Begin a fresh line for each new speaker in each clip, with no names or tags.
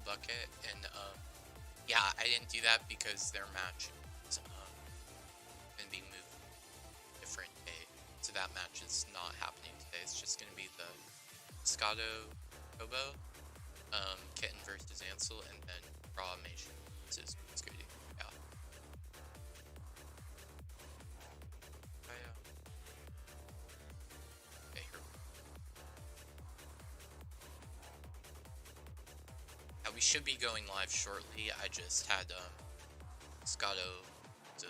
full bucket, and yeah, I didn't do that because their match is gonna be moved different day, so that match is not happening today. It's just gonna be the Scotto Kobo, Kitten versus Ansel, and then Raw Mation versus Scooty. Yeah. Okay, here. Yeah, we should be going live shortly. I just had Scotto to.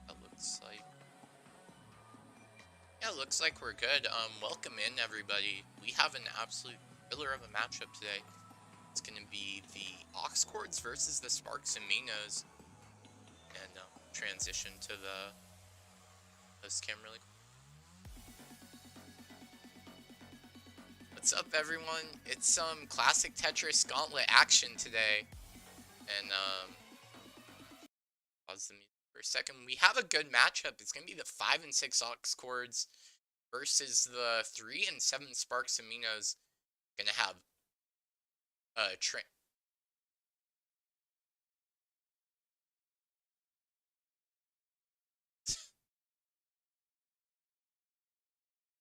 That looks like. Yeah, looks like we're good. Welcome in everybody. We have an absolute killer of a matchup today. It's gonna be the Ox Cords versus the Sparks and Minos, and transition to the host cam really quick. What's up, everyone? It's some classic Tetris Gauntlet action today, and pause the music for a second. We have a good matchup. It's gonna be the 5 and 6 Ox Cords versus the 3 and 7 Sparks and Minos. Gonna have train.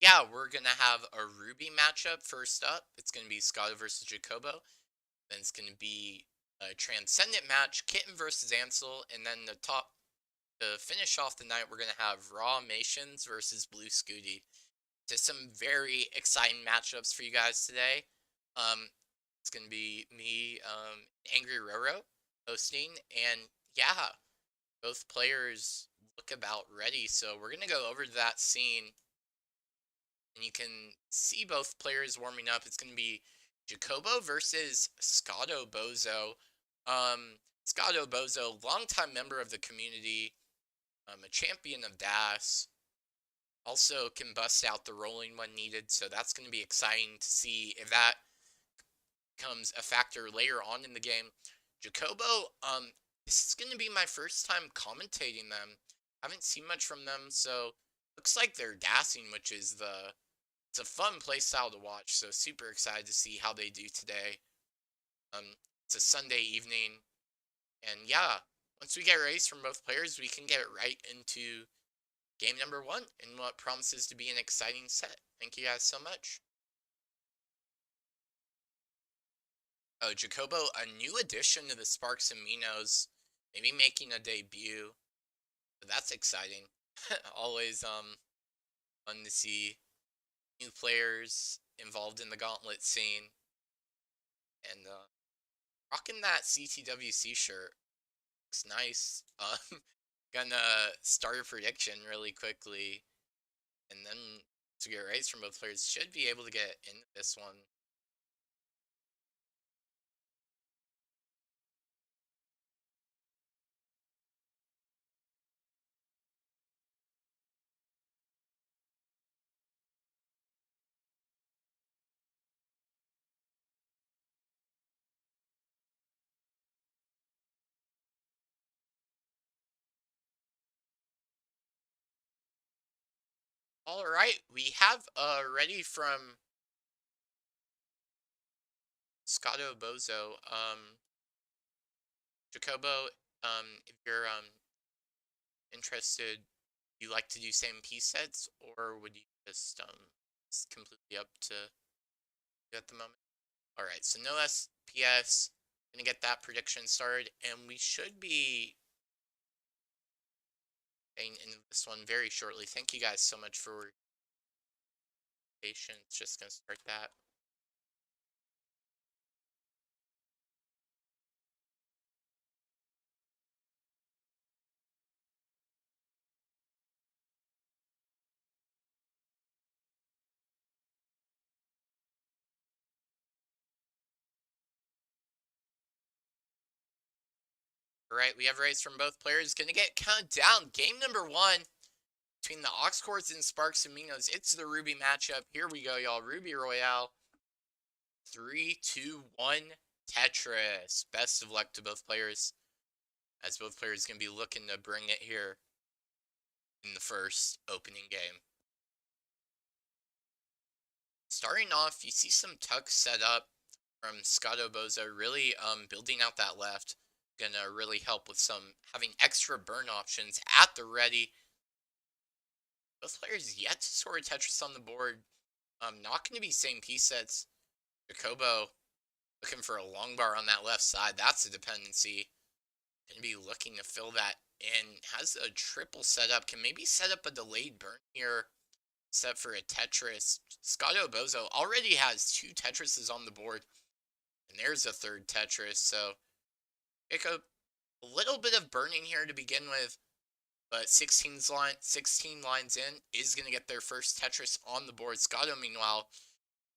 Yeah, we're gonna have a Ruby matchup first up. It's gonna be Scotto versus Jacobo. Then it's gonna be a Transcendent match, Kitten versus Ansel, and then to finish off the night, we're gonna have Raw Mations versus Blue Scooty. Just some very exciting matchups for you guys today. Um, it's gonna be me, Angry Roro, hosting, and yeah, both players look about ready. So we're gonna go over to that scene, and you can see both players warming up. It's gonna be Jacobo versus Scotto Bozo. Scotto Bozo, longtime member of the community, a champion of DAS. Also can bust out the rolling when needed, so that's going to be exciting to see if that becomes a factor later on in the game. Jacobo, this is going to be my first time commentating them. I haven't seen much from them, so looks like they're dassing, which is it's a fun playstyle to watch, so super excited to see how they do today. It's a Sunday evening, and yeah, once we get raised from both players, we can get right into game number 1 in what promises to be an exciting set. Thank you guys so much. Oh, Jacobo, a new addition to the Sparks and Minos, maybe making a debut. So that's exciting. Always fun to see new players involved in the Gauntlet scene. And rocking that CTWC shirt. Looks nice. Gonna start a prediction really quickly, and then to get raised from both players should be able to get into this one. All right, we have ready from Scotto Bozo. Jacobo, if you're interested, you like to do same piece sets, or would you just it's completely up to you at the moment? All right, so no SPS. Gonna get that prediction started, and we should be getting into this one very shortly. Thank you guys so much for patience. Just gonna start that. All right, we have race from both players. Gonna get counted down. Game number 1. between the Oxcords and Sparks and Minos. It's the Ruby matchup. Here we go, y'all. Ruby Royale. 3, 2, 1. Tetris. Best of luck to both players, as both players going to be looking to bring it here in the first opening game. Starting off, you see some tucks set up from Scotto Bozo, really building out that left. Gonna really help with some having extra burn options at the ready. Both players yet to score a Tetris on the board. Not going to be same piece sets. Jacobo looking for a long bar on that left side. That's a dependency. Going to be looking to fill that in. Has a triple setup. Can maybe set up a delayed burn here. Set for a Tetris. Scotto Bozo already has 2 Tetrises on the board. And there's a third Tetris. So, Jacob, a little bit of burning here to begin with. But 16 lines in is going to get their first Tetris on the board. Scotto, meanwhile,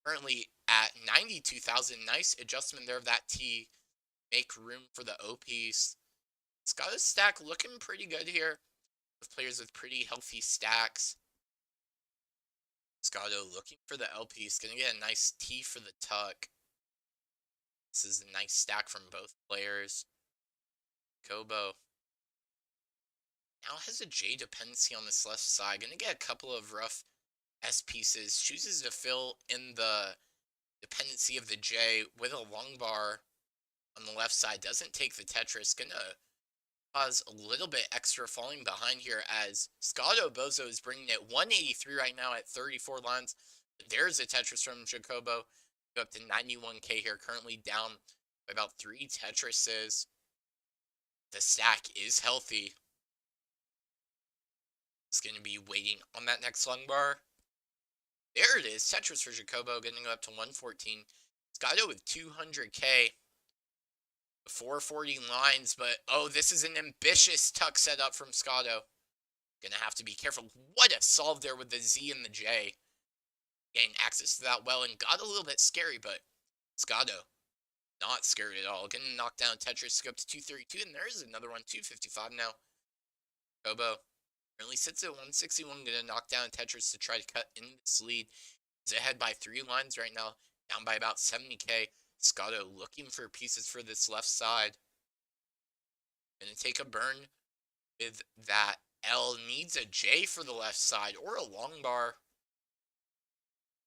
currently at 92,000. Nice adjustment there of that T. Make room for the O piece. Scotto's stack looking pretty good here, with players with pretty healthy stacks. Scotto looking for the L piece. Going to get a nice T for the tuck. This is a nice stack from both players. Kobo now has a J dependency on this left side. Gonna get a couple of rough S pieces. Chooses to fill in the dependency of the J with a long bar on the left side. Doesn't take the Tetris. Gonna cause a little bit extra falling behind here as Scotto Bozo is bringing it 183 right now at 34 lines. There's a Tetris from Jacobo. Go up to 91k here. Currently down by about 3 Tetrises. The stack is healthy. Is going to be waiting on that next long bar. There it is. Tetris for Jacobo getting up to 114. Scotto with 200k. 440 lines, but oh, this is an ambitious tuck setup from Scotto. Gonna have to be careful. What a solve there with the Z and the J. Getting access to that well and got a little bit scary, but Scotto not scared at all. Gonna knock down Tetris to go up to 232, and there's another one, 255 now. Kobo currently sits at 161, gonna knock down Tetris to try to cut in this lead. He's ahead by 3 lines right now, down by about 70k. Scotto looking for pieces for this left side. Gonna take a burn with that L. Needs a J for the left side or a long bar.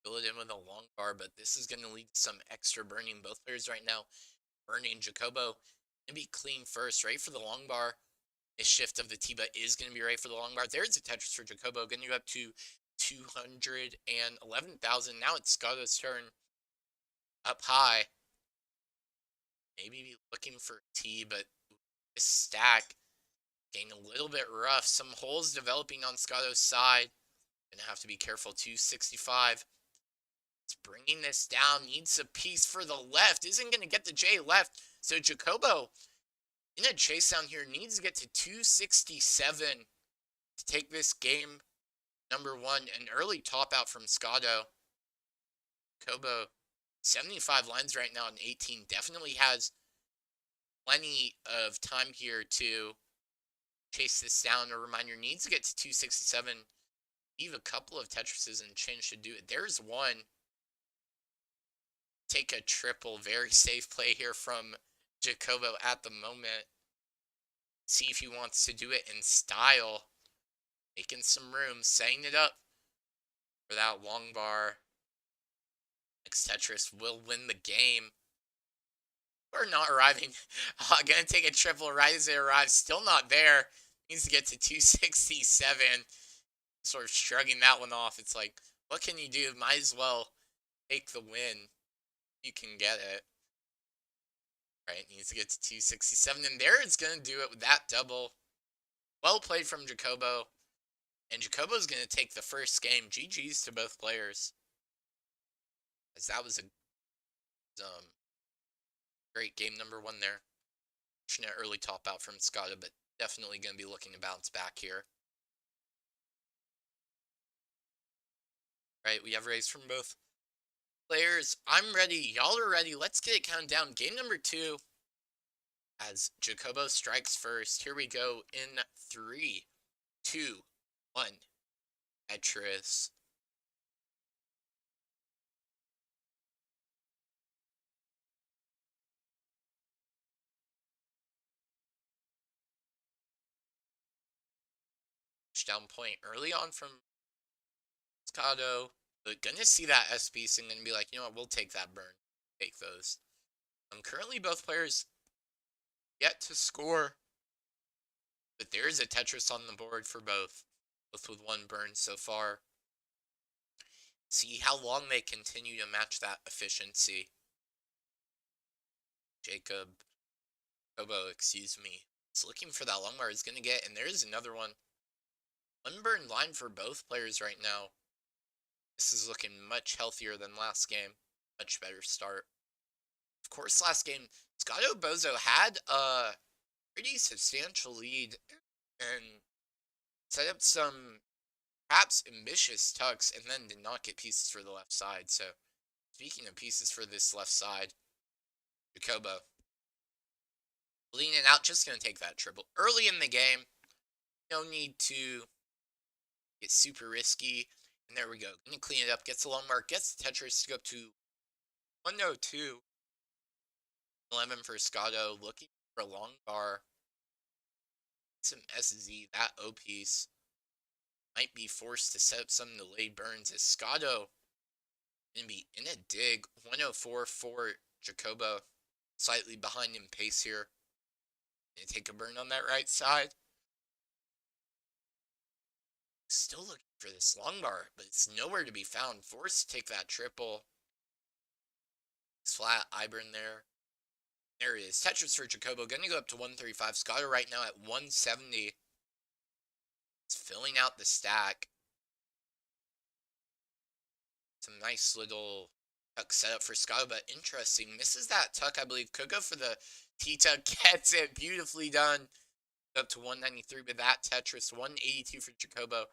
Fill it in with a long bar, but this is gonna lead to some extra burning. Both players right now burning. Jacobo gonna be clean first, right for the long bar. A shift of the T, but is going to be right for the long bar. There's a Tetris for Jacobo. Going to go up to 211,000. Now it's Scotto's turn. Up high. Maybe be looking for T, but this stack getting a little bit rough. Some holes developing on Scotto's side. Going to have to be careful. 265. It's bringing this down. Needs a piece for the left. Isn't going to get the J left. So Jacobo, in a chase down here, needs to get to 267 to take this game number 1. An early top out from Scotto. Kobo, 75 lines right now and 18. Definitely has plenty of time here to chase this down. A reminder, needs to get to 267. Leave a couple of Tetrises and change to do it. There's one. Take a triple. Very safe play here from Jacobo at the moment. See if he wants to do it in style. Making some room. Setting it up for that long bar. Next Tetris will win the game. We're not arriving. Gonna take a triple right as it arrives. Still not there. Needs to get to 267. Sort of shrugging that one off. It's like, what can you do? Might as well take the win. You can get it. Right, needs to get to 267, and there it's going to do it with that double. Well played from Jacobo. And Jacobo's going to take the first game. GG's to both players. As that was a great game number 1 there. Fortunate early top out from Scotto, but definitely going to be looking to bounce back here. Right, we have raised from both players. I'm ready. Y'all are ready. Let's get it counted down. Game number 2. As Jacobo strikes first. Here we go in 3, 2, 1. Tetris. Touchdown point early on from Scotto. But gonna see that S piece and gonna be like, you know what, we'll take that burn. Take those. Currently both players yet to score. But there is a Tetris on the board for both. Both with one burn so far. See how long they continue to match that efficiency. Kobo, excuse me. It's looking for that long bar he's gonna get, and there's another one. Unburned line for both players right now. This is looking much healthier than last game. Much better start. Of course, last game, Scotto Bozo had a pretty substantial lead and set up some perhaps ambitious tucks and then did not get pieces for the left side. So, speaking of pieces for this left side, Jacobo leaning out, just going to take that triple. Early in the game, no need to get super risky. And there we go. Going to clean it up. Gets a long mark. Gets the Tetris to go up to 102. 11 for Scotto. Looking for a long bar. Some SZ. That O piece might be forced to set up some delayed burns as Scotto going to be in a dig. 104 for Jacobo. Slightly behind in pace here. Going to take a burn on that right side. Still looking for this long bar, but it's nowhere to be found. Forced to take that triple. Flat I-burn there. There it is. Tetris for Jacobo. Going to go up to 135. Scotto right now at 170. It's filling out the stack. Some nice little tuck setup for Scotto, but interesting. Misses that tuck, I believe. Could go for the T-tuck. Gets it. Beautifully done. Up to 193 with that Tetris. 182 for Jacobo.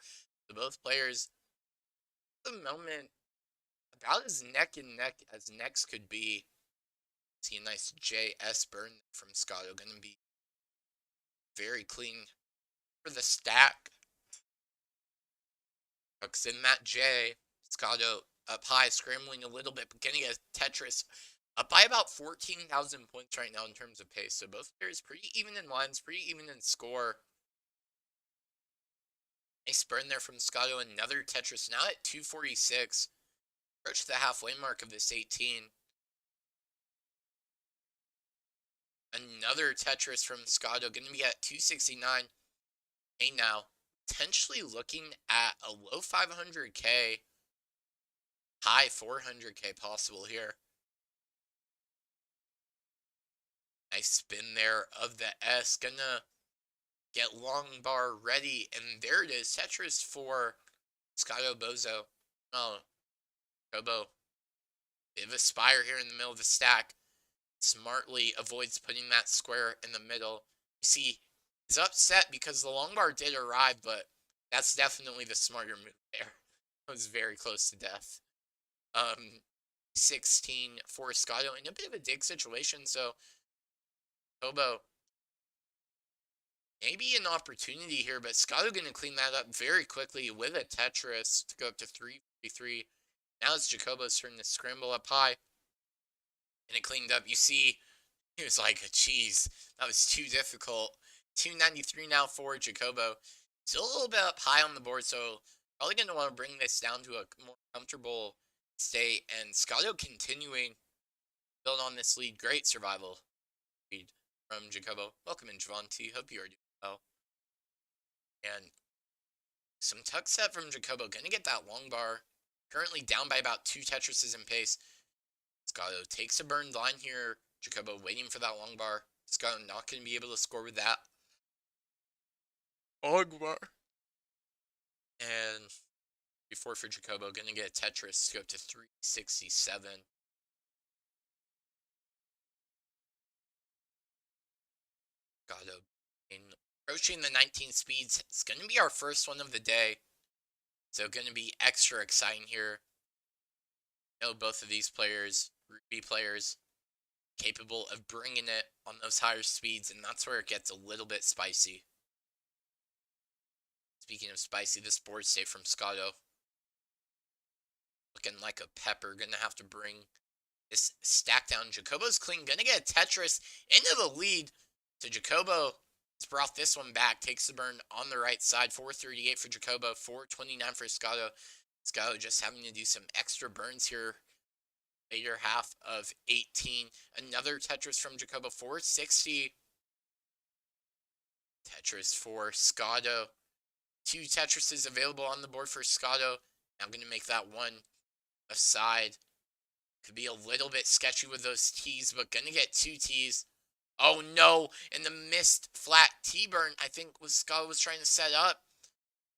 So both players, at the moment, about as neck and neck as necks could be. See a nice JS burn from Scotto. Going to be very clean for the stack. Tucks in that J. Scotto up high, scrambling a little bit, but getting a Tetris up by about 14,000 points right now in terms of pace. So both players pretty even in lines, pretty even in score. Nice burn there from Scotto. Another Tetris now at 246. Approach the halfway mark of this 18. Another Tetris from Scotto. Going to be at 269. Hey, now, potentially looking at a low 500k, high 400k possible here. Nice spin there of the S. Gonna get long bar ready. And there it is. Tetris for Scotto Bozo. Oh, Kobo. Bit of a spire here in the middle of the stack. Smartly avoids putting that square in the middle. You see, he's upset because the long bar did arrive, but that's definitely the smarter move there. It was very close to death. 16 for Scotto in a bit of a dig situation, so Kobo, maybe an opportunity here, but Scotto going to clean that up very quickly with a Tetris to go up to 343. Now it's Jacobo's turn to scramble up high, and it cleaned up. You see, he was like, geez, that was too difficult. 293 now for Jacobo. Still a little bit up high on the board, so probably going to want to bring this down to a more comfortable state. And Scotto continuing to build on this lead. Great survival lead from Jacobo. Welcome in, Javante. Hope you are doing well. And some tuck set from Jacobo. Going to get that long bar. Currently down by about 2 Tetrises in pace. Scotto takes a burned line here. Jacobo waiting for that long bar. Scotto not going to be able to score with that long bar. And before for Jacobo, going to get a Tetris to go up to 367. Scotto approaching the 19 speeds. It's going to be our first one of the day. So going to be extra exciting here. You know, both of these players, Ruby players, capable of bringing it on those higher speeds, and that's where it gets a little bit spicy. Speaking of spicy, this board state from Scotto. Looking like a pepper. Gonna have to bring this stack down. Jacobo's clean. Gonna get a Tetris into the lead. So Jacobo has brought this one back. Takes the burn on the right side. 438 for Jacobo. 429 for Scotto. Scotto just having to do some extra burns here. Later half of 18. Another Tetris from Jacobo. 460. Tetris for Scotto. 2 Tetrises available on the board for Scotto. I'm going to make that one aside. Could be a little bit sketchy with those T's, but going to get 2 T's. Oh no, and the missed flat T-burn, I think was Scotto was trying to set up.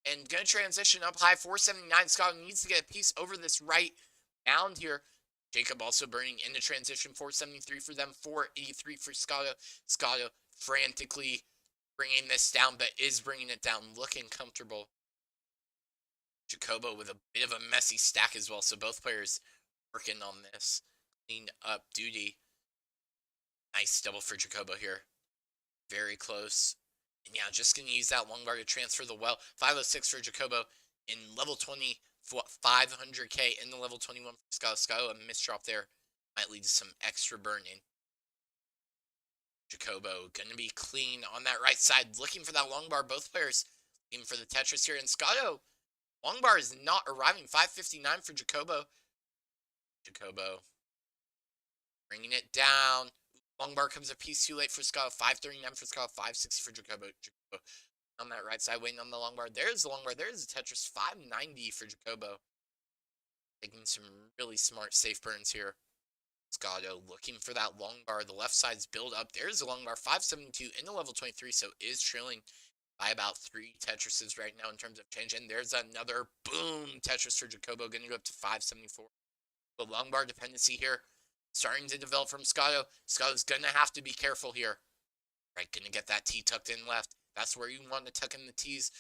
And going to transition up high, 479. Scotto needs to get a piece over this right mound here. Jacob also burning into transition, 473 for them, 483 for Scotto. Scotto frantically bringing this down, but is bringing it down, looking comfortable. Jacobo with a bit of a messy stack as well, so both players working on this. Clean up duty. Nice double for Jacobo here. Very close. And yeah, just going to use that long bar to transfer the well. 506 for Jacobo in level 20, 500k in the level 21 for Scotto. Scotto, a misdrop there might lead to some extra burning. Jacobo going to be clean on that right side, looking for that long bar. Both players looking for the Tetris here. And Scotto, long bar is not arriving. 559 for Jacobo. Jacobo bringing it down. Long bar comes a piece too late for Scotto. 539 for Scotto. 560 for Jacobo. Jacobo on that right side, waiting on the long bar. There's the long bar. There's the Tetris. 590 for Jacobo. Taking some really smart safe burns here. Scotto looking for that long bar. The left side's build up. There's the long bar. 572 into level 23, so is trailing by about 3 Tetrises right now in terms of change. And there's another boom Tetris for Jacobo, going to go up to 574. The long bar dependency here starting to develop from Scotto. Scotto's going to have to be careful here. Right, going to get that T tucked in left. That's where you want to tuck in the T's.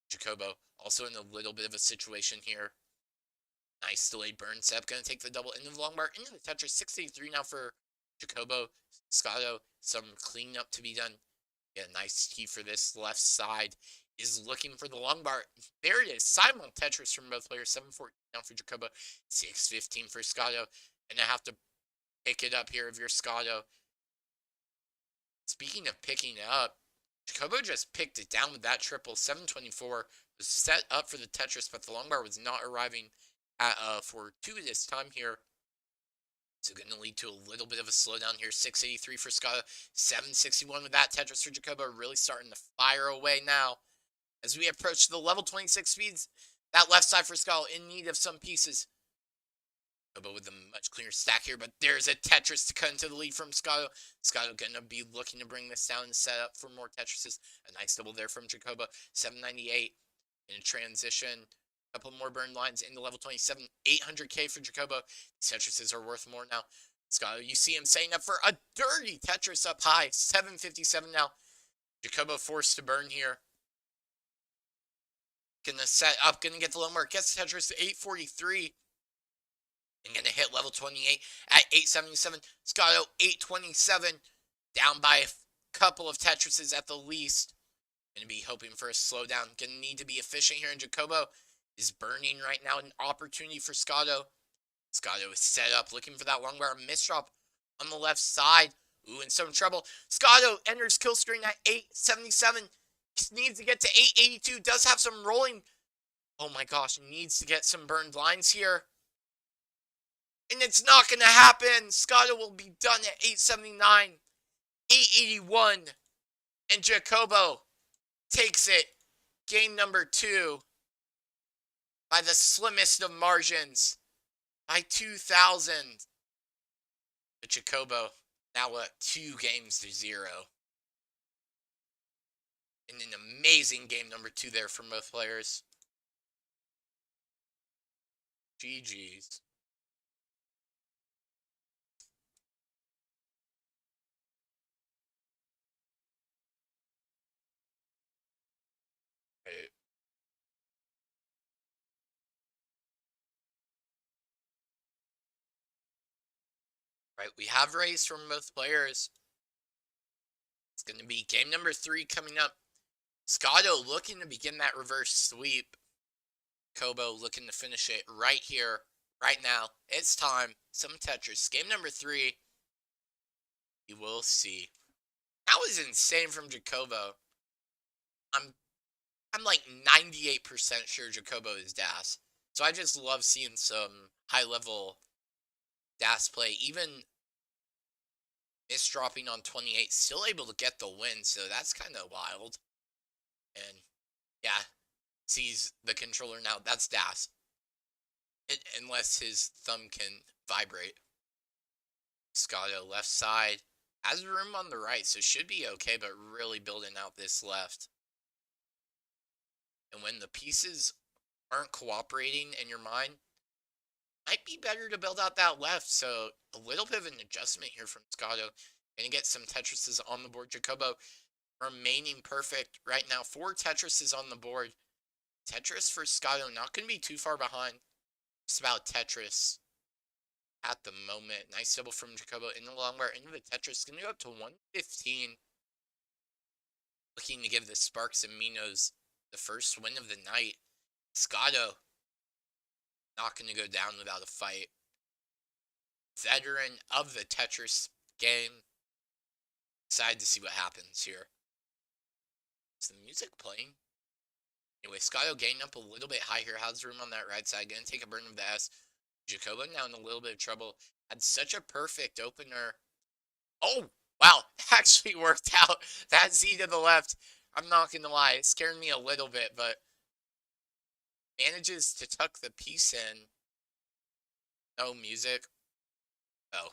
Jacobo also in a little bit of a situation here. Nice delayed burn step. Going to take the double into the long bar, into the Tetris. 683 now for Jacobo. Scotto, some cleanup to be done. Yeah, nice T for this left side. Is looking for the long bar. There it is. Simul Tetris from both players. 714 now for Jacobo. 615 for Scotto. And I have to pick it up here if you're Scotto. Speaking of picking it up, Jacobo just picked it down with that triple. 724 was set up for the Tetris, but the long bar was not arriving at, for 2 this time here. So going to lead to a little bit of a slowdown here. 683 for Scotto. 761 with that Tetris for Jacobo. Really starting to fire away now. As we approach the level 26 speeds, that left side for Scotto in need of some pieces. Jacobo with a much cleaner stack here, but there's a Tetris to cut into the lead from Scotto. Scotto going to be looking to bring this down and set up for more Tetrises. A nice double there from Jacobo. 798 in a transition. A couple more burn lines into level 27. 800k for Jacobo. These Tetrises are worth more now. Scotto, you see him setting up for a dirty Tetris up high. 757 now. Jacobo forced to burn here. Gonna set up, gonna get the low mark. Gets the Tetris to 843. And gonna hit level 28 at 877. Scotto, 827. Down by a couple of Tetrises at the least. Gonna be hoping for a slowdown. Gonna need to be efficient here. And Jacobo is burning right now. An opportunity for Scotto. Scotto is set up, looking for that long bar. Misdrop on the left side. Ooh, in some trouble. Scotto enters kill screen at 877. Needs to get to 882. Does have some rolling. Oh my gosh, needs to get some burned lines here. And it's not going to happen. Scotto will be done at 879. 881. And Jacobo takes it. Game number 2. By the slimmest of margins. By 2,000. But Jacobo now up 2-0. And an amazing game number 2 there from both players. GG's. Right. Right, we have raised from both players. It's going to be game number 3 coming up. Scotto looking to begin that reverse sweep. Kobo looking to finish it right here, right now. It's time. Some Tetris. Game number 3. You will see. That was insane from Jacobo. I'm I'm like 98% sure Jacobo is DAS. So I just love seeing some high level DAS play. Even miss dropping on 28, still able to get the win. So that's kind of wild. And yeah, sees the controller now. That's DAS. Unless his thumb can vibrate. Scotto left side. Has room on the right, so should be okay, but really building out this left. And when the pieces aren't cooperating in your mind, might be better to build out that left. So a little bit of an adjustment here from Scotto. Gonna get some Tetrises on the board. Jacobo remaining perfect right now. 4 Tetrises on the board. Tetris for Scotto not gonna be too far behind. Just about Tetris at the moment. Nice double from Jacobo in the long bar into the Tetris. Gonna go up to 115. Looking to give the Sparks and Minos the first win of the night. Scotto not going to go down without a fight. Veteran of the Tetris game. Excited to see what happens here. Is the music playing? Anyway, Scotto getting up a little bit high here. Has room on that right side. Going to take a burn of the S. Jacobo now in a little bit of trouble. Had such a perfect opener. Oh, wow. Actually worked out. That Z to the left. I'm not going to lie. It scared me a little bit, but manages to tuck the piece in. No music. Oh.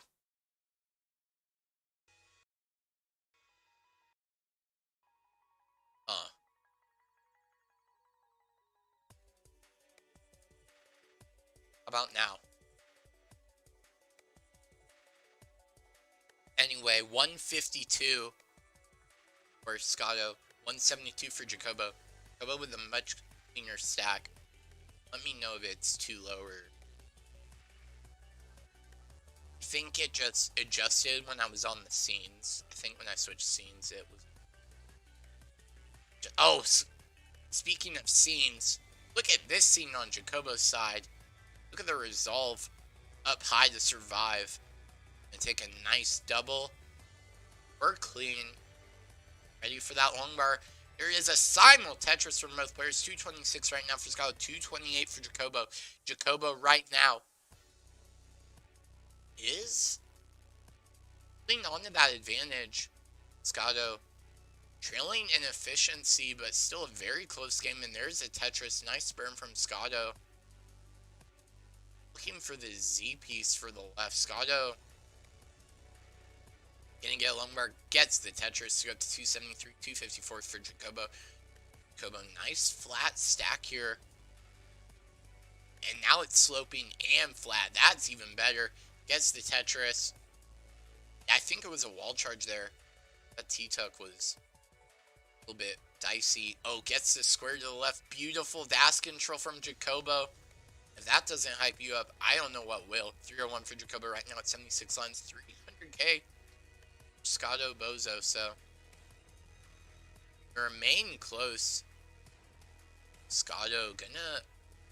How about now? Anyway, 152 for Scotto, 172 for Jacobo. Jacobo with a much cleaner stack. Let me know if it's too low or... I think it just adjusted when I was on the scenes. I think when I switched scenes, it was... Oh, speaking of scenes, look at this scene on Jacobo's side. Look at the resolve up high to survive. And take a nice double. We're clean. Ready for that long bar. There is a simul Tetris from both players. 226 right now for Scotto. 228 for Jacobo. Jacobo right now is holding on to that advantage. Scotto trailing in efficiency, but still a very close game. And there's a Tetris. Nice burn from Scotto. Looking for the Z piece for the left. Scotto gonna get a long bar. Gets the Tetris to go up to 273, 254 for Jacobo. Jacobo, nice flat stack here. And now it's sloping and flat. That's even better. Gets the Tetris. I think it was a wall charge there. That T-tuck was a little bit dicey. Oh, gets the square to the left. Beautiful DAS control from Jacobo. If that doesn't hype you up, I don't know what will. 301 for Jacobo right now at 76 lines. 300k. Scotto Bozo, so remain close. Scotto gonna...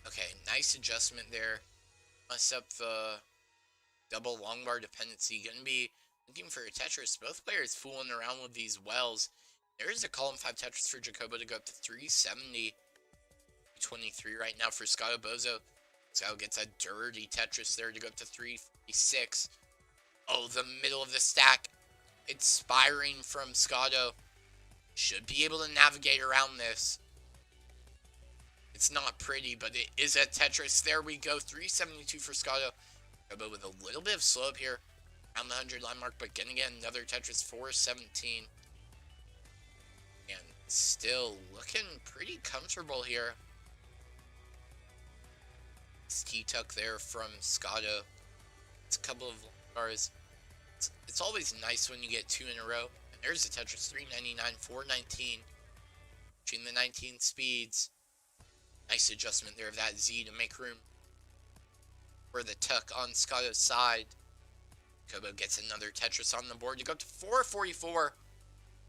Okay, nice adjustment there. Mess up the double long bar dependency. Gonna be looking for a Tetris. Both players fooling around with these wells. There is a column 5 Tetris for Jacobo to go up to 370. 23 right now for Scotto Bozo. Scotto gets a dirty Tetris there to go up to 346. Oh, the middle of the stack. Inspiring from Scotto. Should be able to navigate around this. It's not pretty, but it is a Tetris. There we go. 372 for Scotto. But with a little bit of slope here. Around the 100 line mark, but gonna get another Tetris. 417. And still looking pretty comfortable here. T-tuck there from Scotto. It's a couple of bars. It's always nice when you get 2 in a row. And there's a Tetris. 399, 419. Between the 19 speeds. Nice adjustment there of that Z to make room for the tuck on Scotto's side. Kobo gets another Tetris on the board to go up to 444.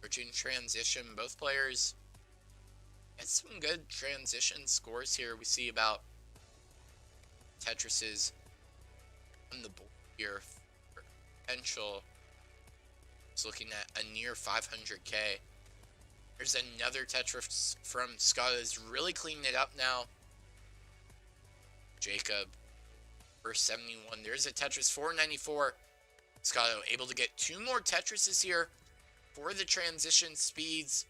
Virgin transition. Both players Get some good transition scores here. We see about Tetris's on the board here for potential. It's looking at a near 500k. There's another Tetris from Scott is really cleaning it up now. Jacob for 71. There's a Tetris 494. Scotto able to get 2 more Tetrises here for the transition speeds.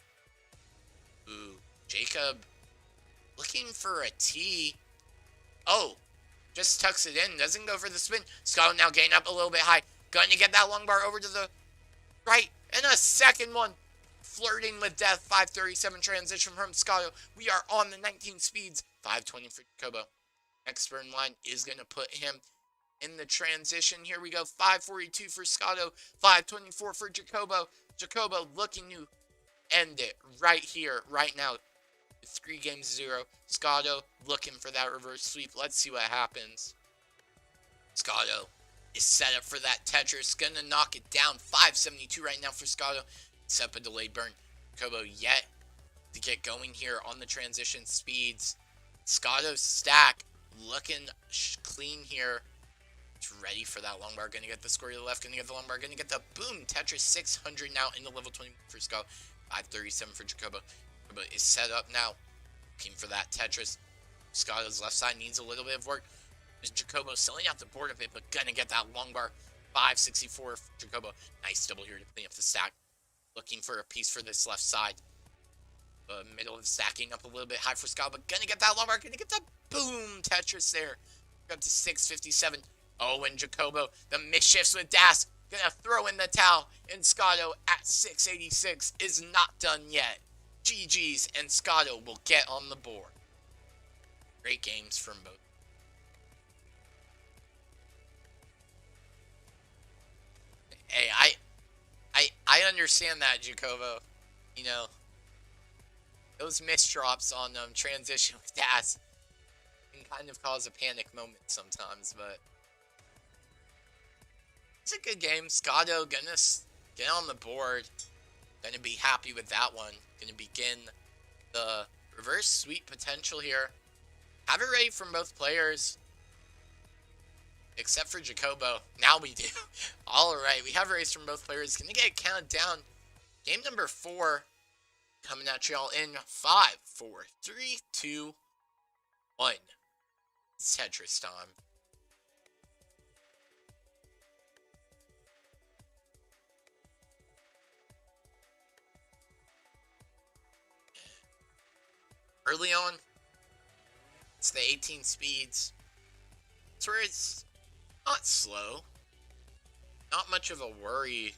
Ooh, Jacob looking for a T. Oh, just tucks it in. Doesn't go for the spin. Scotto now getting up a little bit high. Going to get that long bar over to the right. And a second one. Flirting with death. 537 transition from Scotto. We are on the 19 speeds. 520 for Jacobo. Next burn line is going to put him in the transition. Here we go. 542 for Scotto. 524 for Jacobo. Jacobo looking to end it right here, right now. 3 games 0. Scotto looking for that reverse sweep. Let's see what happens. Scotto is set up for that Tetris. Gonna knock it down. 572 right now for Scotto. Set up a delayed burn. Jacobo yet to get going here on the transition speeds. Scotto's stack looking clean here. It's ready for that long bar. Gonna get the score to the left. Gonna get the long bar. Gonna get the boom. Tetris 600 now in the level 20 for Scotto. 537 for Jacobo. Jacobo is set up now. Looking for that Tetris. Scotto's left side needs a little bit of work. Jacobo selling out the board a bit, but gonna get that long bar. 564 for Jacobo. Nice double here to clean up the stack. Looking for a piece for this left side. The middle of stacking up a little bit high for Scotto, but gonna get that long bar. Gonna get that boom Tetris there. Up to 657. Oh, and Jacobo, the misshifts with Das. Gonna throw in the towel. And Scotto at 686 is not done yet. GG's, and Scotto will get on the board. Great games from both. Hey, I understand that, Jacobo. You know, those misdrops on transition with Das can kind of cause a panic moment sometimes, but it's a good game. Scotto gonna get on the board. Gonna be happy with that one. Gonna begin the reverse sweep potential here. Have it ready from both players. Except for Jacobo. Now we do. Alright, we have a race from both players. Gonna get counted down. Game number 4 coming at y'all in 5, 4, 3, 2, 1. It's Tetris time. Early on, it's the 18 speeds. It's where it's not slow. Not much of a worry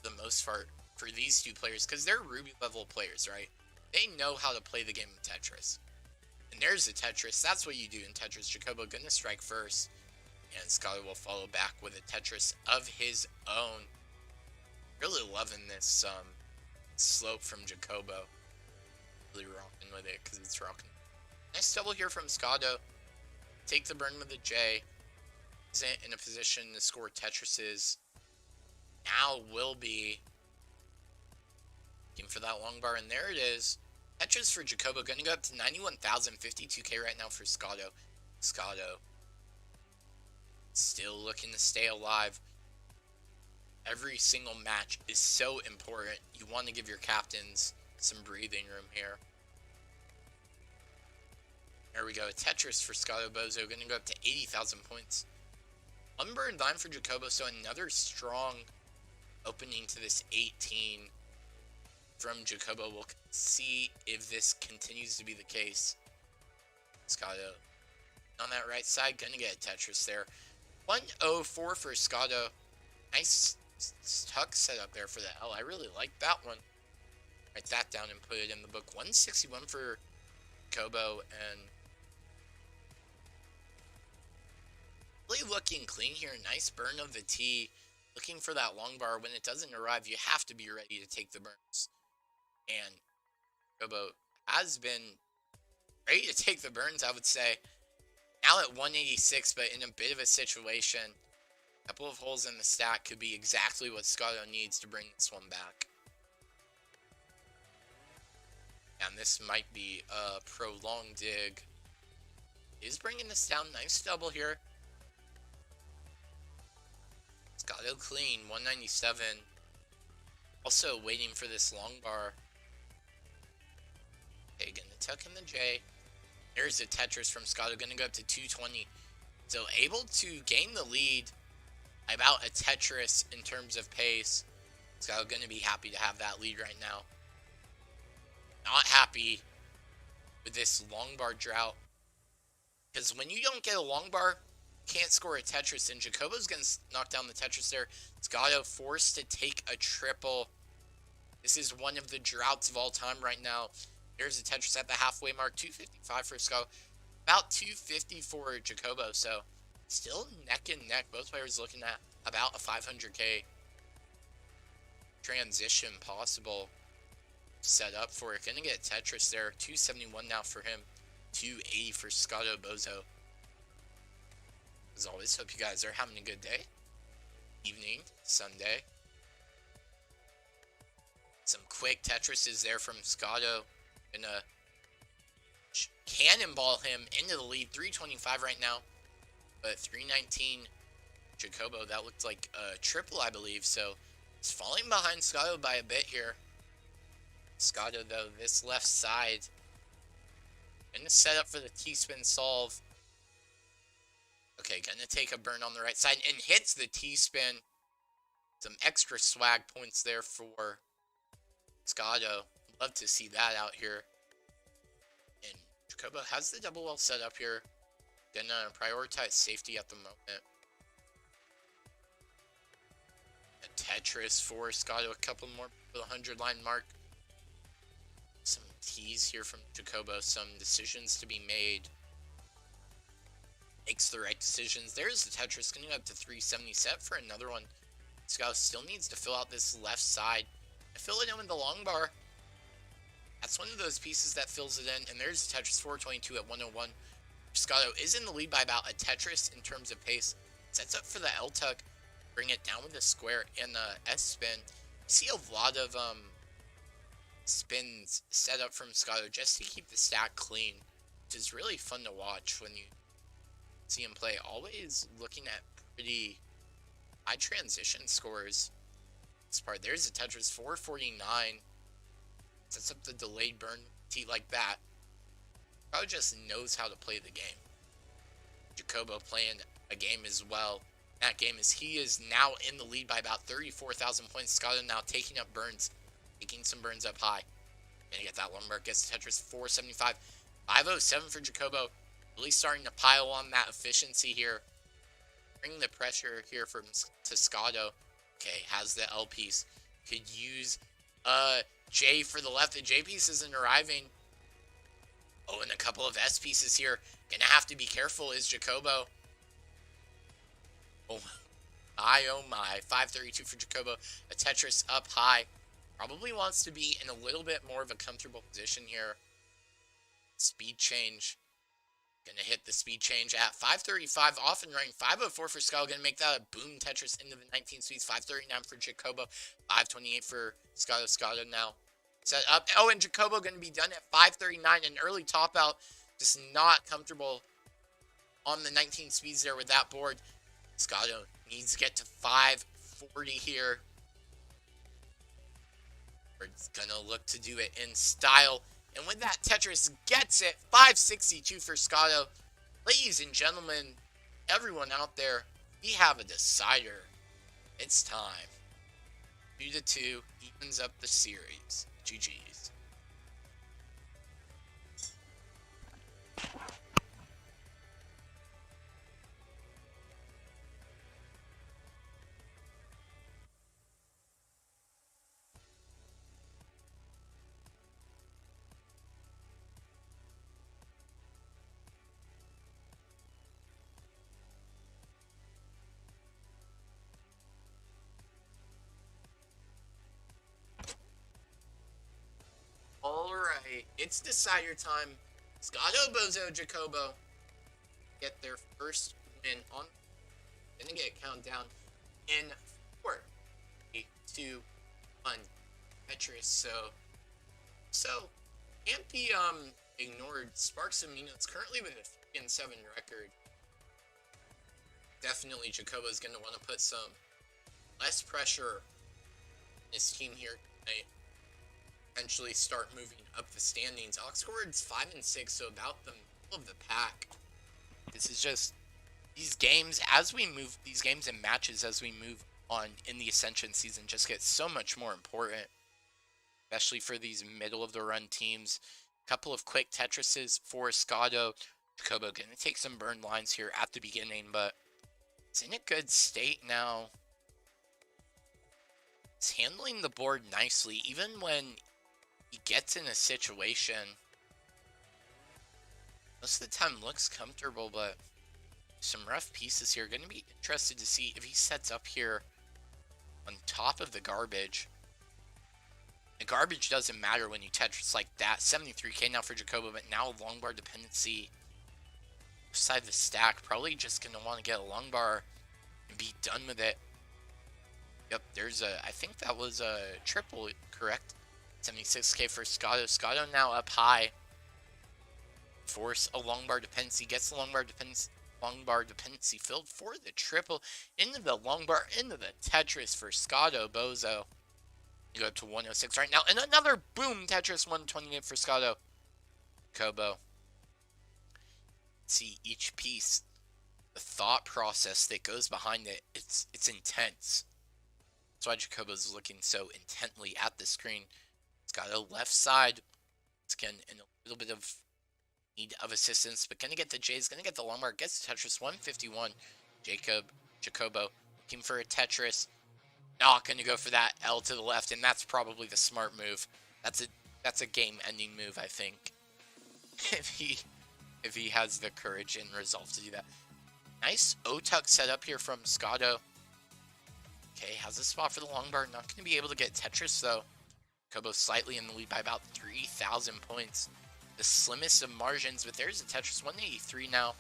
for the most part for these two players because they're Ruby level players, right? They know how to play the game of Tetris. And there's the Tetris. That's what you do in Tetris. Jacobo gonna strike first. And Scotto will follow back with a Tetris of his own. Really loving this slope from Jacobo. Really rocking with it because it's rocking. Nice double here from Scotto. Take the burn with a J. Isn't in a position to score Tetrises. Now will be looking for that long bar, and there it is. Tetris for Jacobo going to go up to 91,052k right now for Scotto. Scotto still looking to stay alive. Every single match is so important. You want to give your captains some breathing room here. There we go. Tetris for Scotto Bozo. Going to go up to 80,000 points. Unburned line for Jacobo. So another strong opening to this 18 from Jacobo. We'll see if this continues to be the case. Scotto on that right side. Going to get a Tetris there. 104 for Scotto. Nice tuck set up there for the L. I really like that one. Write that down and put it in the book. 161 for Jacobo, and really looking clean here. Nice burn of the T. Looking for that long bar. When it doesn't arrive, you have to be ready to take the burns. And Jacobo has been ready to take the burns, I would say. Now at 186, but in a bit of a situation. A couple of holes in the stack could be exactly what Scotto needs to bring this one back. And this might be a prolonged dig. Is bringing this down. Nice double here. Scotto clean, 197. Also waiting for this long bar. Okay, gonna tuck in the J. There's a Tetris from Scotto, gonna go up to 220. So able to gain the lead about a Tetris in terms of pace. Scotto gonna be happy to have that lead right now. Not happy with this long bar drought. Because when you don't get a long bar, can't score a Tetris, and Jacobo's going to knock down the Tetris there. Scotto forced to take a triple. This is one of the droughts of all time right now. There's a Tetris at the halfway mark, 255 for Scotto, about 250 for Jacobo, so still neck and neck. Both players looking at about a 500k transition possible set up for it. Gonna get Tetris there, 271 now for him, 280 for Scotto Bozo. As always, hope you guys are having a good day, evening, Sunday. Some quick Tetrises there from Scotto. Gonna cannonball him into the lead, 325 right now, but 319 Jacobo. That looked like a triple, I believe, so it's falling behind Scotto by a bit here. Scotto, though, this left side, gonna set up for the T-spin solve. Okay, gonna take a burn on the right side and hits the T-spin. Some extra swag points there for Scotto. Love to see that out here. And Jacobo has the double well set up here. Gonna prioritize safety at the moment. A Tetris for Scotto, a couple more for the 100-line mark. Some teas here from Jacobo, some decisions to be made. Makes the right decisions. There's the Tetris, going up to 370 set for another one. Scotto still needs to fill out this left side. I fill it in with the long bar. That's one of those pieces that fills it in. And there's the Tetris, 422 at 101. Scotto is in the lead by about a Tetris in terms of pace. Sets up for the L-tuck. Bring it down with the square and the S-spin. You see a lot of spins set up from Scotto just to keep the stack clean, which is really fun to watch when you see him play. Always looking at pretty high transition scores. This part, there's a Tetris, 449. Sets up the delayed burn T like that. Scotto just knows how to play the game. Jacobo playing a game as well. That game is he is now in the lead by about 34,000 points. Scotto now taking up burns, taking some burns up high. Gonna get that lumbar, gets Tetris, 475. 507 for Jacobo. Really starting to pile on that efficiency here. Bring the pressure here to Scotto. Okay, has the L piece. Could use J for the left. The J piece isn't arriving. Oh, and a couple of S pieces here. Gonna have to be careful is Jacobo. Oh my. 532 for Jacobo. A Tetris up high. Probably wants to be in a little bit more of a comfortable position here. Speed change. Gonna hit the speed change at 535 off and running. 504 for Scotto. Gonna make that a boom Tetris into the 19 speeds. 539 for Jacobo. 528 for Scotto. Scotto now set up. Oh, and Jacobo gonna be done at 539. An early top out. Just not comfortable on the 19 speeds there with that board. Scotto needs to get to 540 here. We're gonna look to do it in style. And with that, Tetris gets it. 562 for Scotto. Ladies and gentlemen, everyone out there, we have a decider. It's time. 2-2 evens up the series. GG's. Alright, it's decider time. Scotto, Bozo, Jacobo get their first win on. Gonna get a countdown in 4, 3, 2, 1. Tetris. So can't be ignored. Sparks and Minos currently with a 3-7 record. Definitely Jacobo's going to want to put some less pressure on his team here tonight. Potentially start moving up the standings. Oxford's 5-6, so about the middle of the pack. This is just these games as we move, these games and matches as we move on in the Ascension season just get so much more important, especially for these middle of the run teams. A couple of quick Tetrises for Scotto. Jacobo gonna take some burn lines here at the beginning, but it's in a good state now. It's handling the board nicely, even when he gets in a situation. Most of the time looks comfortable, but some rough pieces here. Going to be interested to see if he sets up here on top of the garbage. The garbage doesn't matter when you Tetris like that. 73k now for Jacobo, but now long bar dependency. Side of the stack, probably just going to want to get a long bar and be done with it. Yep, there's a, I think that was a triple, correct? 76k for Scotto. Scotto now up high. Force a long bar dependency, gets the long bar dependency filled for the triple, into the long bar, into the Tetris for Scotto Bozo. You go up to 106 right now, and another boom Tetris 128 for Scotto Kobo. See each piece, the thought process that goes behind it, it's intense. That's why Jacobo's looking so intently at the screen. Scotto left side, it's again in a little bit of need of assistance, but gonna get the J's, gonna get the long bar, gets the Tetris 151. Jacobo looking for a Tetris, not gonna go for that L to the left, and that's probably the smart move. That's a game-ending move, I think. if he has the courage and resolve to do that. Nice O-tuck set up here from Scotto. Okay, has a spot for the long bar, not gonna be able to get Tetris though. Kobo slightly in the lead by about 3,000 points. The slimmest of margins, but there's a Tetris 183 now.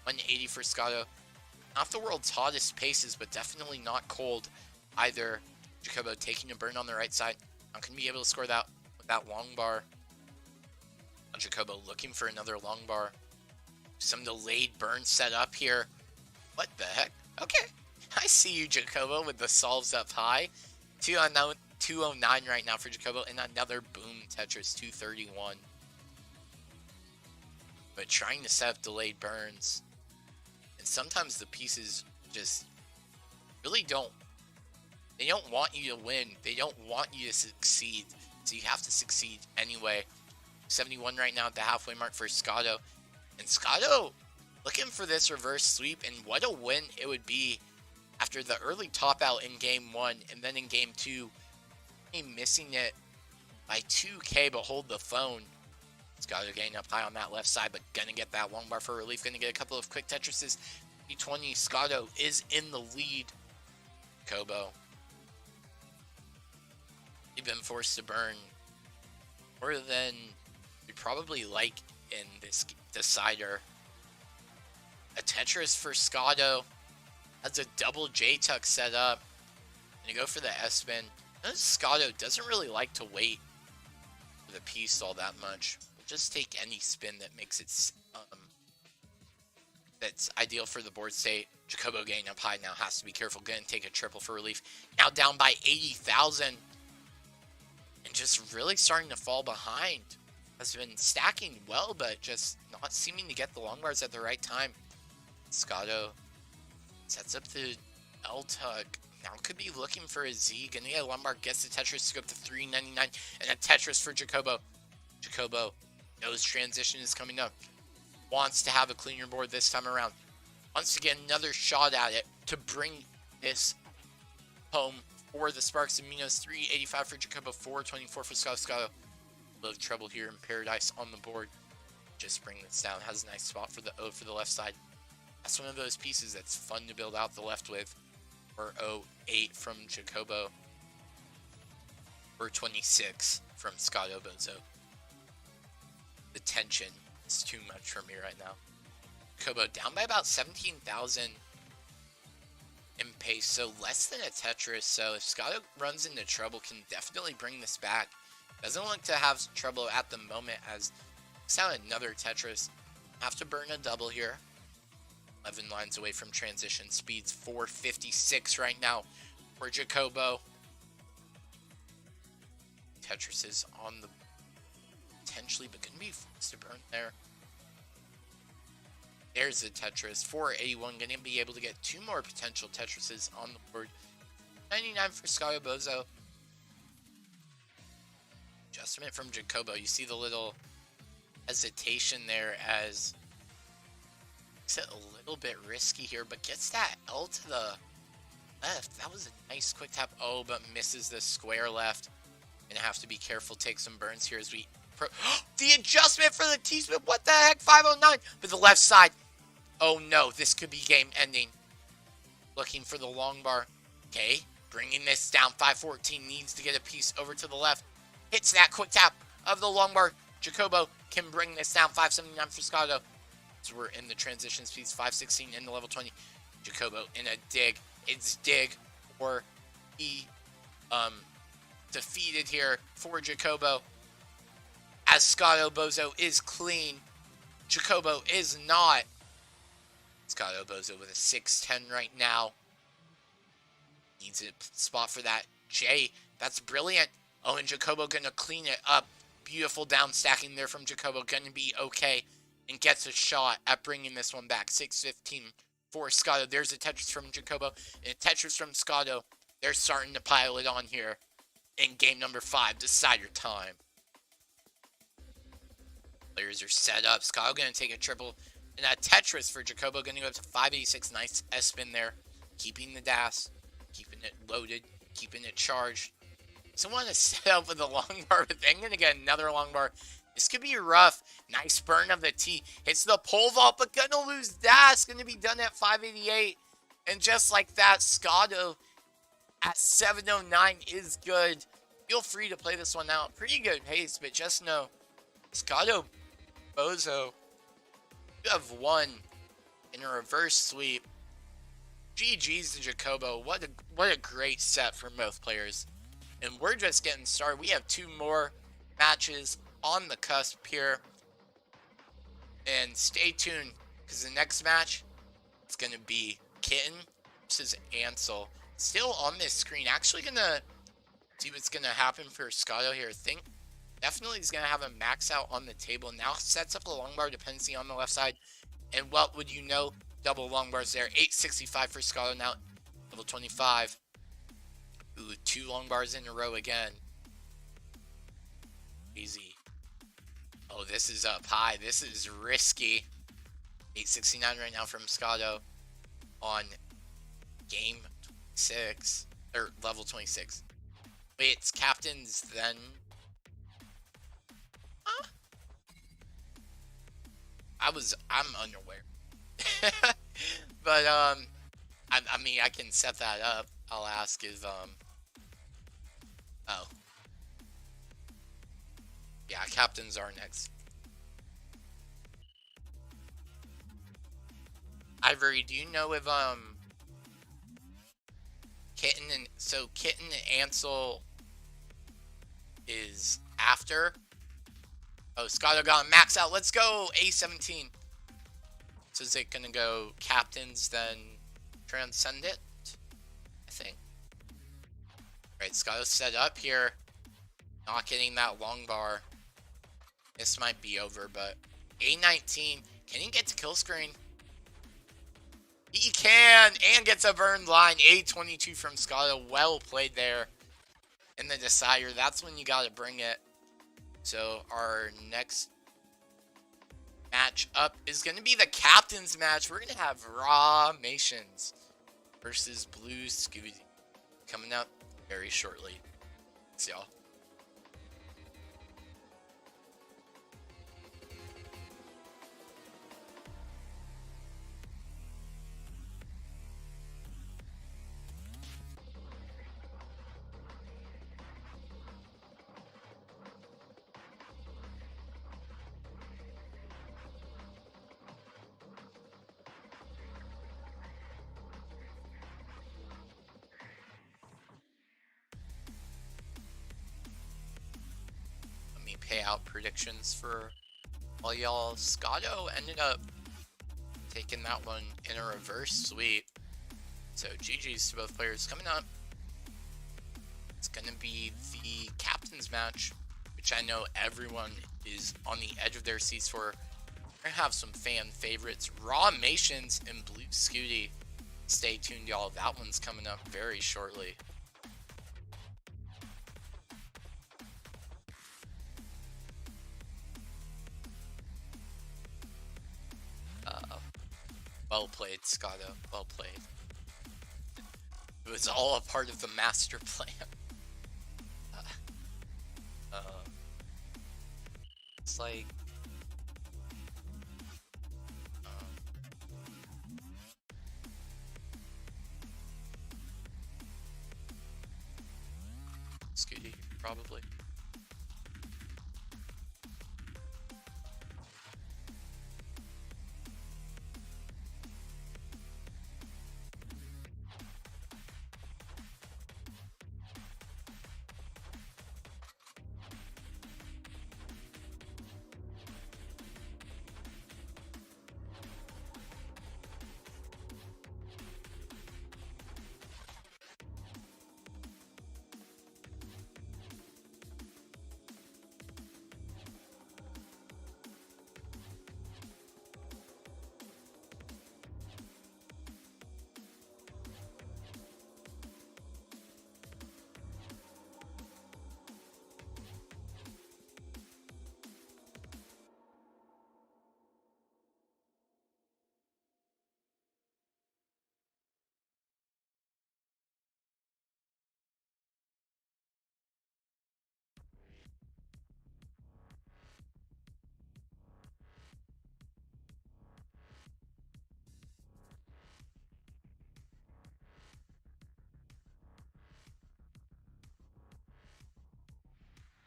180 for Scotto. Not the world's hottest paces, but definitely not cold either. Jacobo taking a burn on the right side. Not going to be able to score that with that long bar. Jacobo looking for another long bar. Some delayed burn set up here. What the heck? Okay. I see you, Jacobo, with the solves up high. 209 right now for Jacobo, and another boom Tetris 231. But trying to set up delayed burns, and sometimes the pieces just really don't want you to win. They don't want you to succeed, so you have to succeed anyway. 71 right now at the halfway mark for Scotto, and Scotto looking for this reverse sweep, and what a win it would be after the early top out in game 1, and then in game 2 missing it by 2k, but hold the phone. Scotto getting up high on that left side, but gonna get that long bar for relief. Gonna get a couple of quick Tetrises. B20, Scotto is in the lead. Kobo. You've been forced to burn more than you probably like in this decider. A Tetris for Scotto. Has a double J-tuck set up. Gonna go for the S-spin. Scotto doesn't really like to wait for the piece all that much. Just take any spin that makes it that's ideal for the board state. Jacobo getting up high now, has to be careful. Gonna take a triple for relief. Now down by 80,000, and just really starting to fall behind. Has been stacking well, but just not seeming to get the long bars at the right time. Scotto sets up the L-tuck. Now could be looking for a Z. Gonna get a long bar, gets the Tetris to go up to 399, and a Tetris for Jacobo. Jacobo knows transition is coming up. Wants to have a cleaner board this time around. Wants to get another shot at it to bring this home for the Sparks and Minos. 385 for Jacobo, 424 for Scotto. A little trouble here in Paradise on the board. Just bring this down. Has a nice spot for the O for the left side. That's one of those pieces that's fun to build out the left with. Or 08 from Jacobo. Or 26 from Scotto Bozo. The tension is too much for me right now. Kobo down by about 17,000 in pace, so less than a Tetris. So if Scotto runs into trouble, can definitely bring this back. Doesn't look to have trouble at the moment as it's out another Tetris. Have to burn a double here. 11 lines away from transition. Speed's 456 right now for Jacobo. Tetris is on the potentially, but gonna be forced to burn there. There's the Tetris. 481, gonna be able to get 2 more potential Tetrises on the board. 99 for Scotto Bozo. Adjustment from Jacobo. You see the little hesitation there as makes it a little bit risky here, but gets that L to the left. That was a nice quick tap. Oh, but misses the square left. Gonna have to be careful. Take some burns here as we... the adjustment for the T-spin. What the heck? 509. But the left side. Oh, no. This could be game ending. Looking for the long bar. Okay. Bringing this down. 514 needs to get a piece over to the left. Hits that quick tap of the long bar. Jacobo can bring this down. 579 for Scotto. So we're in the transition speeds. 516 in the level 20. Jacobo in a dig. It's dig or he defeated here for Jacobo. As Scotto Bozo is clean. Jacobo is not. Scotto Bozo with a 610 right now. Needs a spot for that J. That's brilliant. Oh, and Jacobo gonna clean it up. Beautiful down stacking there from Jacobo. Gonna be okay. And gets a shot at bringing this one back. 615 for Scotto. There's a Tetris from Jacobo. And a Tetris from Scotto. They're starting to pile it on here. In game number 5. Decide your time. Players are set up. Scotto gonna take a triple. And a Tetris for Jacobo. Gonna go up to 586. Nice S-spin there. Keeping the DAS. Keeping it loaded. Keeping it charged. So want to set up with a long bar, but then gonna get another long bar. This could be rough. Nice burn of the T. Hits the pole vault, but gonna lose DAS. Gonna be done at 588. And just like that, Scotto at 709 is good. Feel free to play this one out. Pretty good pace, but just know, Scotto Bozo, you have won in a reverse sweep. GG's to Jacobo. What a great set for both players. And we're just getting started. We have 2 more matches on the cusp here. And stay tuned, because the next match is going to be Kitten versus Ansel. Still on this screen. Actually going to see what's going to happen for Scotto here. I think definitely he's going to have a max out on the table. Now sets up a long bar dependency on the left side. And what would you know? Double long bars there. 865 for Scotto now. Level 25. Ooh, 2 long bars in a row again. Easy. Oh, this is up high. This is risky. 869 right now from Scotto on game 6. Or level 26. Wait, it's captains then. Huh? I'm unaware. But, I mean, I can set that up. I'll ask if, oh. Yeah, captains are next. Ivory, do you know if, Kitten and Ansel is after? Oh, Scotto got a max out. Let's go, A17. So is it gonna go captains, then transcend it? I think. Right, Scotto's set up here. Not getting that long bar. This might be over, but A19. Can he get to kill screen? He can! And gets a burned line. A22 from Scotto. Well played there. In the decider. That's when you gotta bring it. So our next match up is going to be the captain's match. We're going to have Raw Mations versus Blue Scooby coming up very shortly. See y'all. any payout predictions for all y'all. Scotto ended up taking that one in a reverse sweep. So GG's to both players. Coming up, it's going to be the captain's match, which I know everyone is on the edge of their seats for. We're going to have some fan favorites. Raw Mations and Blue Scooty. Stay tuned, y'all. That one's coming up very shortly. Well played, Scotto. Well played. It was all a part of the master plan. It's like... Scooty, probably.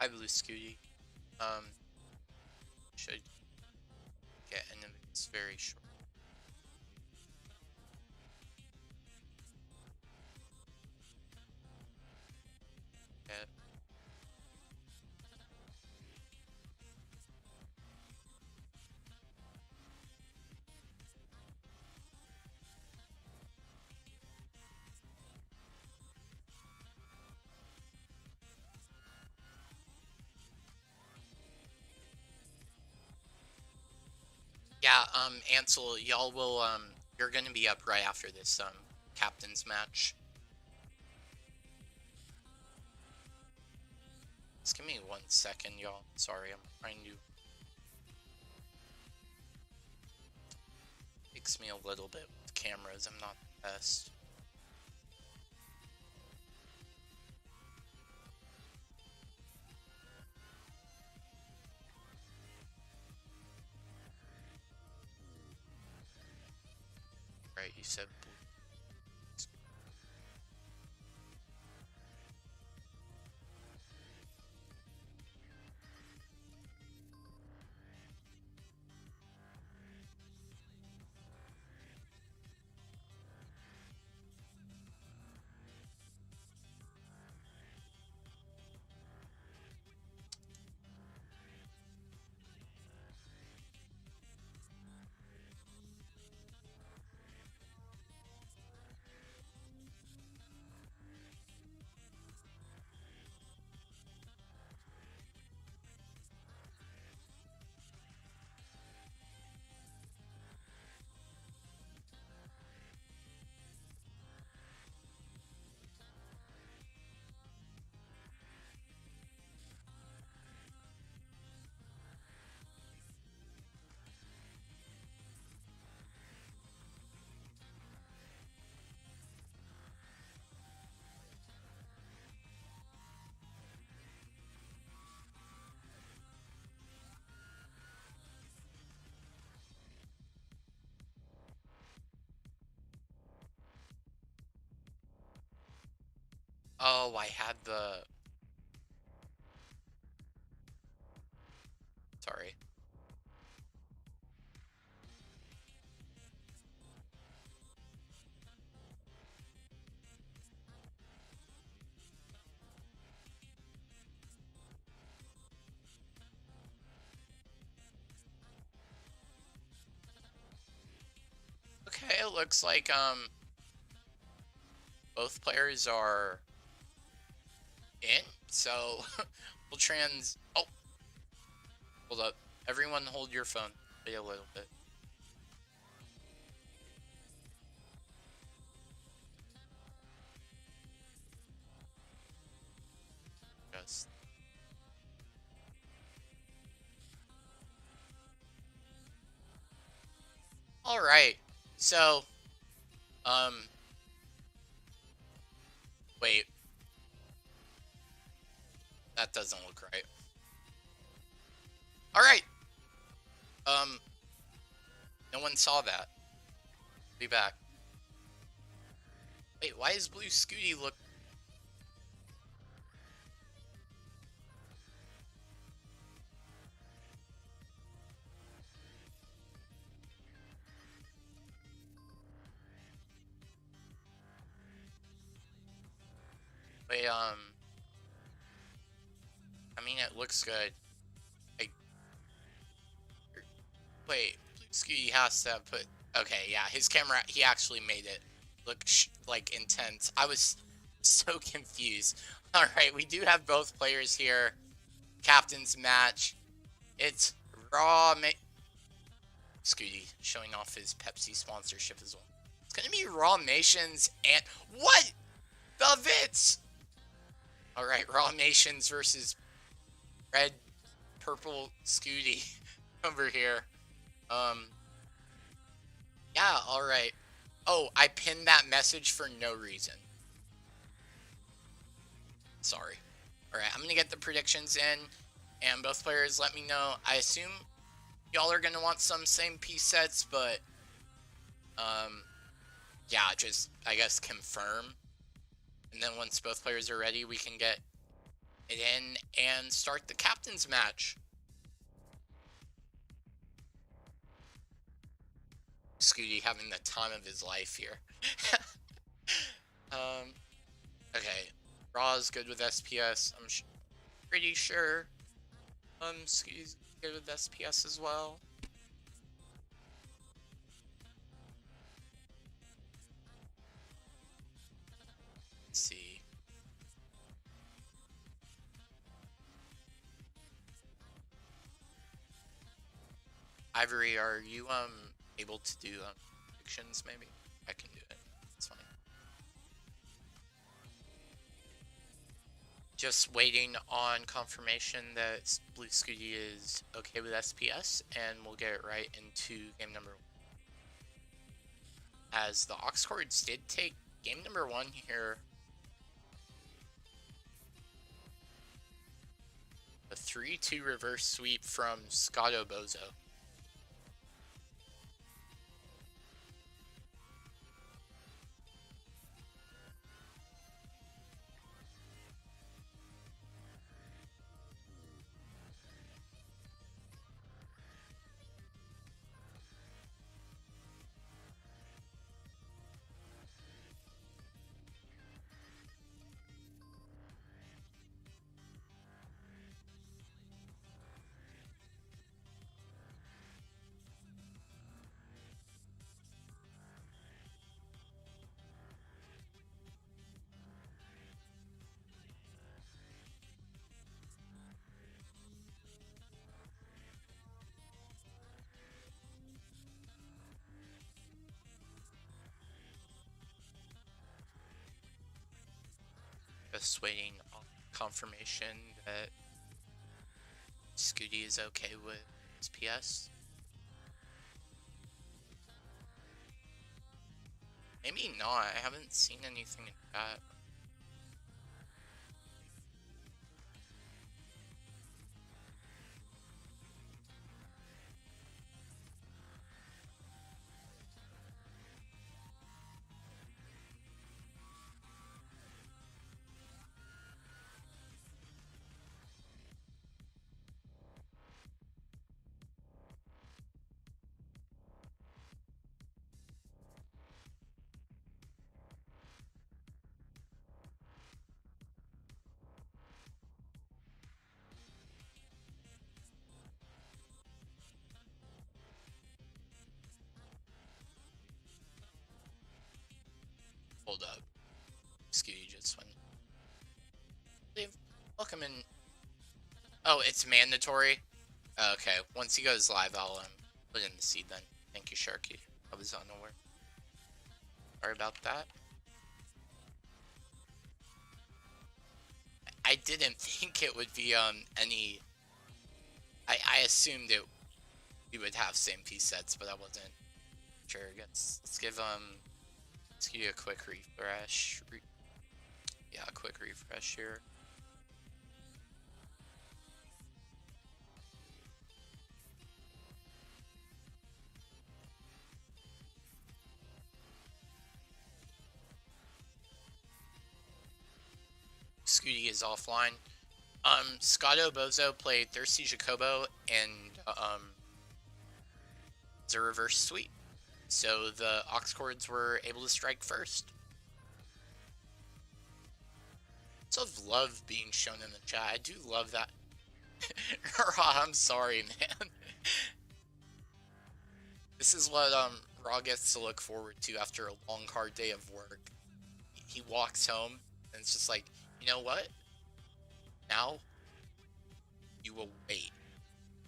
Hi, Blue Scooty. Should get enemies very short. Get. Yeah, Ansel, y'all will, you're gonna be up right after this, captain's match. Just give me 1 second, y'all. Sorry, I'm trying to... Takes me a little bit with cameras, I'm not the best. Right, you said blue. Oh, I had the... Sorry. Okay, it looks like both players are in, so we'll oh, hold up. Everyone hold your phone. Wait a little bit. Just all right. So, um, wait, that doesn't look right. All right. Um, no one saw that. Be back. Wait, why is Blue Scooty look? Wait, I mean, it looks good. I, wait, Blue Scooty has to put. Okay, yeah, his camera. He actually made it look like intense. I was so confused. All right, we do have both players here. Captain's match. It's Raw. Scooty showing off his Pepsi sponsorship as well. It's gonna be Raw Nations and what the Vits. All right, Raw Nations versus Red Purple Scooty over here. Um, yeah, all right. Oh, I pinned that message for no reason. Sorry. All right, I'm gonna get the predictions in, and both players let me know. I assume y'all are gonna want some same piece sets, but yeah, just I guess confirm. And then once both players are ready, we can get it in and start the captain's match. Scooty having the time of his life here. um, okay. Raw's good with SPS. I'm pretty sure. Scooty's good with SPS as well. Let's see. Ivory, are you able to do predictions maybe? I can do it. It's fine. Just waiting on confirmation that Blue Scooty is okay with SPS, and we'll get it right into game number 1. As the aux chords did take game number 1 here. A 3-2 reverse sweep from Scotto Bozo. Just waiting on confirmation that Scooty is okay with SPS. Maybe not. I haven't seen anything in chat. Hold up. Scooty just went. Welcome in. Oh, it's mandatory? Okay, once he goes live, I'll put in the seed then. Thank you, Sharky. I was unaware. Sorry about that. I didn't think it would be any. I assumed we would have same piece sets, but I wasn't sure. Let's give you a quick refresh. Yeah, a quick refresh here. Scooty is offline. Scotto Bozo played Thirsty Jacobo, and it's a reverse sweep. So the Ox Chords were able to strike first. So love being shown in the chat. I do love that. I'm sorry, man. This is what Raw gets to look forward to after a long, hard day of work. He walks home, and it's just like, you know what? Now, you will wait.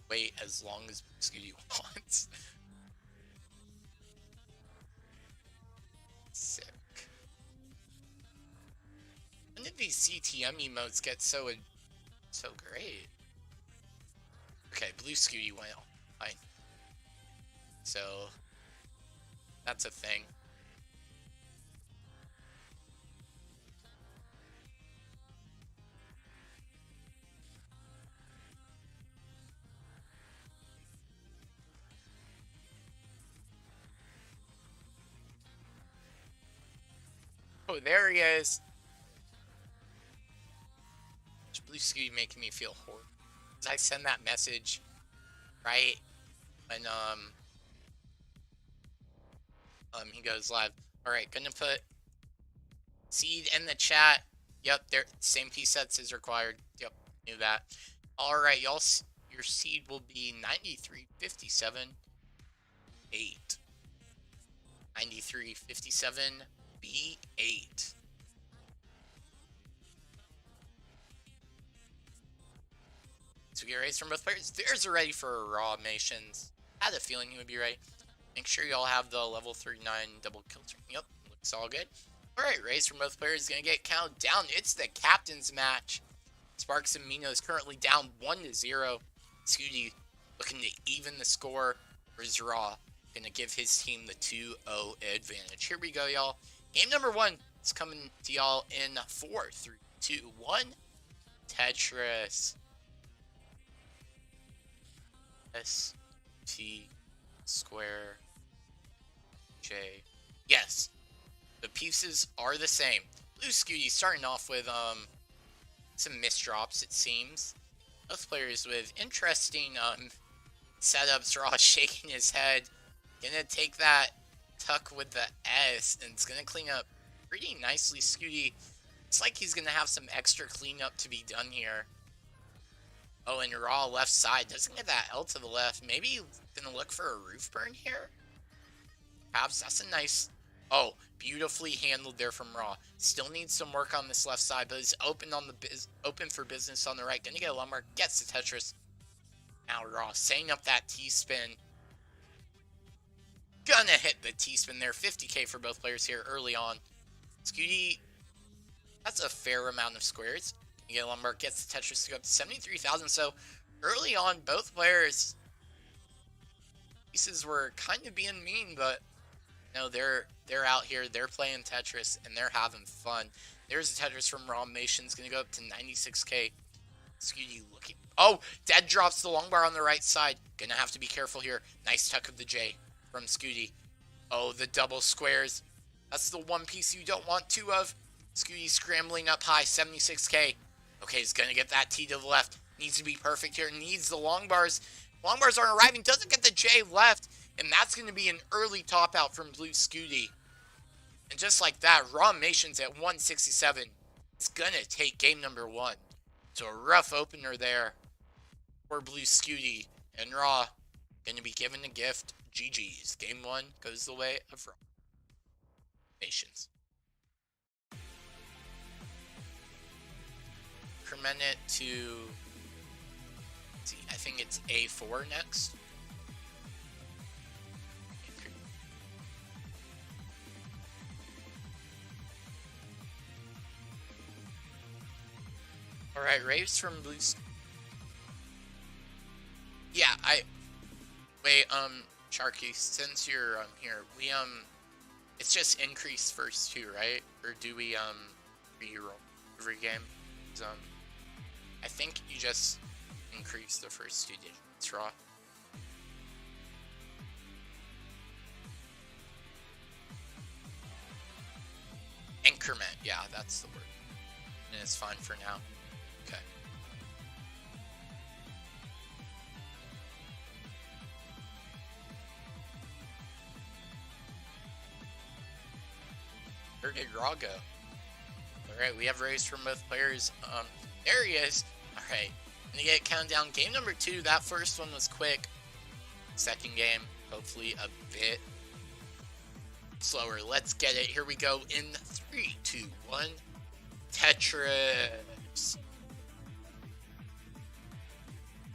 Wait as long as Scooty wants. Sick. When did these CTM emotes get so great? Okay, blue Scooty went fine. So, that's a thing. Oh, there he is. Blue Scooty making me feel horrible. I send that message, right, when he goes live. Alright, gonna put seed in the chat. Yep, there, same piece sets is required. Yep, knew that. Alright, y'all, your seed will be 9357 8. 9357 B8. So we get raised from both players. There's ready for Raw Nations. Had a feeling he would be right. Make sure y'all have the level 39 double kill turn. Yep, looks all good. Alright, raise from both players is going to get counted down. It's the captain's match. Sparks and Minos currently down 1-0. Scooty looking to even the score. Where's Raw going to give his team the 2-0 advantage. Here we go, y'all. Game number 1 is coming to y'all in 4, 3, 2, 1. Tetris. S, T, square, J. Yes, the pieces are the same. Blue Scooty starting off with some misdrops, it seems. Both players with interesting setups. Raw shaking his head. Gonna take that tuck with the S, and it's gonna clean up pretty nicely. Scooty, it's like he's gonna have some extra cleanup to be done here. Oh, and Raw left side doesn't get that L to the left. Maybe gonna look for a roof burn here. Perhaps that's a nice. Oh, beautifully handled there from Raw. Still needs some work on this left side, but is open on the open for business on the right. Gonna get a lumbar. Gets the Tetris. Now Raw setting up that T-spin. Gonna hit the T-spin there. 50k for both players here early on. Scooty, that's a fair amount of squares. You get a lumbar, gets the Tetris to go up to 73,000. So early on, both players pieces were kind of being mean, but no, they're out here, they're playing Tetris and they're having fun. There's the Tetris from Raw Nation's gonna go up to 96k. Scooty looking. Oh, dead drops the long bar on the right side. Gonna have to be careful here. Nice tuck of the J from Scooty. Oh, the double squares. That's the one piece you don't want two of. Scooty scrambling up high, 76k. Okay, he's gonna get that T to the left. Needs to be perfect here. Needs the long bars. Long bars aren't arriving. Doesn't get the J left. And that's gonna be an early top out from Blue Scooty. And just like that, Raw Nations at 167 is gonna take game number 1. So a rough opener there for Blue Scooty. And Raw gonna be given a gift. GG's. Game 1 goes the way of Raw Nations. increment it to, let's see, I think it's A4 next. Alright, raves from blue. Yeah, wait, Sharky, since you're, here, it's just increase first two, right? Or do we, re-roll every game? I think you just increase the first two digits, raw. Increment, yeah, that's the word. And it's fine for now. Okay. Where did Raw go? Alright, we have raised from both players. There he is. Alright, gonna get countdown. Game number 2, that first one was quick. Second game, hopefully a bit slower. Let's get it. Here we go in 3, 2, 1. Tetris.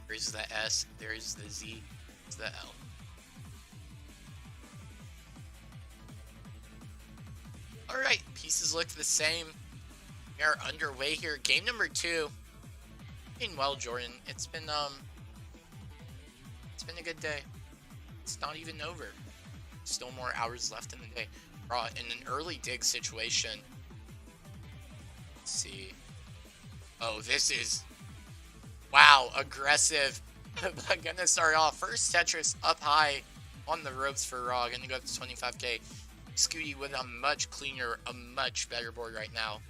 There's the S, there's the Z, there's the L. Alright, pieces look the same. We are underway here. Game number 2. Doing well, Jordan. It's been a good day. It's not even over. Still more hours left in the day. In an early dig situation. Let's see. Oh, this is, wow, aggressive. I'm gonna start off. First Tetris up high on the ropes for Raw. Gonna go up to 25k. Scooty with a much cleaner, a much better board right now.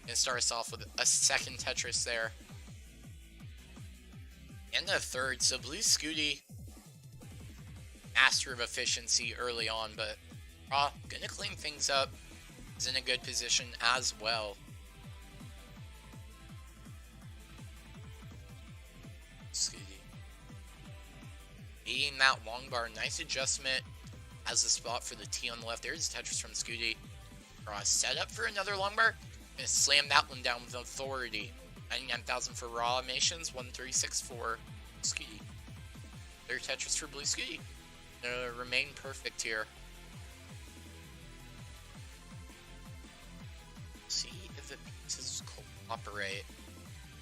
And start us off with a second Tetris there. And a third. So Blue Scooty, master of efficiency early on, but Raw gonna clean things up. Is in a good position as well. Scooty. Beating that long bar. Nice adjustment. Has the spot for the T on the left. There's Tetris from Scooty. Raw set up for another long bar. Gonna slam that one down with authority. 99,000 for Raw Animations. 136 for Scooty. Third Tetris for Blue Scooty. Gonna remain perfect here. See if the pieces cooperate.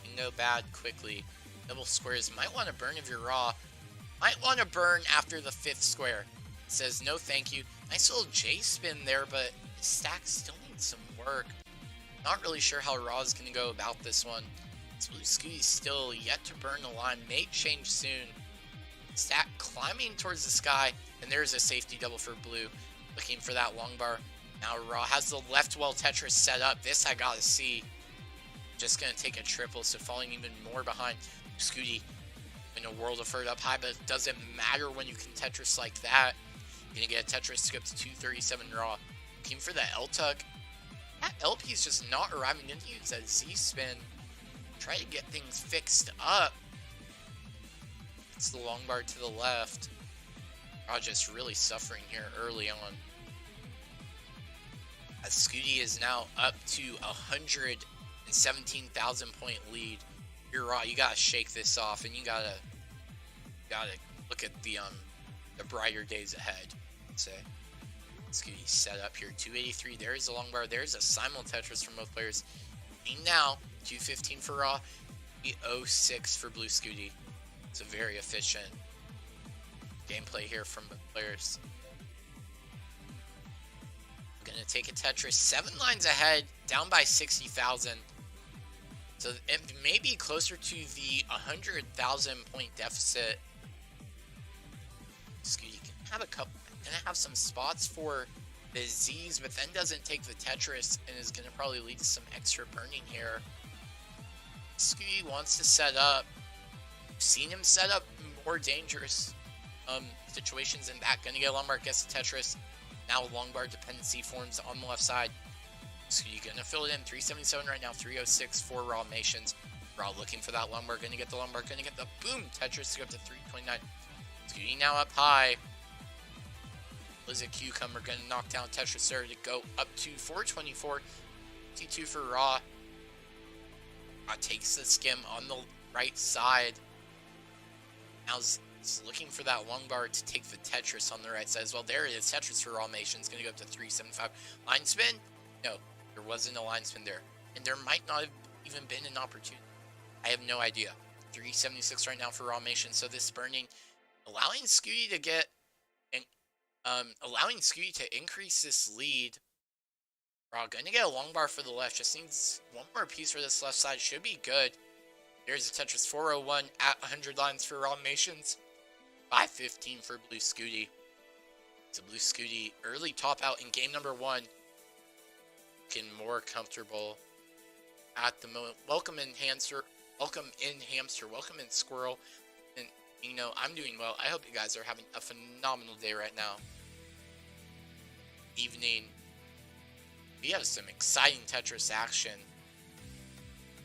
And go bad quickly. Double squares. Might want to burn if you're Raw. Might want to burn after the 5th square. It says no thank you. Nice little J-spin there, but the stack still needs some work. Not really sure how Raw is going to go about this one. This Blue Scooty's still yet to burn the line. May change soon. Stack climbing towards the sky. And there's a safety double for Blue. Looking for that long bar. Now Raw has the left well Tetris set up. This I gotta see. Just going to take a triple, so falling even more behind. Scooty in a world of hurt up high, but it doesn't matter when you can Tetris like that. You're going to get a Tetris to go up to 237 Raw. Looking for the L-tuck. That LP's just not arriving. Didn't use that Z-spin. Try to get things fixed up. It's the long bar to the left. Raw just really suffering here early on. As Scooty is now up to 117,000 point lead. You're Raw, you gotta shake this off, and you gotta look at the brighter days ahead, I'd say. Scooty set up here, 283, there's a long bar, there's a simul Tetris from both players. And now, 215 for Raw, 306 for Blue Scooty. It's a very efficient gameplay here from both players. Gonna take a Tetris, 7 lines ahead, down by 60,000. So it may be closer to the 100,000 point deficit. Scooty can have gonna have some spots for the Z's, but then doesn't take the Tetris and is gonna probably lead to some extra burning here. Scooty wants to set up. We've seen him set up more dangerous situations than that. Gonna get a long bar, gets the Tetris. Now long bar dependency forms on the left side. Scooty gonna fill it in. 377 right now, 306 for Raw Nations. Raw looking for that long bar, gonna get the long bar, gonna get the boom Tetris to go up to 329. Scooty now up high. Lizard Cucumber gonna knock down Tetris there to go up to 424. T2 for Raw. Takes the skim on the right side. Now is looking for that long bar to take the Tetris on the right side as well. There it is. Tetris for all nations. Going to go up to 375. Line spin? No, there wasn't a line spin there. And there might not have even been an opportunity. I have no idea. 376 right now for raw nations. So this burning, allowing Scooty to get, and allowing Scooty to increase this lead. Raw going to get a long bar for the left. Just needs one more piece for this left side. Should be good. There's a Tetris 401 at 100 lines for raw nations. 515 for Blue Scooty. It's a Blue Scooty early top out in game number 1. Looking more comfortable at the moment. Welcome in Hamster. Welcome in Hamster. Welcome in Squirrel. And, you know, I'm doing well. I hope you guys are having a phenomenal day right now. Evening. We have some exciting Tetris action.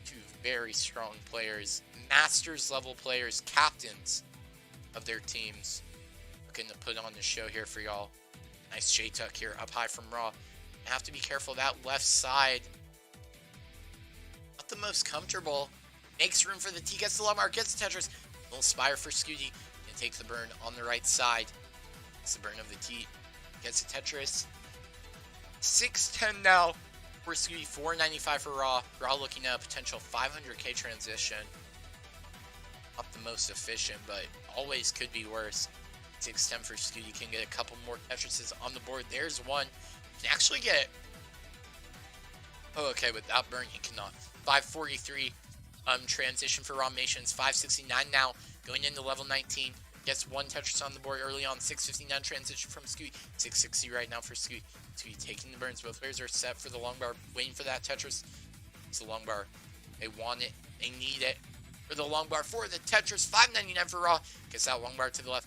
Two very strong players. Masters level players. Captains of their teams. Looking to put on the show here for y'all. Nice J-Tuck here up high from Raw. Have to be careful. That left side. Not the most comfortable. Makes room for the T. Gets the Lumbar. Gets the Tetris. Little Spire for Scooty. And takes the burn on the right side. Gets the burn of the T. Gets the Tetris. 610 now for Scooty. 495 for Raw. Raw looking at a potential 500k transition. Not the most efficient, but always could be worse. 610 for Scooty. Can get a couple more Tetrises on the board. There's one. Can actually get. Oh, okay, with that burn, he cannot. 543 transition for Raw Nations. 569 now. Going into level 19. Gets one Tetris on the board early on. 659 transition from Scooty. 660 right now for Scooty. Scooty taking the burns. Both players are set for the long bar. Waiting for that Tetris. It's the long bar. They want it. They need it. For the long bar for the Tetris. 599 for Raw. Gets that long bar to the left.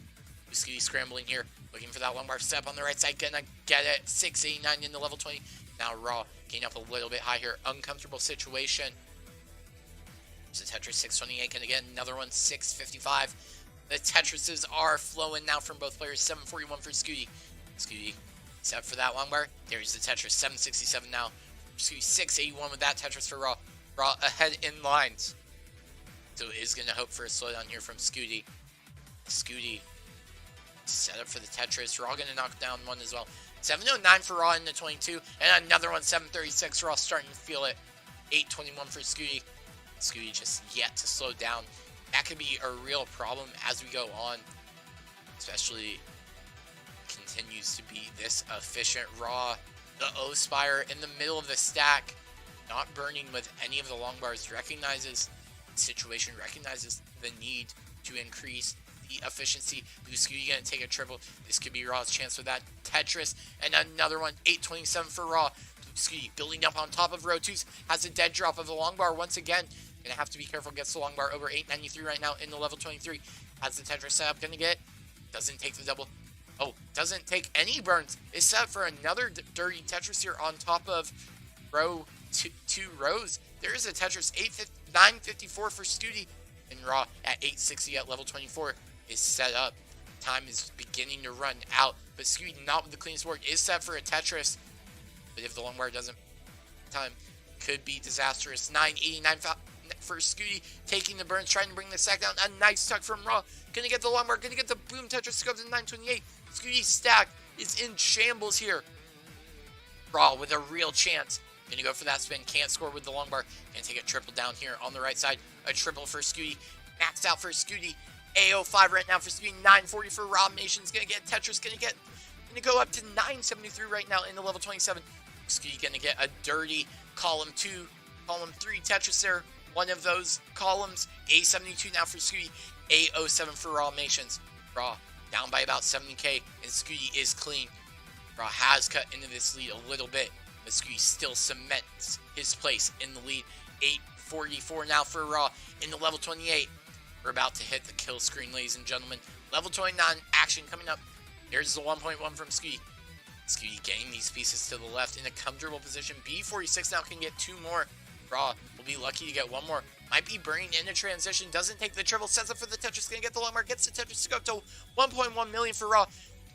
Scooty scrambling here. Looking for that long bar step on the right side. Gonna get it. 689 into level 20. Now Raw getting up a little bit high here. Uncomfortable situation. There's a Tetris 628. Gonna get another one. 655. The Tetrises are flowing now from both players. 741 for Scooty. Scooty set for that long bar. There's the Tetris. 767 now. Scooty 681 with that Tetris for Raw. Raw ahead in lines. So is gonna hope for a slowdown here from Scooty. Scooty set up for the Tetris. Raw gonna knock down one as well. 709 for Raw into 22. And another one, 736. Raw starting to feel it. 821 for Scooty. Scooty just yet to slow down. That could be a real problem as we go on. Especially continues to be this efficient. Raw, the O-Spire in the middle of the stack. Not burning with any of the long bars. Recognizes the situation. Recognizes the need to increase the efficiency. Blue Scooty gonna take a triple. This could be Raw's chance for that Tetris. And another one. 827 for Raw. Blue Scooty building up on top of row 2. Has a dead drop of the long bar once again. Gonna have to be careful. Gets the long bar over 893 right now in the level 23. Has the Tetris set up. Gonna get. Doesn't take the double. Oh, doesn't take any burns. Is set up for another dirty Tetris here on top of row two rows. There is a Tetris 954 for Scooty. And Raw at 860 at level 24 is set up. Time is beginning to run out. But Scooty not with the cleanest board. Is set for a Tetris. But if the long bar doesn't, time could be disastrous. 989 for Scooty. Taking the burns. Trying to bring the stack down. A nice tuck from Raw. Gonna get the long bar. Gonna get the boom Tetris to go to 928. Scooty's stack is in shambles here. Raw with a real chance. Gonna go for that spin. Can't score with the long bar. Gonna take a triple down here on the right side. A triple for Scooty. Maxed out for Scooty. A05 right now for Scooty. 940 for Raw Nation's gonna get Tetris. Gonna go up to 973 right now in the level 27. Scooty gonna get a dirty column 2, column 3 Tetris there. One of those columns. A72 now for Scooty. A07 for Raw Nations. Raw down by about 70k, and Scooty is clean. Raw has cut into this lead a little bit, but Scooty still cements his place in the lead. 844 now for Raw in the level 28. We're about to hit the kill screen, ladies and gentlemen. Level 29 action coming up. There's the 1.1 from Scooty. Scooty getting these pieces to the left in a comfortable position. B46 now can get 2 more. Raw will be lucky to get 1 more. Might be burning into transition. Doesn't take the triple. Sets up for the Tetris. Gonna get the long mark. Gets the Tetris to go up to 1.1 million for Raw.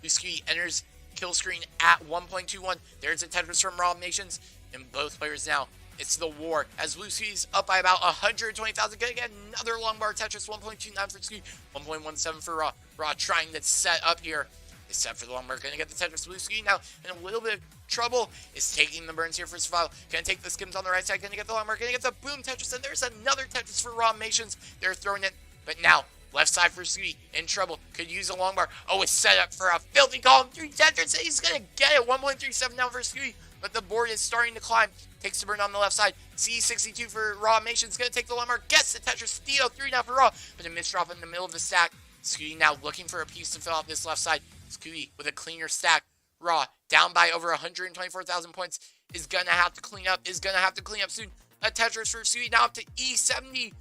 Blue Scooty enters kill screen at 1.21. There's a Tetris from Raw Nations. And both players now It's the war, as Blue Scooty's up by about 120,000. Gonna get another long bar Tetris, 1.29 for Scooty, 1.17 for Raw. Raw trying to set up here. Is set for the long bar. Gonna get the Tetris. Blue Scooty now in a little bit of trouble. Is taking the burns here for survival. Gonna take the skims on the right side. Gonna get the long bar. Gonna get the boom Tetris. And there's another Tetris for Raw Mations. They're throwing it. But now, left side for Scooty in trouble. Could use a long bar. Oh, it's set up for a filthy column 3 Tetris. He's gonna get it. 1.37 now for Scooty. But the board is starting to climb. Takes the burn on the left side. C62 for Raw Mations. Gonna take the long bar. Gets the Tetris. Theo 3 now for Raw. But a misdrop in the middle of the stack. Scooty now looking for a piece to fill out this left side. Scooty with a cleaner stack. Raw down by over 124,000 points. Is gonna have to clean up. Is gonna have to clean up soon. A Tetris for Scooty now up to E70.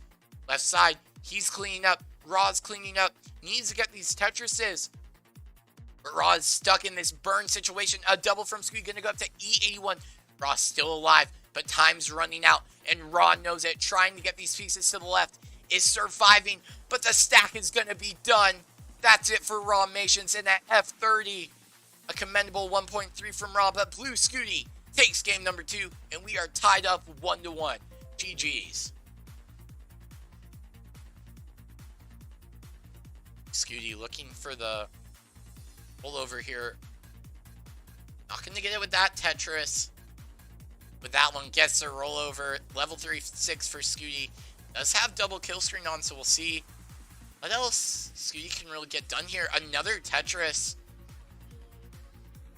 Left side. He's cleaning up. Raw's cleaning up. Needs to get these Tetrises. But Raw is stuck in this burn situation. A double from Scooty. Gonna go up to E81. Raw's still alive. But time's running out. And Raw knows it. Trying to get these pieces to the left. Is surviving. But the stack is gonna be done. That's it for Raw Mations in at F30. A commendable 1.3 from Raw, but Blue Scooty takes game number 2, and we are tied up 1-1. GG's. Scooty looking for the rollover here. Not going to get it with that Tetris. But that one gets a rollover. Level 3-6 for Scooty. Does have double kill screen on, so we'll see what else Scooty can really get done here. Another Tetris.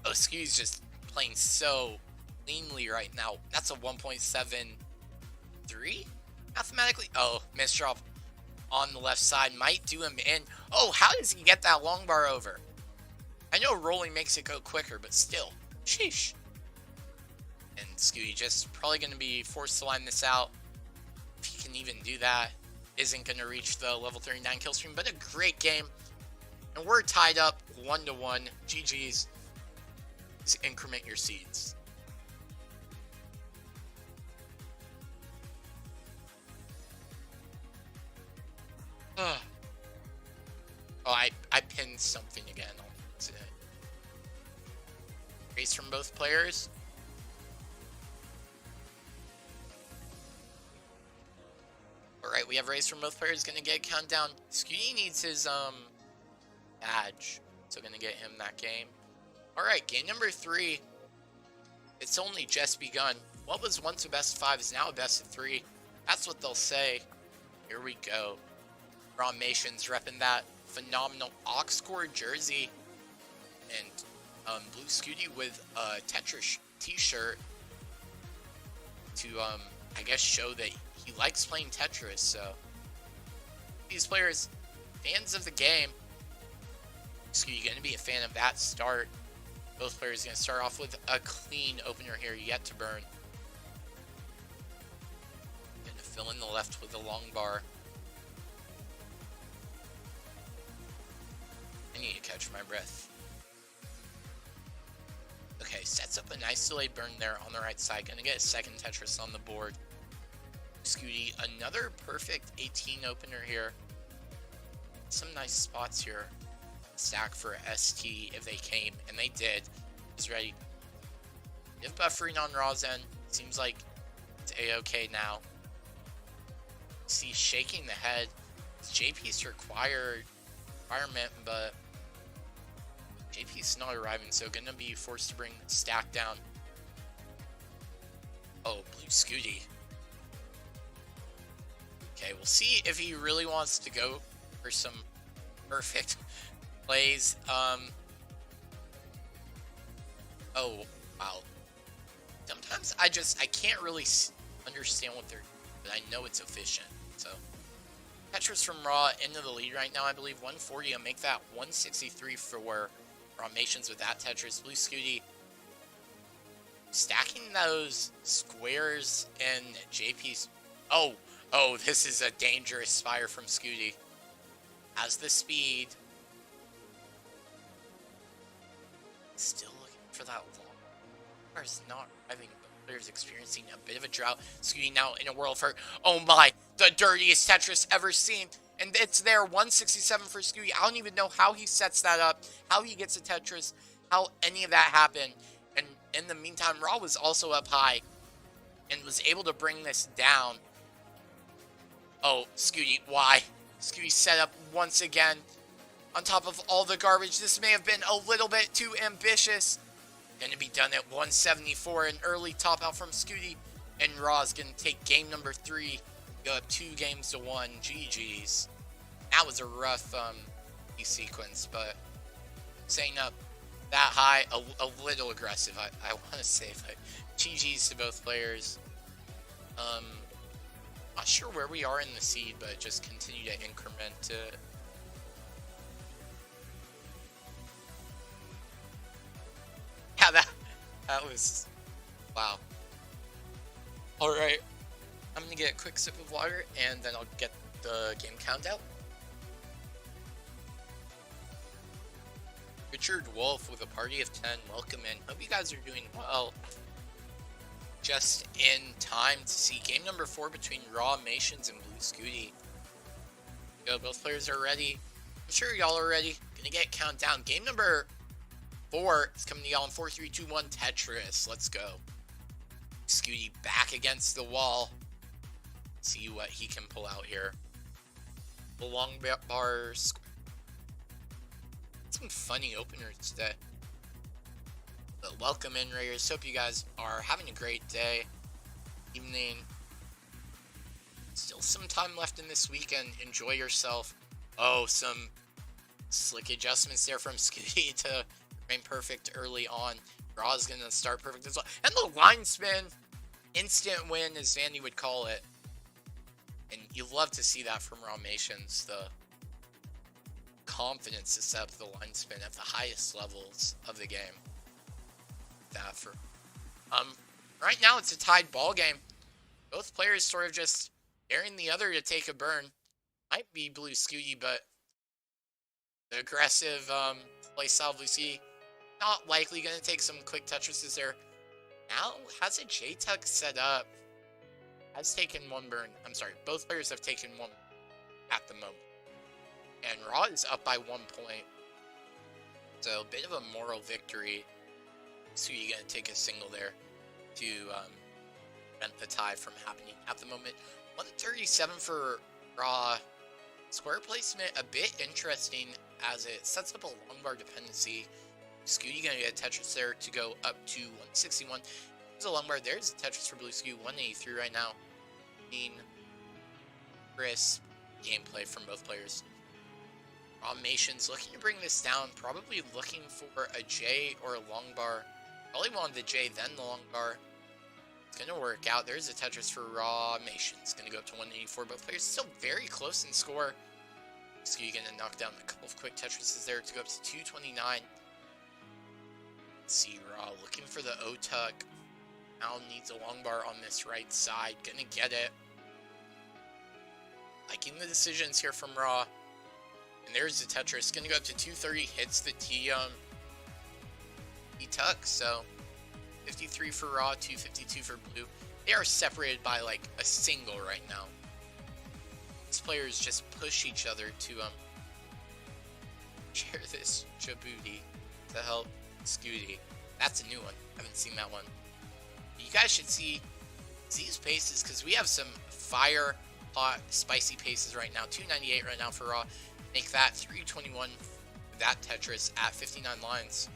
Oh, Scooty's just playing so cleanly right now. That's a 1.73 mathematically. Oh, misdrop on the left side might do him in. Oh, how does he get that long bar over? I know rolling makes it go quicker, but still. Sheesh. And Scooty just probably going to be forced to line this out. If he can even do that. Isn't going to reach the level 39 kill stream, but a great game. And we're tied up 1-1. GG's. Just increment your seeds. Oh, I pinned something again. That's it. Race from both players. Alright, we have race from both players. Gonna get a countdown. Scooty needs his badge. So gonna get him that game. Alright, game number 3. It's only just begun. What was once a best of 5 is now a best of 3. That's what they'll say. Here we go. Raw Mations repping that phenomenal Oxcore jersey. And Blue Scooty with a Tetris t-shirt. To, I guess, show that he likes playing Tetris, so. These players, fans of the game. Scooty gonna be a fan of that start. Both players going to start off with a clean opener here, yet to burn. Going to fill in the left with a long bar. I need to catch my breath. Okay, sets up a nice delayed burn there on the right side. Going to get a second Tetris on the board. Scooty, another perfect 18 opener here. Some nice spots here. Stack for ST if they came, and they did. Is ready. If buffering on Raw's end, seems like it's a-okay now. See, shaking the head. It's JP's requirement, but JP's not arriving, so gonna be forced to bring stack down. Oh, Blue Scooty. Okay, we'll see if he really wants to go for some perfect plays. Oh, wow. Sometimes I can't really understand what they're, but I know it's efficient. So, Tetris from Raw into the lead right now, I believe. 140, I'll make that 163 for Raw Mations with that Tetris. Blue Scooty stacking those squares and JP's. Oh, this is a dangerous fire from Scooty. Has the speed. Still looking for that long. Is not having players experiencing a bit of a drought. Scooty now in a world of hurt. Oh my, the dirtiest Tetris ever seen. And it's there, 167 for Scooty. I don't even know how he sets that up, how he gets a Tetris, how any of that happened. And in the meantime, Raw was also up high. and was able to bring this down. Oh, Scooty, why? Scooty set up once again on top of all the garbage. This may have been a little bit too ambitious. Going to be done at 174, an early top out from Scooty. And Raw's going to take game number 3, go up 2-1. GG's. That was a rough sequence, but staying up that high, a little aggressive, I want to say, but GG's to both players. Not sure where we are in the seed, but just continue to increment it. Yeah, that was, wow. Alright, I'm gonna get a quick sip of water, and then I'll get the game count out. Richard Wolf with a party of 10, welcome in. Hope you guys are doing well. Just in time to see game number 4 between Raw Mations and Blue Scooty. Go, both players are ready. I'm sure y'all are ready. Gonna get count down. Game number 4 is coming to y'all in 4, 3, 2, 1, Tetris. Let's go. Scooty back against the wall. See what he can pull out here. The long bar square. Some funny openers today. But welcome in, Raiders. Hope you guys are having a great day, evening. Still some time left in this weekend. Enjoy yourself. Oh, some slick adjustments there from Scooty to remain perfect early on. Raw's going to start perfect as well. And the line spin, instant win, as Zandy would call it. And you love to see that from Raw Nations, the confidence to set up the line spin at the highest levels of the game. That for right now it's a tied ball game. Both players sort of just daring the other to take a burn. Might be Blue Scooty, but the aggressive play style Blue Scooty not likely going to take some quick touches there. Now has a J-Tuck set up. Has taken one burn. I'm sorry, both players have taken one at the moment. And Raw is up by 1 point. So a bit of a moral victory. So you're going to take a single there to prevent the tie from happening at the moment. 137 for Raw. Square placement a bit interesting as it sets up a long bar dependency. Scooty going to get a Tetris there to go up to 161. There's a long bar. There's a Tetris for Blue Scooty. 183 right now. Crisp gameplay from both players. Raw Nations looking to bring this down. Probably looking for a J or a long bar. Probably wanted the J, then the long bar. It's going to work out. There's a Tetris for Raw Nations. Going to go up to 184. Both players still very close in score. Scooty going to knock down a couple of quick Tetrises there to go up to 229. Let's see, Raw looking for the O-Tuck. Now needs a long bar on this right side. Gonna get it. Liking the decisions here from Raw. And there's the Tetris. Gonna go up to 230. Hits the T-Tuck. So 53 for Raw, 252 for Blue. They are separated by like a single right now. These players just push each other to share this Djibouti to help Scooty. That's a new one. Haven't seen that one. You guys should see these paces because we have some fire, hot, spicy paces right now. 298 right now for Raw. Make that 321 for that Tetris at 59 lines.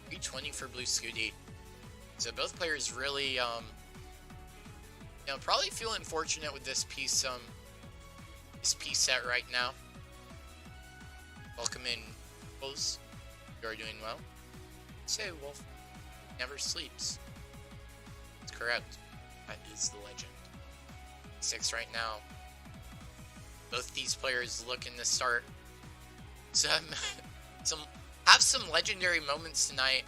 320 for Blue Scooty. So both players really, probably feeling fortunate with this piece, this piece set right now. Welcome in, Wolves. You are doing well. Say Wolf never sleeps. That's correct. That is the legend. 6 right now. Both these players looking to start have some legendary moments tonight.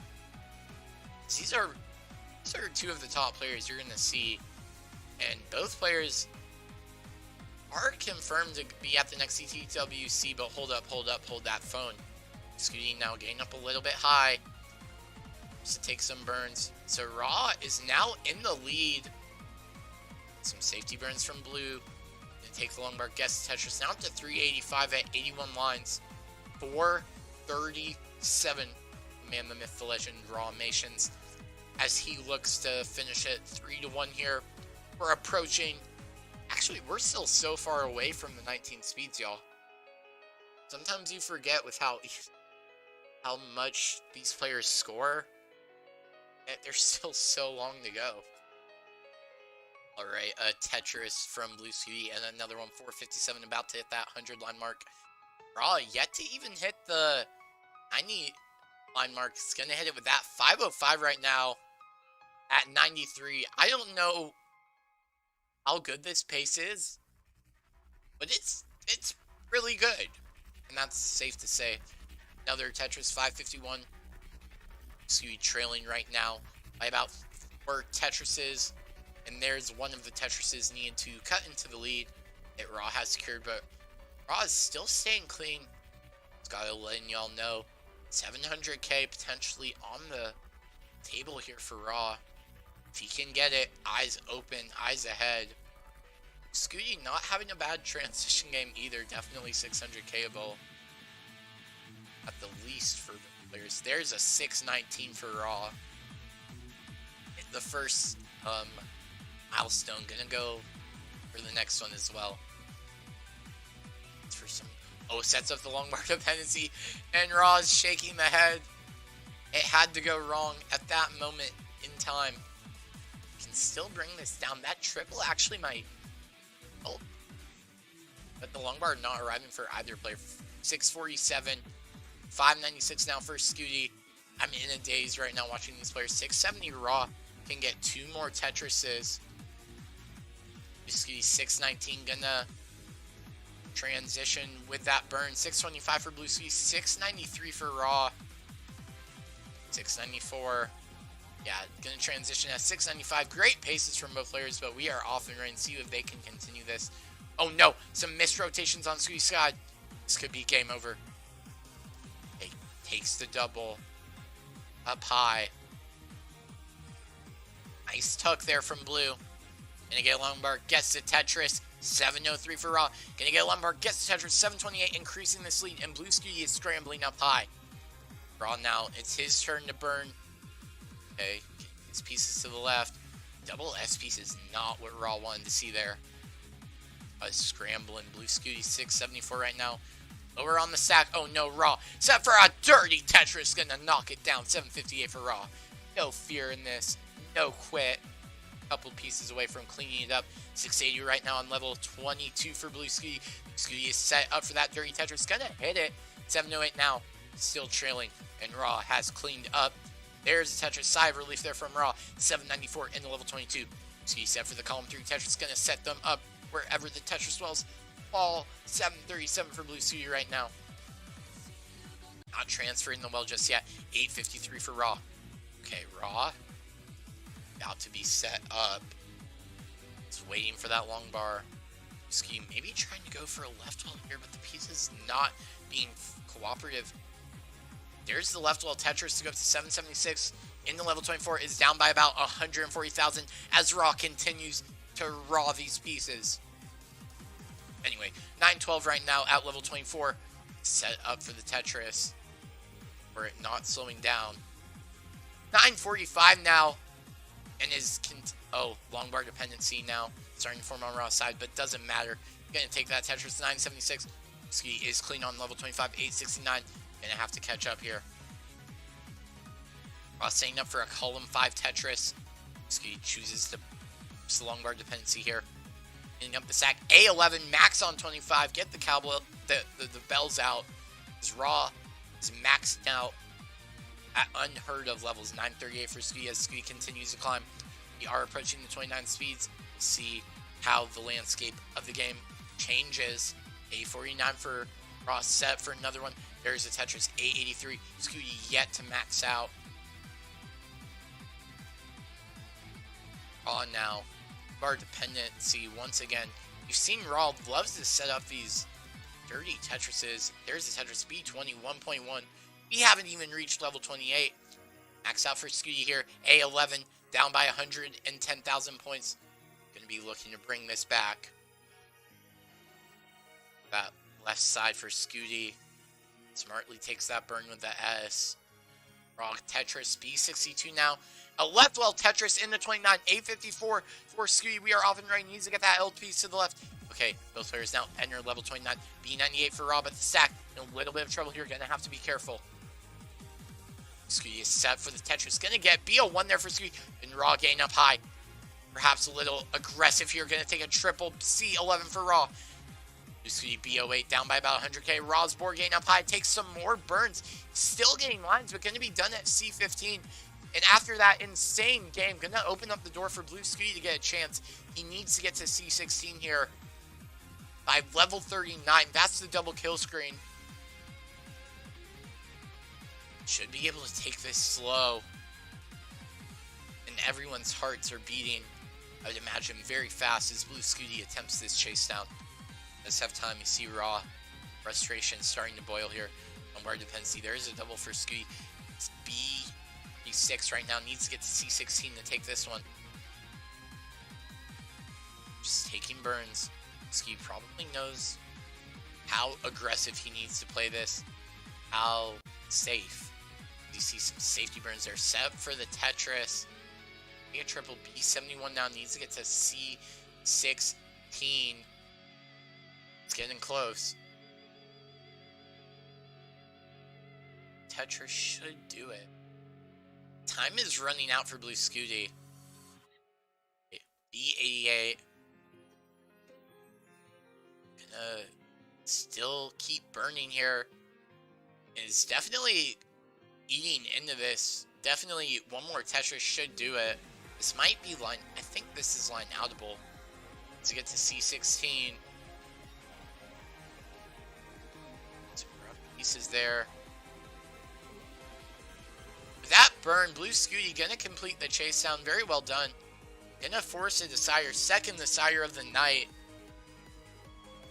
These are two of the top players you're gonna see, and both players are confirmed to be at the next CTWC. But hold that phone. Scooty now getting up a little bit high. To take some burns. So Raw is now in the lead. Some safety burns from Blue. Gonna take the long bar. Guess Tetris now up to 385 at 81 lines. 437. Man, the myth, the legend, Raw Nations. As he looks to finish it 3-1 here. We're approaching. Actually, we're still so far away from the 19 speeds, y'all. Sometimes you forget with how much these players score. That there's still so long to go. Alright, a Tetris from Blue City and another one, 457, about to hit that 100 line mark. Raw yet to even hit the 90 line mark. It's gonna hit it with that 505 right now at 93. I don't know how good this pace is, but it's really good, and that's safe to say. Another Tetris 551. Excuse me, trailing right now by about 4 Tetrises. And there's one of the Tetrises needed to cut into the lead that Raw has secured, but Raw is still staying clean. Just gotta letting y'all know, 700k potentially on the table here for Raw. If he can get it, eyes open, eyes ahead. Scooty not having a bad transition game either, definitely 600k a bowl. At the least for the players. There's a 619 for Raw. The first milestone, gonna go for the next one as well. It's for some sets up the long bar dependency, and Raw is shaking the head. It had to go wrong at that moment in time. Can still bring this down. That triple actually might help, but the long bar not arriving for either player. 647, 596 now for Scooty. I'm in a daze right now watching these players. 670 Raw can get 2 more Tetrises. Scooty 619 gonna transition with that burn. 625 for Blue Scooty, 693 for Raw. 694. Yeah, gonna transition at 695. Great paces from both players, but we are off and running. See if they can continue this. Oh no, some missed rotations on Scooty's side. This could be game over. He takes the double up high. Nice tuck there from Blue. Gonna get a long bar, gets the Tetris. 703 for Raw. Gonna get a long bar, gets the Tetris. 728, increasing this lead, and Blue Scooty is scrambling up high. Raw now, it's his turn to burn. Okay, his pieces to the left. Double S piece is not what Raw wanted to see there. Scrambling. Blue Scooty 674 right now. Lower on the stack. Oh no, Raw. Set for a dirty Tetris. Gonna knock it down. 758 for Raw. No fear in this. No quit. Couple pieces away from cleaning it up. 680 right now on level 22 for Blue Scooty. Scooty is set up for that dirty Tetris. Gonna hit it. 708 now. Still trailing. And Raw has cleaned up. There's a Tetris sigh of relief there from Raw. 794 in the level 22. Scooty set for the column 3 Tetris. Gonna set them up wherever the Tetris dwells. Fall 737 for Blue Scooty right now. Not transferring the well just yet. 853 for Raw. Okay, Raw. About to be set up. It's waiting for that long bar. Scooty maybe trying to go for a left wall here, but the piece is not being cooperative. There's the left wall Tetris to go up to 776. In the level 24 is down by about 140,000 as Raw continues to raw these pieces. Anyway, 912 right now at level 24. Set up for the Tetris. For it not slowing down. 945 now. And is long bar dependency now starting to form on Raw's side, but doesn't matter. Gonna take that Tetris. 976. Ski is clean on level 25. 869. Gonna have to catch up here. Raw setting up for a column 5 Tetris. Ski chooses the long bar dependency here. Ending up the sack. A11 max on 25. Get the cowbell, the bells out. As Raw is maxed out at unheard of levels. 938 for Scooty as Scooty continues to climb. We are approaching the 29 speeds. We'll see how the landscape of the game changes. A49 for Raw, set for another one. There's a Tetris. A83. Scooty yet to max out. Raw now. Bar dependency once again. You've seen Raw loves to set up these dirty Tetrises. There's a Tetris B20 1.1. We haven't even reached level 28. Max out for Scooty here. A11 down by 110,000 points. Going to be looking to bring this back. That left side for Scooty. Smartly takes that burn with the S. Raw Tetris B62 now. A left well Tetris in the 29. 854 for Scooty. We are off and running. Needs to get that L piece to the left. Okay, both players now enter level 29. B98 for Raw, but the stack in a little bit of trouble here. Gonna have to be careful. Scooty is set for the Tetris. Gonna get BO1 there for Scooty. And Raw getting up high. Perhaps a little aggressive here. Gonna take a triple C11 for Raw. Scooty B08 down by about 100k. Raw's board getting up high. Takes some more burns. Still getting lines, but gonna be done at C15. And after that insane game, gonna open up the door for Blue Scooty to get a chance. He needs to get to C16 here by level 39. That's the double kill screen. Should be able to take this slow. And everyone's hearts are beating, I would imagine, very fast as Blue Scooty attempts this chase down. Let's have time. You see Raw. Frustration starting to boil here on where dependency. There is a double for Scooty. It's B6 right now. Needs to get to C16 to take this one. Just taking burns. Scooty probably knows how aggressive he needs to play this. How safe. You see some safety burns there. Set for the Tetris. We get triple B71 now. Needs to get to C16. It's getting close. Tetris should do it. Time is running out for Blue Scooty. B88. Gonna still keep burning here. Is definitely eating into this. Definitely one more Tetris should do it. This might be line. I think this is line outable. To get to C16. Some rough pieces there. With that burn, Blue Scooty gonna complete the chase down. Very well done. Gonna force a Desire. Second Desire of the night.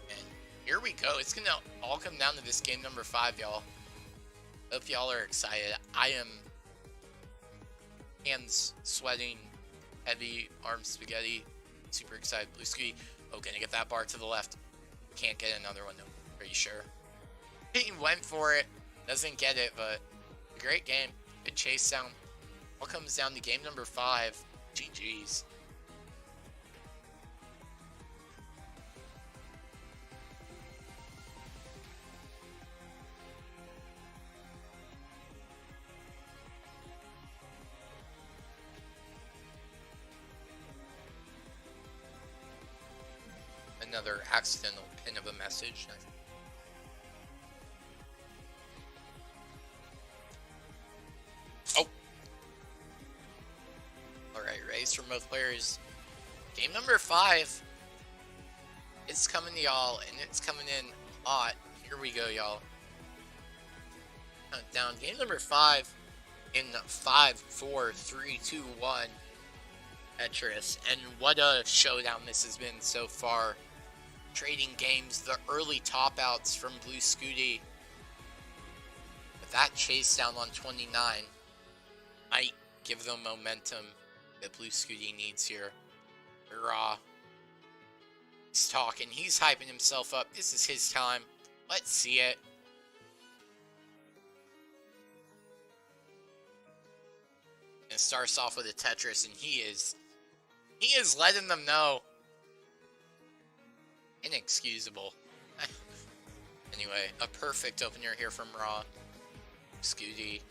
And here we go. It's gonna all come down to this game number 5, y'all. Hope y'all are excited. I am hands sweating, heavy, arms spaghetti. Super excited. Blue Scooty. Oh, gonna get that bar to the left. Can't get another one though. Are you sure? He went for it. Doesn't get it, but a great game. Good chase down. All comes down to game number 5. GG's. Another accidental pin of a message. Oh! Alright, raise from both players. Game number 5. It's coming to y'all, and it's coming in hot. Here we go, y'all. Countdown. Game number 5 in 5, 4, 3, 2, 1. Tetris. And what a showdown this has been so far. Trading games, the early top outs from Blue Scooty. But that chase down on 29 might give them momentum that Blue Scooty needs here. Raw. He's talking, he's hyping himself up. This is his time. Let's see it. And it starts off with a Tetris, and he is letting them know. Inexcusable. Anyway, a perfect opener here from Raw. Scooty.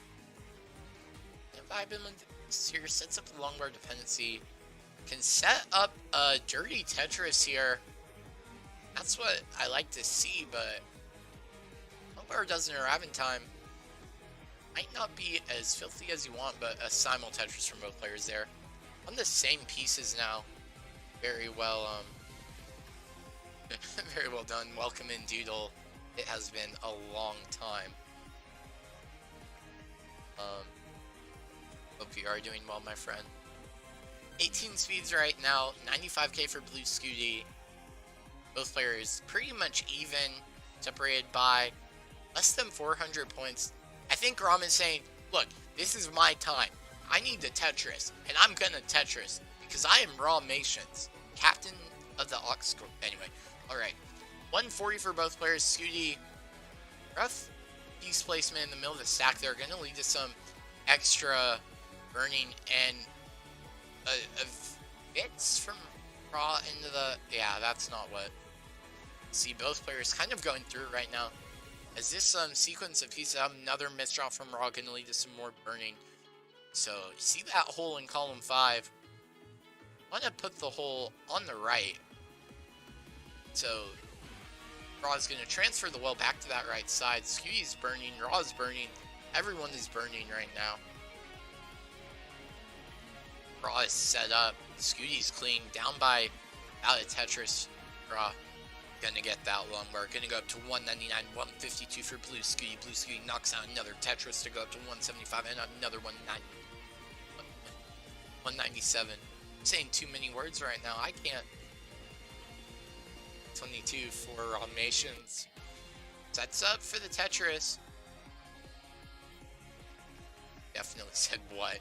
Vibing with this here, sets up the long bar dependency. Can set up a dirty Tetris here. That's what I like to see, but long bar doesn't arrive in time. Might not be as filthy as you want, but a simul Tetris from both players there. On the same pieces now. Very well, very well done. Welcome in, Doodle. It has been a long time. Hope you are doing well, my friend. 18 speeds right now. 95k for Blue Scooty. Both players pretty much even. Separated by less than 400 points. I think Rom is saying, look, this is my time. I need the Tetris, and I'm gonna Tetris. Because I am Raw Mations. Captain of the Ox. Anyway. Alright, 140 for both players. Scooty, rough piece placement in the middle of the stack there. Going to lead to some extra burning and a bits from Raw into the... Yeah, that's not what... See, both players kind of going through it right now. As this sequence of pieces, another misdraw from Raw going to lead to some more burning. So, you see that hole in column 5? I want to put the hole on the right. So, Raw is going to transfer the well back to that right side. Scooty's burning, Raw is burning. Everyone is burning right now. Raw is set up. Scooty's clean, down by out of Tetris. Raw gonna get that long bar. Gonna go up to 199, 152 for Blue Scooty. Blue Scooty knocks out another Tetris to go up to 175 and another 197. I'm saying too many words right now. I can't. 22 for Nations. Sets up for the Tetris. Definitely said what?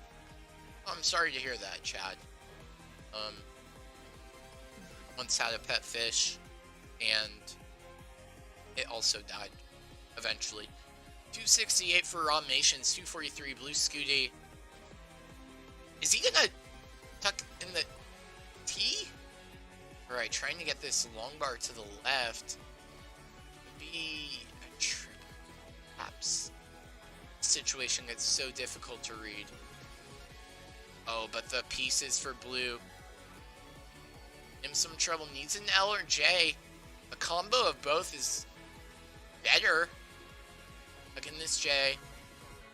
I'm sorry to hear that, Chad. Once had a pet fish, and it also died, eventually. 268 for Nations, 243 Blue Scooty. Is he gonna tuck in the T? Alright, trying to get this long bar to the left. Would be a trick. Perhaps. Situation that's so difficult to read. Oh, but the pieces for Blue. Him some trouble. Needs an L or J. A combo of both is better. Look in this J.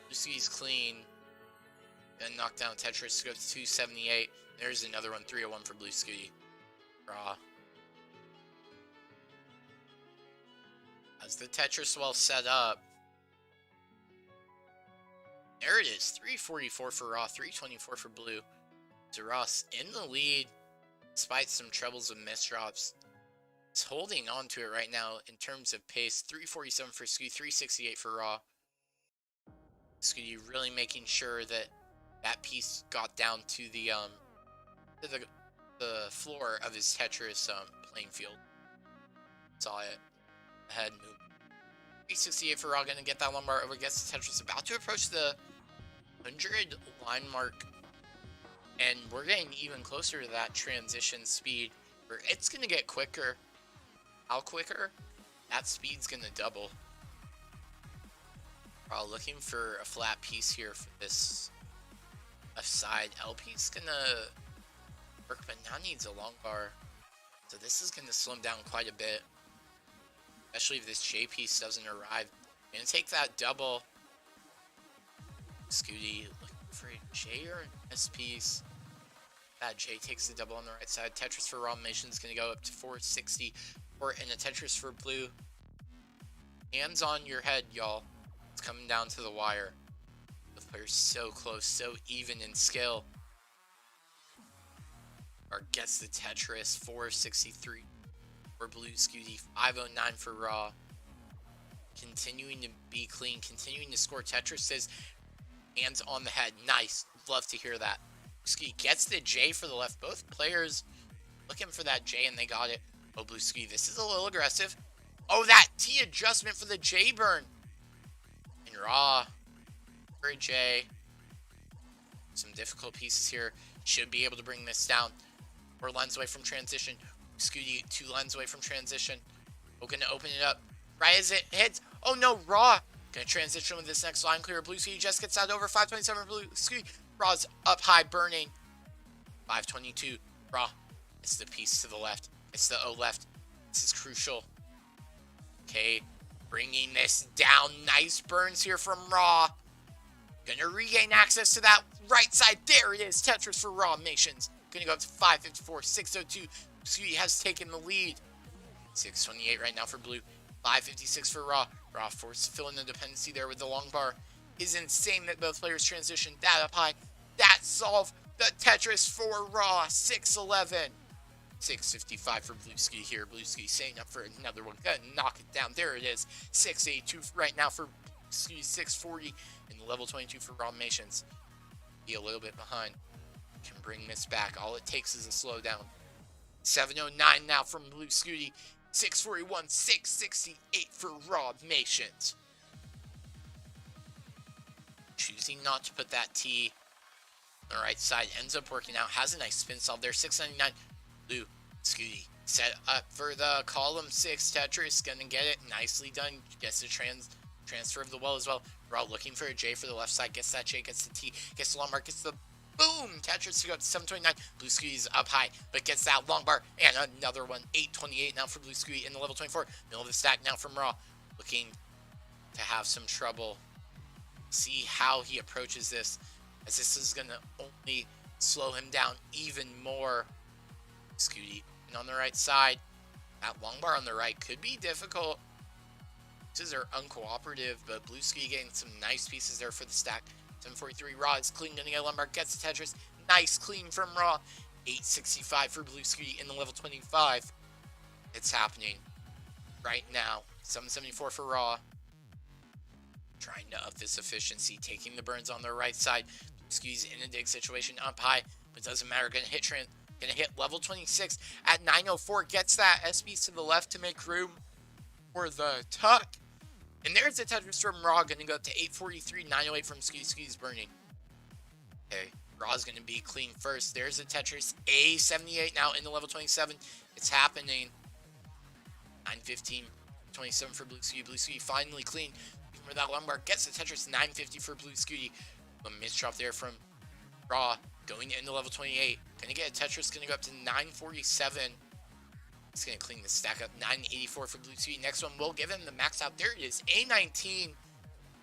Lucy's clean. Then knock down Tetris to go to 278. There's another one, 301 for Blue Scooty. Raw. As the Tetris well set up. There it is, 344 for Raw, 324 for Blue. So Ross in the lead, despite some troubles with misdrops. He's holding on to it right now in terms of pace. 347 for Scooty, 368 for Raw. Scooty really making sure that that piece got down to the floor of his Tetris playing field. Saw it. Ahead move. 368 for Raw, gonna get that one bar over against the Tetris. About to approach the 100 line mark. And we're getting even closer to that transition speed where it's gonna get quicker. How quicker? That speed's gonna double. Raw looking for a flat piece here for this left side. LP's gonna work, but now needs a long bar. So this is gonna slow him down quite a bit. Especially if this J piece doesn't arrive. Gonna take that double. Scooty looking for a J or an S piece. That J takes the double on the right side. Tetris for Raw Nation's gonna go up to 460. And a Tetris for Blue. Hands on your head, y'all. It's coming down to the wire. The players so close, so even in skill. Or gets the Tetris, 463 for Blue Scooty, 509 for Raw. Continuing to be clean, continuing to score. Tetris says, hands on the head. Nice. Love to hear that. Scooty gets the J for the left. Both players looking for that J, and they got it. Oh, Blue Scooty, this is a little aggressive. Oh, that T adjustment for the J burn. And Raw for a J. Some difficult pieces here. Should be able to bring this down. 4 lines away from transition. Scooty 2 lines away from transition. We're going to open it up. Right as it hits. Oh, no, Raw. Going to transition with this next line clear. Blue Scooty just gets out over 527 for Blue Scooty. Raw's up high, burning. 522. Raw. It's the piece to the left. It's the O left. This is crucial. Okay. Bringing this down. Nice burns here from Raw. Gonna regain access to that right side. There it is. Tetris for Raw Nations. Gonna go up to 554. 602. Scooty has taken the lead. 628 right now for Blue. 556 for Raw. Raw forced to fill in the dependency there with the long bar. Is insane that both players transition that up high. That solve the Tetris for Raw. 611. 655 for Blue Scooty here. Blue Scooty setting up for another one. Gonna knock it down. There it is. 682 right now for Scooty. 640 in the level 22 for Raw Nations. Be a little bit behind. Can bring this back. All it takes is a slowdown. 709 now from Blue Scooty. 641, 668 for Raw Nations. choosing not to put that T on the right side. Ends up working out. Has a nice spin solve there. 699. Blue Scooty set up for the column 6 Tetris. Gonna get it. Nicely done. Gets the transfer of the well as well. We're all looking for a J for the left side. Gets that J. Gets the T. Gets the long bar. Gets the boom. Tetris to go up to 729. Blue Scooty's up high, but gets that long bar. And another one. 828 now for Blue Scooty in the level 24. Middle of the stack now from Raw. Looking to have some trouble. See how he approaches this, as this is going to only slow him down even more. Scooty, and on the right side, that long bar on the right could be difficult. Pieces are uncooperative, but Blue Scooty getting some nice pieces there for the stack. 743 Raw is clean, gonna get a lumbar, gets the Tetris. Nice clean from Raw. 865 for Blue Scooty in the level 25. It's happening right now. 774 for Raw. Trying to up this efficiency, taking the burns on the right side. Blue Scooty's in a dig situation up high, but doesn't matter. Gonna hit level 26 at 904. Gets that SB to the left to make room for the tuck. And there's the Tetris from Raw. Gonna go up to 843. 908 from Scooty. Scooty's burning. Okay, Raw's gonna be clean first. There's the Tetris. A78 now in the level 27. It's happening. 915. 27 for Blue Scooty. Blue Scooty finally clean. For that lumbar. Gets the Tetris. 950 for Blue Scooty. A misdrop there from Raw. Going into level 28. Gonna get a Tetris. Gonna go up to 947. He's gonna clean the stack up. 984 for Blue Scooty. Next one will give him the max out. There it is. A19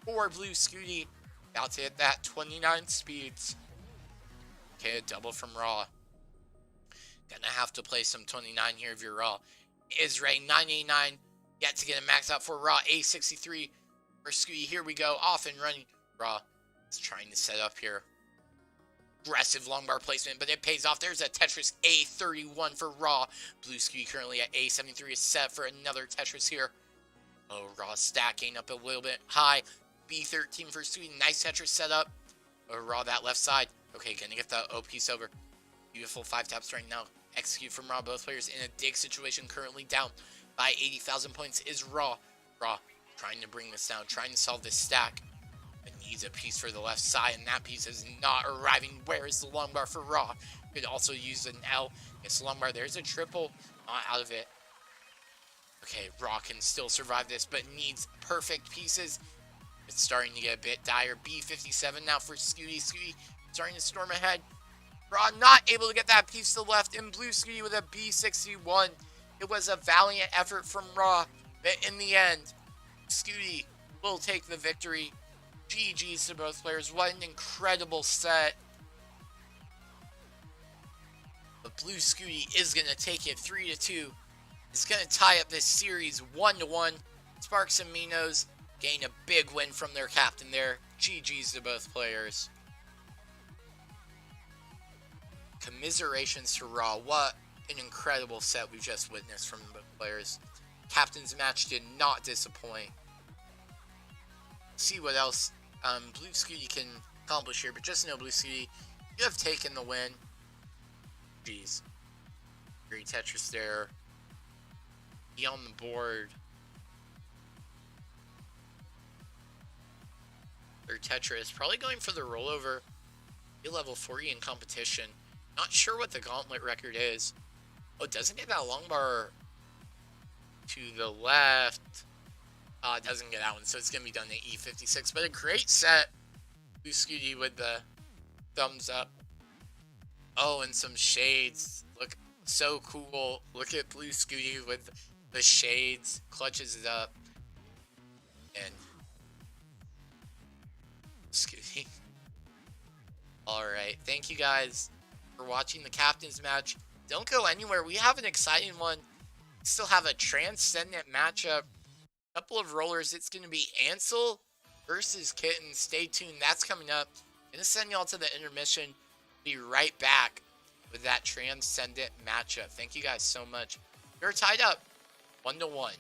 for Blue Scooty. About to hit that 29 speeds. Okay, a double from Raw. Gonna have to play some 29 here if you're Raw. Israel 989. Yet to get a max out for Raw. A63 for Scooty. Here we go. Off and running. Raw is trying to set up here. Aggressive long bar placement, but it pays off. There's a Tetris. A31 for Raw. Blue Scooty currently at A73 is set for another Tetris here. Oh, Raw stacking up a little bit high. B13 for Scooty. Nice Tetris setup. Oh, Raw that left side. Okay, gonna get the O piece over. Beautiful 5 taps right now. Execute from Raw. Both players in a dig situation, currently down by 80,000 points is Raw. Raw trying to bring this down, trying to solve this stack. It needs a piece for the left side, and that piece is not arriving. Where is the long bar for Raw? Could also use an L. It's long bar. There's a triple. Not out of it. Okay, Raw can still survive this, but needs perfect pieces. It's starting to get a bit dire. B57 now for Scooty. Scooty starting to storm ahead. Raw not able to get that piece to the left, and Blue Scooty with a B61. It was a valiant effort from Raw, but in the end, Scooty will take the victory. GG's to both players. What an incredible set. But Blue Scooty is going to take it 3-2. It's going to tie up this series 1-1. Sparks and Minos gain a big win from their captain there. GG's to both players. Commiserations to Raw. What an incredible set we just witnessed from both players. Captain's match did not disappoint. See what else Blue Scooty can accomplish here, but just know, Blue Scooty, you have taken the win. Jeez. Great Tetris there. Be on the board. Their Tetris, probably going for the rollover. Be level 40 in competition. Not sure what the gauntlet record is. Oh, doesn't get that long bar to the left. It doesn't get that one, so it's going to be done at E56. But a great set. Blue Scooty with the thumbs up. Oh, and some shades. Look, so cool. Look at Blue Scooty with the shades. Clutches it up. And Scooty. Alright, thank you guys for watching the captain's match. Don't go anywhere. We have an exciting one. We still have a transcendent matchup. Couple of rollers. It's going to be Ansel versus Kitten. Stay tuned. That's coming up. I'm going to send y'all to the intermission. Be right back with that transcendent matchup. Thank you guys so much. You're tied up 1-1.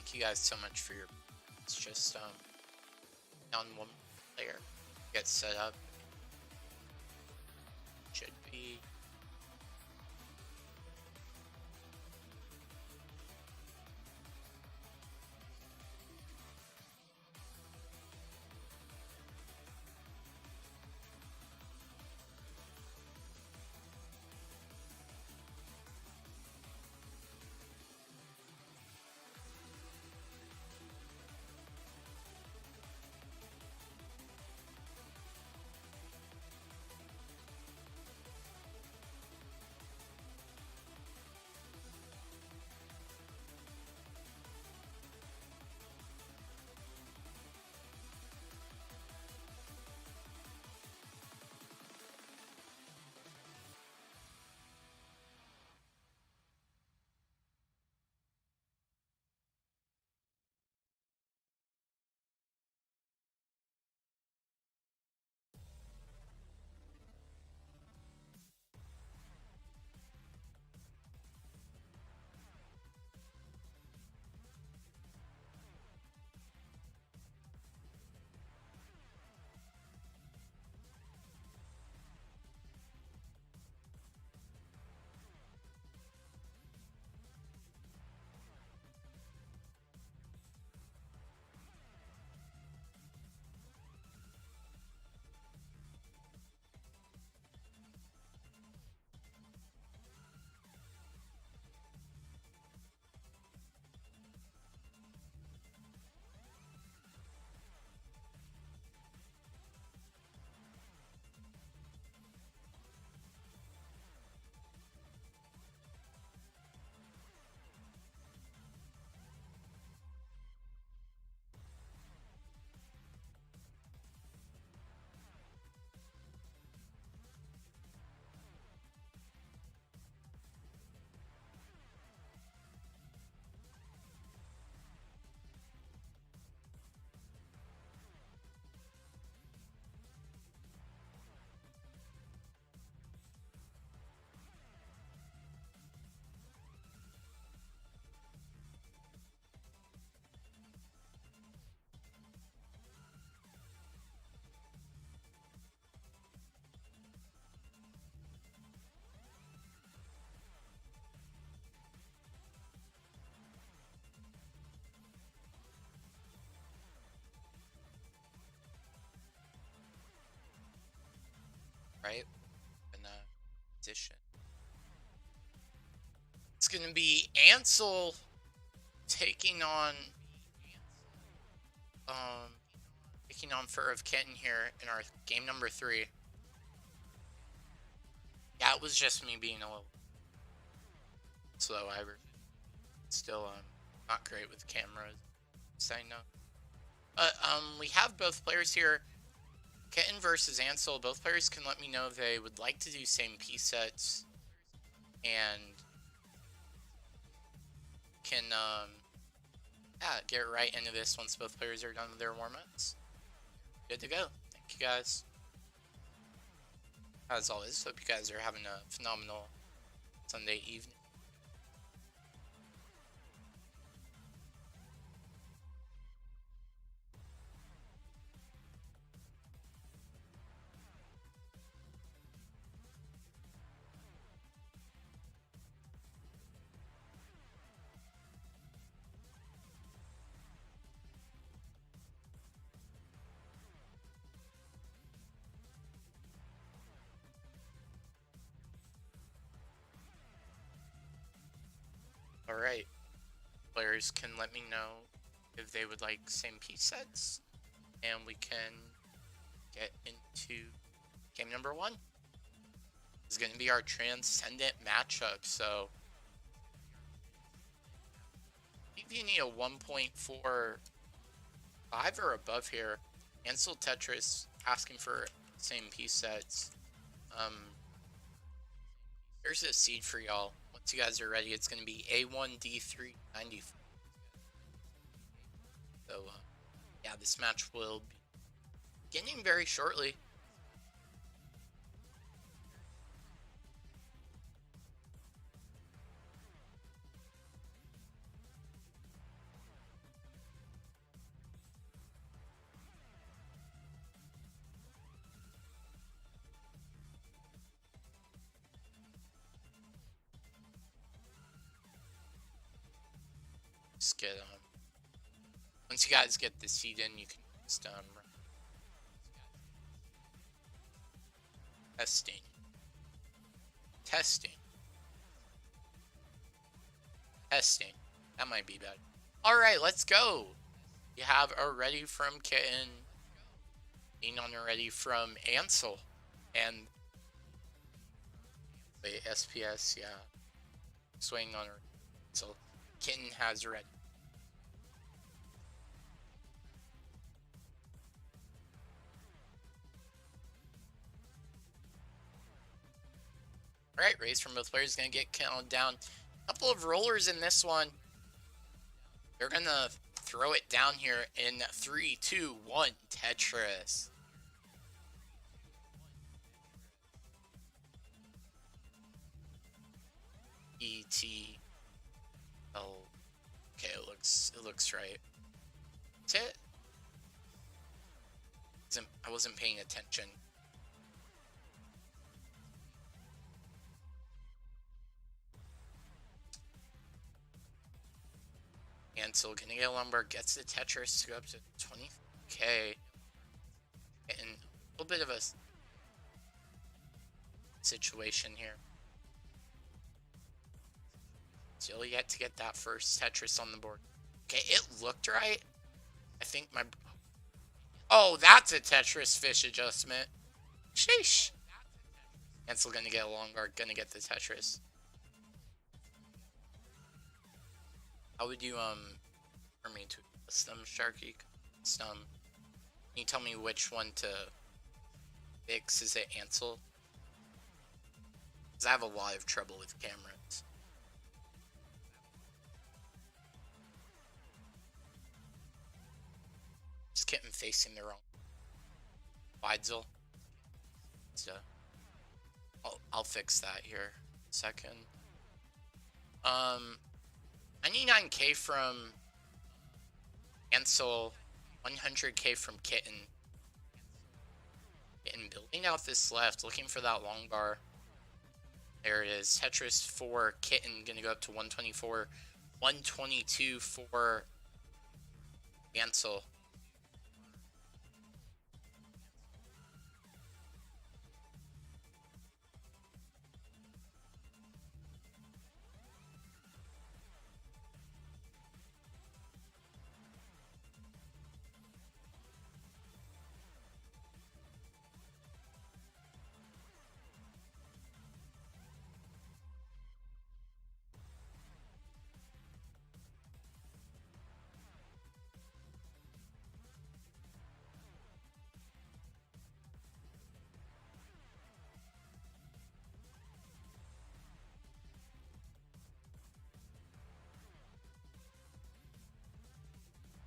Thank you guys so much for your. It's just on one player. Get set up. Should be. Right? In a position. It's gonna be Ansel taking on Fur of Kitten here in our game number 3. Yeah, it was just me being a little slow. I still not great with cameras. Saying no. But we have both players here. Kitten versus Ansel. Both players can let me know if they would like to do same piece sets and can yeah, get right into this once both players are done with their warm-ups. Good to go. Thank you guys. As always, hope you guys are having a phenomenal Sunday evening. Alright, players can let me know if they would like same piece sets, and we can get into game number 1. This is going to be our Transcendent matchup, so if you need a 1.45 or above here, Ansel Tetris asking for same piece sets. Here's a seed for y'all. Once you guys are ready, it's going to be A1D394. So, yeah, this match will be beginning very shortly. just get once you guys get the seed in, you can just testing, testing, testing. That might be bad. All right, let's go. You have a ready from Kitten, Minon already from Ansel, and wait, SPS, yeah, swing on her. So Kitten has ready. All right, raise from both players gonna get counted down. A couple of rollers in this one. They're gonna throw it down here in 3, 2, 1, Tetris. E-T. Oh, okay, it looks right. That's it. I wasn't paying attention. Ansel gonna get a lumber, gets the Tetris to go up to 20k. And a little bit of a situation here. Still yet to get that first Tetris on the board. Okay, it looked right. I think my... Oh, that's a Tetris fish adjustment. Sheesh. Ansel gonna get a long guard, gonna get the Tetris. How would you, for me to custom Sharky? Custom. Can you tell me which one to fix? Is it Ansel? Because I have a lot of trouble with cameras. Just Kitten facing the wrong. Weidzel. So, I'll fix that here. Second. 99k from Ansel, 100k from Kitten. Kitten building out this left, looking for that long bar. There it is. Tetris for Kitten, gonna go up to 124. 122 for Ansel.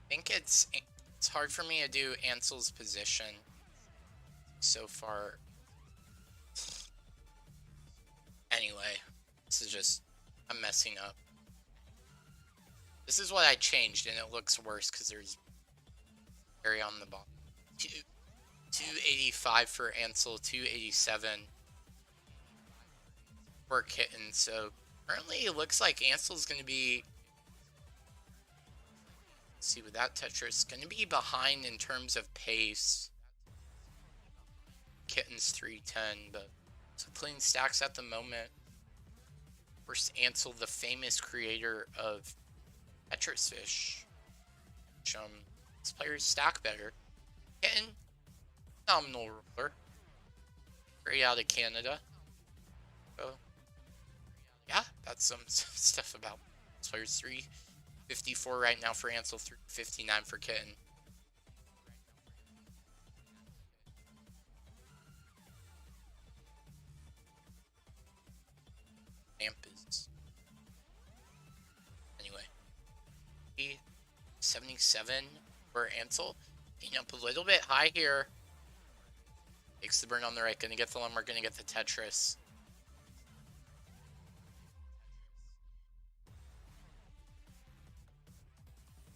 I think it's hard for me to do Ansel's position so far. Anyway, this is just, I'm messing up. This is what I changed, and it looks worse because there's area on the bottom. 285 for Ansel, 287 for Kitten. So currently it looks like Ansel's going to be, let's see, with that Tetris, going to be behind in terms of pace. Kitten's 310, but so clean stacks at the moment. First Ansel, the famous creator of Tetris Fish. Which, his players stack better. Kitten, phenomenal roller. Straight out of Canada. So, yeah, that's some stuff about his players. 354 right now for Ansel, 359 for Kitten. Amp is... Anyway. 77 for Ansel. Getting up a little bit high here. Takes the burn on the right. Gonna get the lumber. Gonna get the Tetris.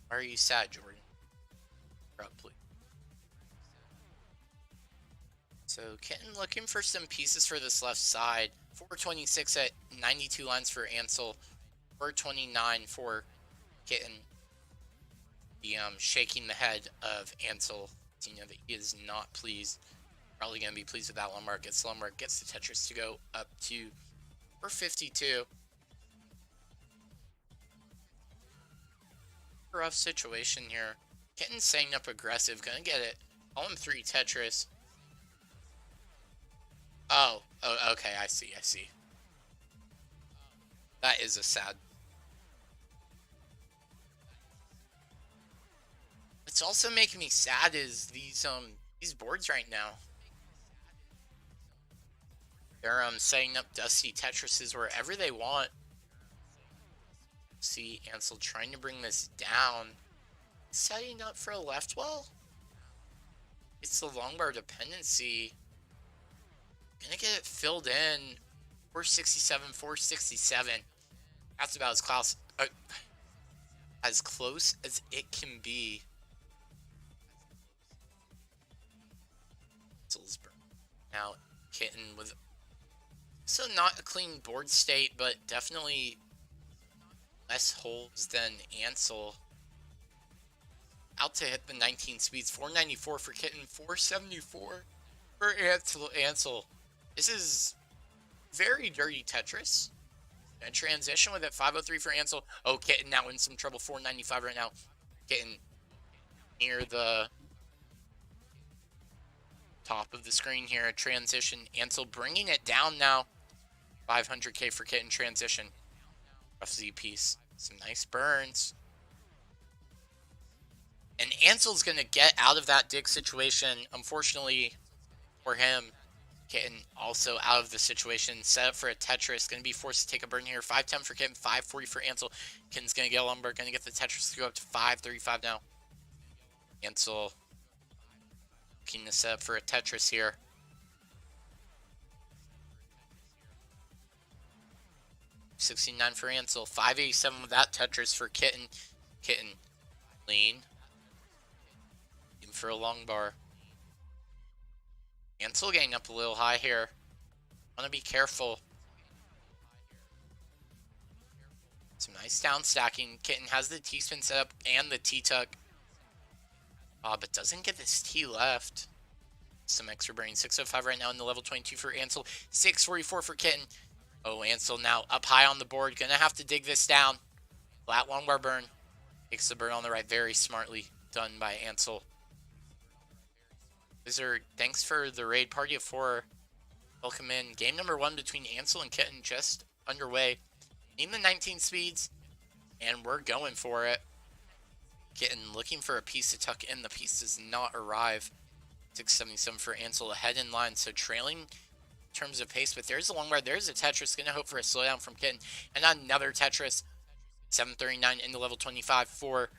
Why are you sad, Jordan? Probably. So Kitten looking for some pieces for this left side. 426 at 92 lines for Ansel. 429 for Kitten. the shaking the head of Ansel. You know that he is not pleased. Probably gonna be pleased with that Lombard. Gets the Tetris to go up to 452. Rough situation here. Kitten setting up aggressive. Gonna get it. Column 3 Tetris. Oh, okay. I see. That is a sad. What's also making me sad is these boards right now. They're setting up dusty Tetrises wherever they want. See Ansel trying to bring this down. Setting up for a left well. It's the longbar dependency. Gonna get it filled in. 467. That's about as close as it can be. Now, Kitten with so not a clean board state, but definitely less holes than Ansel. Out to hit the 19 speeds. 494 for Kitten, 474 for Ansel. This is very dirty Tetris. And transition with it. 503 for Ansel. Oh, Kitten now in some trouble. 495 right now. Kitten near the top of the screen here. A transition. Ansel bringing it down now. 500k for Kitten transition. Rough Z piece. Some nice burns. And Ansel's going to get out of that dig situation. Unfortunately for him, Kitten also out of the situation. Set up for a Tetris. Going to be forced to take a burn here. 510 for Kitten. 540 for Ansel. Kitten's going to get a lumber. Going to get the Tetris to go up to 535 now. Ansel looking to set up for a Tetris here. $69 for Ansel. 587 with that Tetris for Kitten. Kitten lean. Looking for a long bar. Ansel getting up a little high here. Want to be careful. Some nice down stacking. Kitten has the T-spin set up and the T-tuck. But doesn't get this T left. Some extra brain. 605 right now in the level 22 for Ansel. 644 for Kitten. Oh, Ansel now up high on the board. Gonna have to dig this down. Flat long bar burn. Takes the burn on the right. Very smartly done by Ansel. Wizard, thanks for the raid. Party of 4. Welcome in. Game number 1 between Ansel and Kitten just underway. In the 19 speeds. And we're going for it. Kitten looking for a piece to tuck in. The piece does not arrive. 677 for Ansel ahead in line. So trailing in terms of pace. But there's a long bar. There's a Tetris. Going to hope for a slowdown from Kitten. And another Tetris. 739 into level 25 for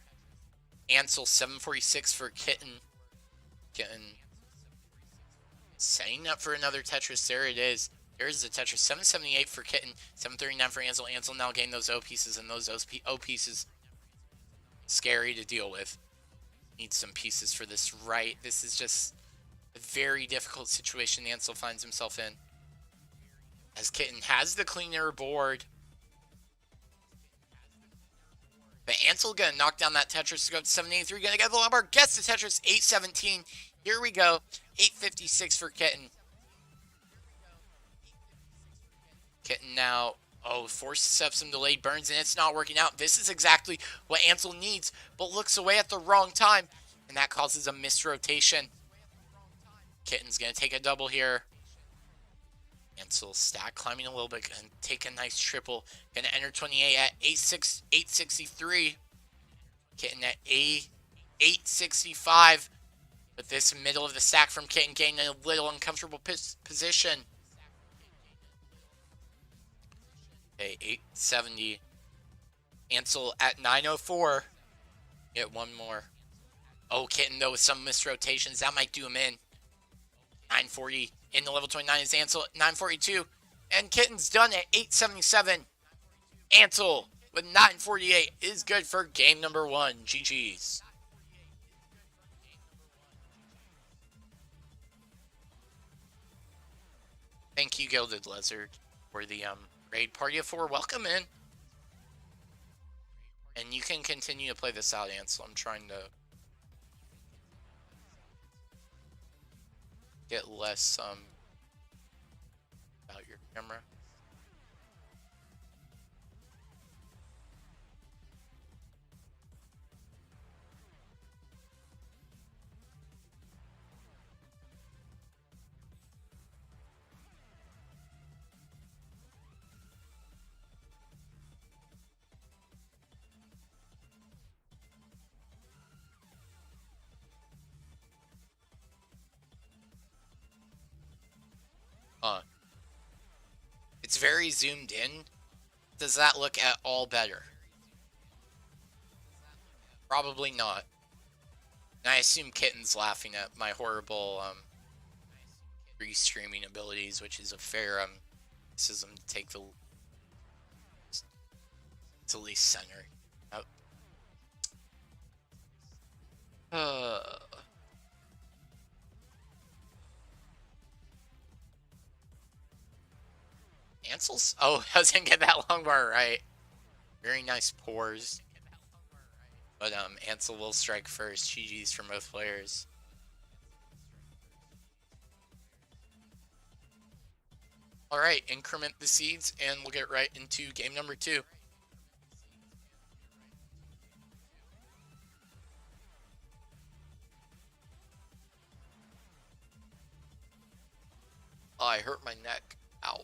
Ansel. 746 for Kitten. Kitten setting up for another Tetris. There it is. There's the Tetris. 778 for Kitten. 739 for Ansel. Ansel now getting those O pieces, and those O pieces scary to deal with. Needs some pieces for this right. This is just a very difficult situation Ansel finds himself in. As Kitten has the cleaner board. But Ansel gonna knock down that Tetris to go up to 783. Gonna get the lumbar. Gets the Tetris. 817. Here we go. 856 for Kitten. Kitten now, forces up some delayed burns, and it's not working out. This is exactly what Ansel needs, but looks away at the wrong time, and that causes a missed rotation. Kitten's going to take a double here. Ansel stack climbing a little bit, going to take a nice triple. Going to enter 28 at 863. Kitten at 865. But this middle of the stack from Kitten getting in a little uncomfortable position. Okay, 870. Ansel at 904. Get one more. Oh, Kitten, though, with some missed rotations. That might do him in. 940 in the level 29 is Ansel at 942. And Kitten's done at 877. Ansel with 948 is good for game number 1. GG's. Thank you, Gilded Lizard, for the raid. Party of 4. Welcome in. And you can continue to play this out, Ansel. I'm trying to get less about your camera. It's very zoomed in. Does that look at all better? Probably not. And I assume Kitten's laughing at my horrible restreaming abilities, which is a fair criticism to take to least center. Uh, Ansel's. Oh, doesn't get that long bar right. Very nice pores. But Ansel will strike first. GG's from both players. Alright, increment the seeds, and we'll get right into game number 2. Oh, I hurt my neck. Ow.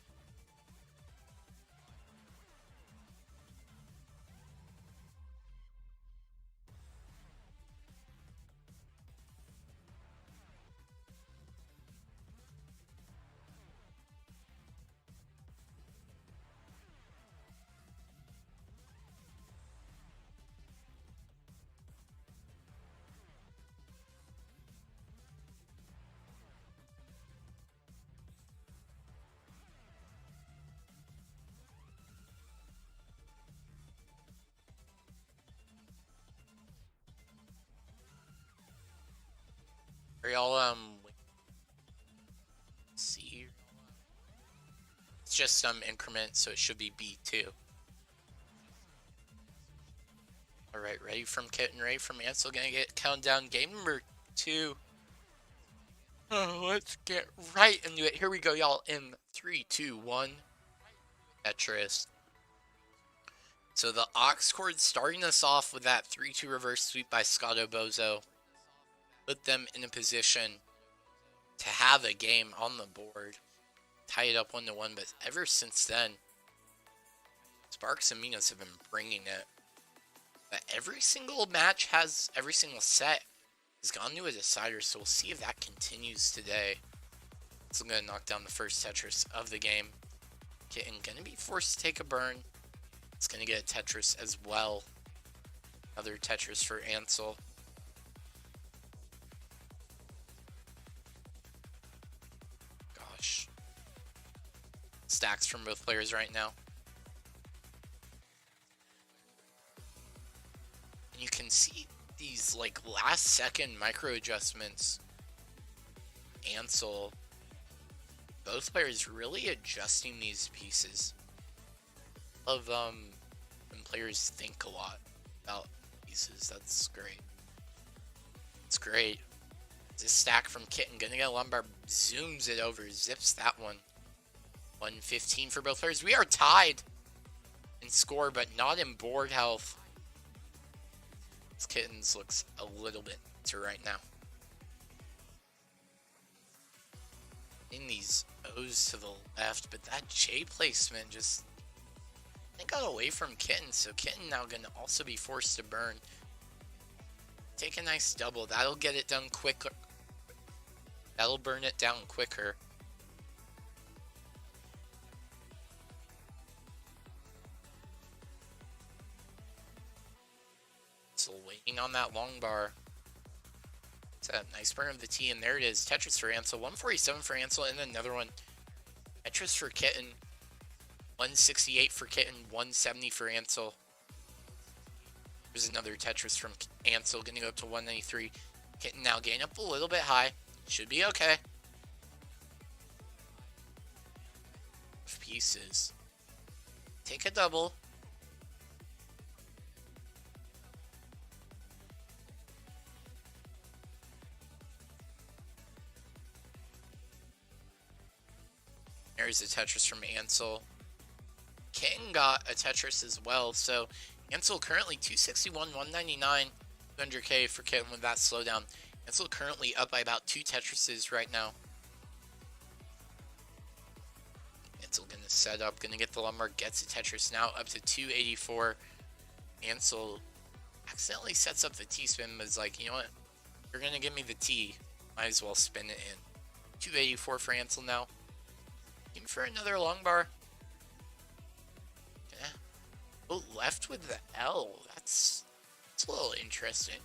Are y'all see? It's just some increment, so it should be B2. Alright, ready from Kitten, ready from Ansel. Gonna get countdown game number 2. Oh, let's get right into it. Here we go, y'all. In 3, 2, 1. Tetris. So the Ox Chord starting us off with that 3-2 reverse sweep by Scotto Bozo. Put them in a position to have a game on the board. Tie it up 1-1, but ever since then, Sparks and Minos have been bringing it. But every single match every single set has gone to a decider, so we'll see if that continues today. So I'm going to knock down the first Tetris of the game. Kitten going to be forced to take a burn. It's going to get a Tetris as well. Another Tetris for Ansel. Gosh. Stacks from both players right now. And you can see these like last second micro adjustments. Ansel, both players really adjusting these pieces. Of when players think a lot about pieces. That's great. It's great. This stack from Kitten gonna get a lumbar, zooms it over, zips that one. 115 for both players. We are tied in score, but not in board health. This Kittens looks a little bit to right now. In these O's to the left, but that J placement just got away from Kitten, so Kitten now gonna also be forced to burn. Take a nice double. That'll get it done quicker. That'll burn it down quicker. So waiting on that long bar. It's a nice burn of the T, and there it is. Tetris for Ansel. 147 for Ansel, and another one. Tetris for Kitten. 168 for Kitten. 170 for Ansel. There's another Tetris from Ansel. Gonna go up to 193. Kitten now getting up a little bit high. Should be okay. Pieces. Take a double. there's a Tetris from Ansel. Kitten got a Tetris as well, so Ansel currently 261, 199, 200k for Kitten with that slowdown. Ansel currently up by about 2 Tetrises right now. Ansel gonna set up, gonna get the Lombard, gets a Tetris now up to 284. Ansel accidentally sets up the T-spin, but is like, you know what? You're gonna give me the T. Might as well spin it in. 284 for Ansel now. Aim for another long bar. Yeah. Oh, left with the L. That's a little interesting.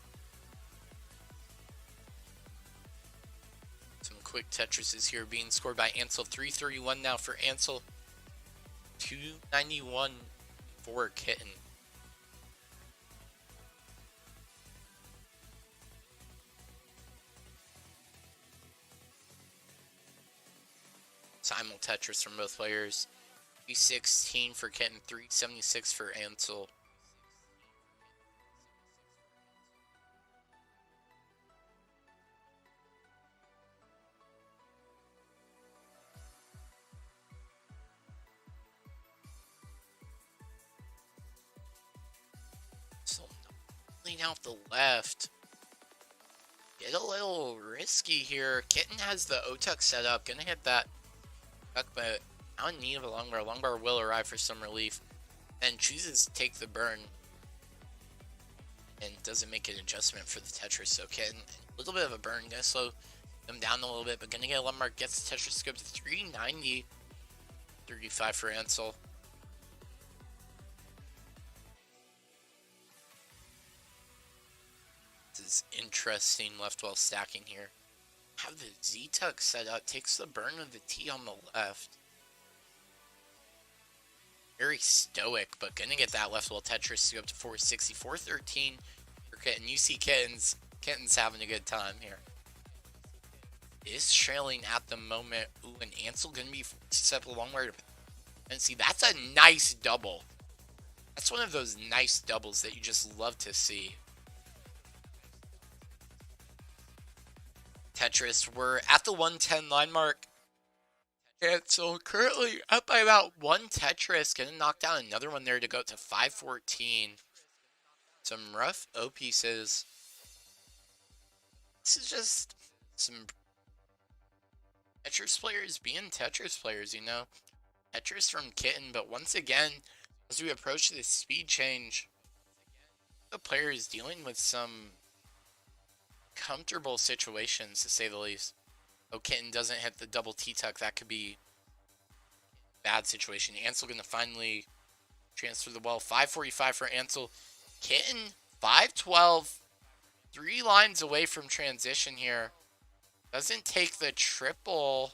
Some quick Tetrises here being scored by Ansel. 331 now for Ansel. 291 for Kitten. Simul Tetris from both players. 316 for Kitten, 376 for Ansel. So, lean out the left. Get a little risky here. Kitten has the O-Tuck set up. Gonna hit that tuck, but not in need of a long bar. Long bar will arrive for some relief. And chooses to take the burn. And doesn't make an adjustment for the Tetris. So Kitten, a little bit of a burn. Gonna slow them down a little bit, but gonna get a Lombard. Gets the Tetris scope to 390. 35 for Ansel. This is interesting left while stacking here. Have the Z-Tuck set up, takes the burn of the T on the left. Very stoic, but gonna get that left while Tetris to go up to 460, 413 for Kitten. You see Kitten's having a good time here. Is trailing at the moment. Ooh, and Ansel gonna be set a long way. And see, that's a nice double. That's one of those nice doubles that you just love to see. Tetris, we're at the 110 line mark. And so currently up by about 1 Tetris. Gonna knock down another one there to go to 514. Some rough O pieces. This is just some Tetris players being Tetris players, you know. Tetris from Kitten, but once again, as we approach this speed change, the player is dealing with some comfortable situations, to say the least. Oh, Kitten doesn't hit the double T-tuck. That could be a bad situation. Ansel going to finally transfer the well. 545 for Ansel. Kitten, 512. 3 lines away from transition here. Doesn't take the triple.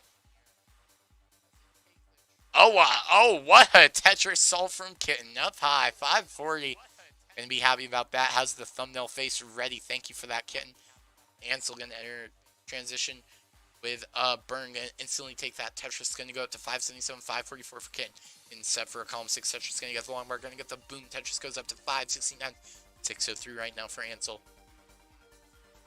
Oh, wow. Oh, what a Tetris solve from Kitten. Up high. 540. Gonna be happy about that. Has the thumbnail face ready. Thank you for that, Kitten. Ansel gonna enter transition with burn. Gonna instantly take that. Tetris gonna go up to 577, 544 for Kitten. In set for a column 6. Tetris gonna get the long bar. Gonna get the boom. Tetris goes up to 569. 603 right now for Ansel.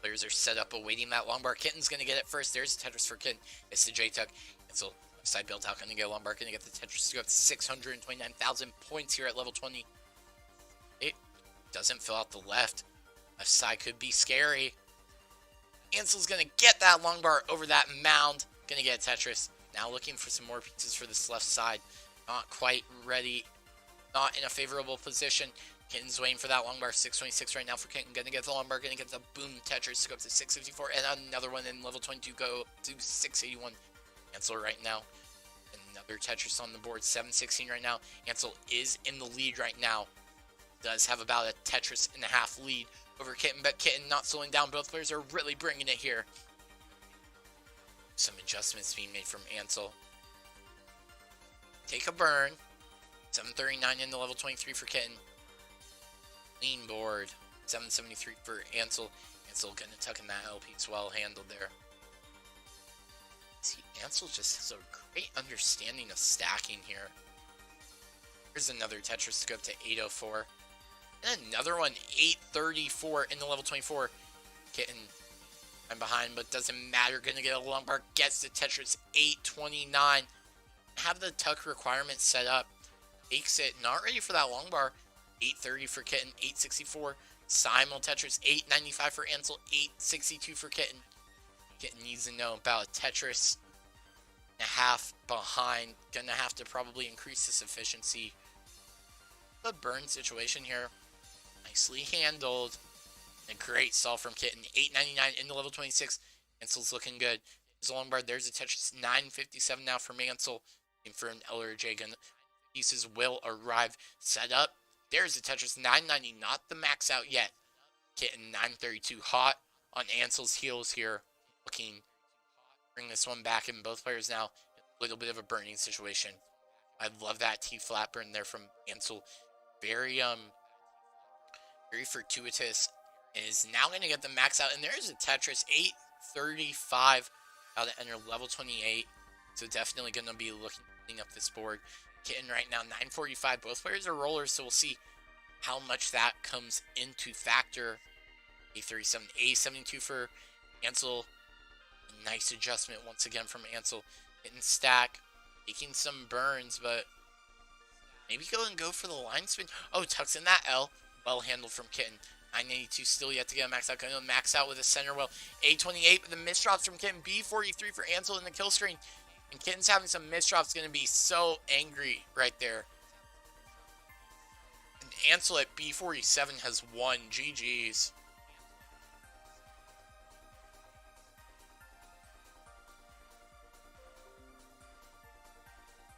Players are set up awaiting that long bar. Kitten's gonna get it first. There's the Tetris for Kitten. It's the J-Tuck. Ansel side built out. Gonna get a long bar. Gonna get the Tetris to go up to 629,000 points here at level 20. It doesn't fill out the left. Left side could be scary. Ansel's gonna get that long bar over that mound. Gonna get a Tetris. Now looking for some more pieces for this left side. Not quite ready. Not in a favorable position. Kitten's waiting for that long bar. 626 right now for Kitten. Gonna get the long bar. Gonna get the boom Tetris to go up to 654. And another one in level 22 go to 681. Ansel right now. Another Tetris on the board. 716 right now. Ansel is in the lead right now. Does have about a Tetris and a half lead over Kitten, but Kitten not slowing down. Both players are really bringing it here. Some adjustments being made from Ansel. Take a burn. 739 into level 23 for Kitten. Lean board. 773 for Ansel. Ansel gonna tuck in that LP. It's well handled there. See, Ansel just has a great understanding of stacking here. Here's another Tetris to go up to 804. And another one, 834 in the level 24. Kitten, I'm behind, but doesn't matter. Gonna get a long bar. Gets the Tetris, 829. have the tuck requirement set up. Takes it, not ready for that long bar. 830 for Kitten, 864. Simul Tetris, 895 for Ansel, 862 for Kitten. Kitten needs to know about Tetris and a half behind. Gonna have to probably increase this efficiency. A burn situation here. Nicely handled. A great solve from Kitten. 899 into level 26. Ansel's looking good. There's a long bar. There's a Tetris. 957 now from Ansel. Confirmed Eller Jagan. Pieces will arrive. Set up. There's a Tetris. 990. Not the max out yet. Kitten 932 hot on Ansel's heels here. Looking to bring this one back in. Both players now a little bit of a burning situation. I love that T flat burn there from Ansel. Very fortuitous. And is now going to get the max out. And there's a Tetris. 835 out to enter level 28. So definitely going to be looking up this board. Kitten right now 945. Both players are rollers, so we'll see how much that comes into factor. A37, A72 for Ansel. Nice adjustment once again from Ansel. Hitting stack, taking some burns, but maybe go for the line spin. Oh, tucks in that L. Well handled from Kitten. 982 still yet to get a max out. Going to max out with a center well. A28 with the misdrops from Kitten. B43 for Ansel in the kill screen. And Kitten's having some misdrops. Going to be so angry right there. And Ansel at B47 has won. GG's.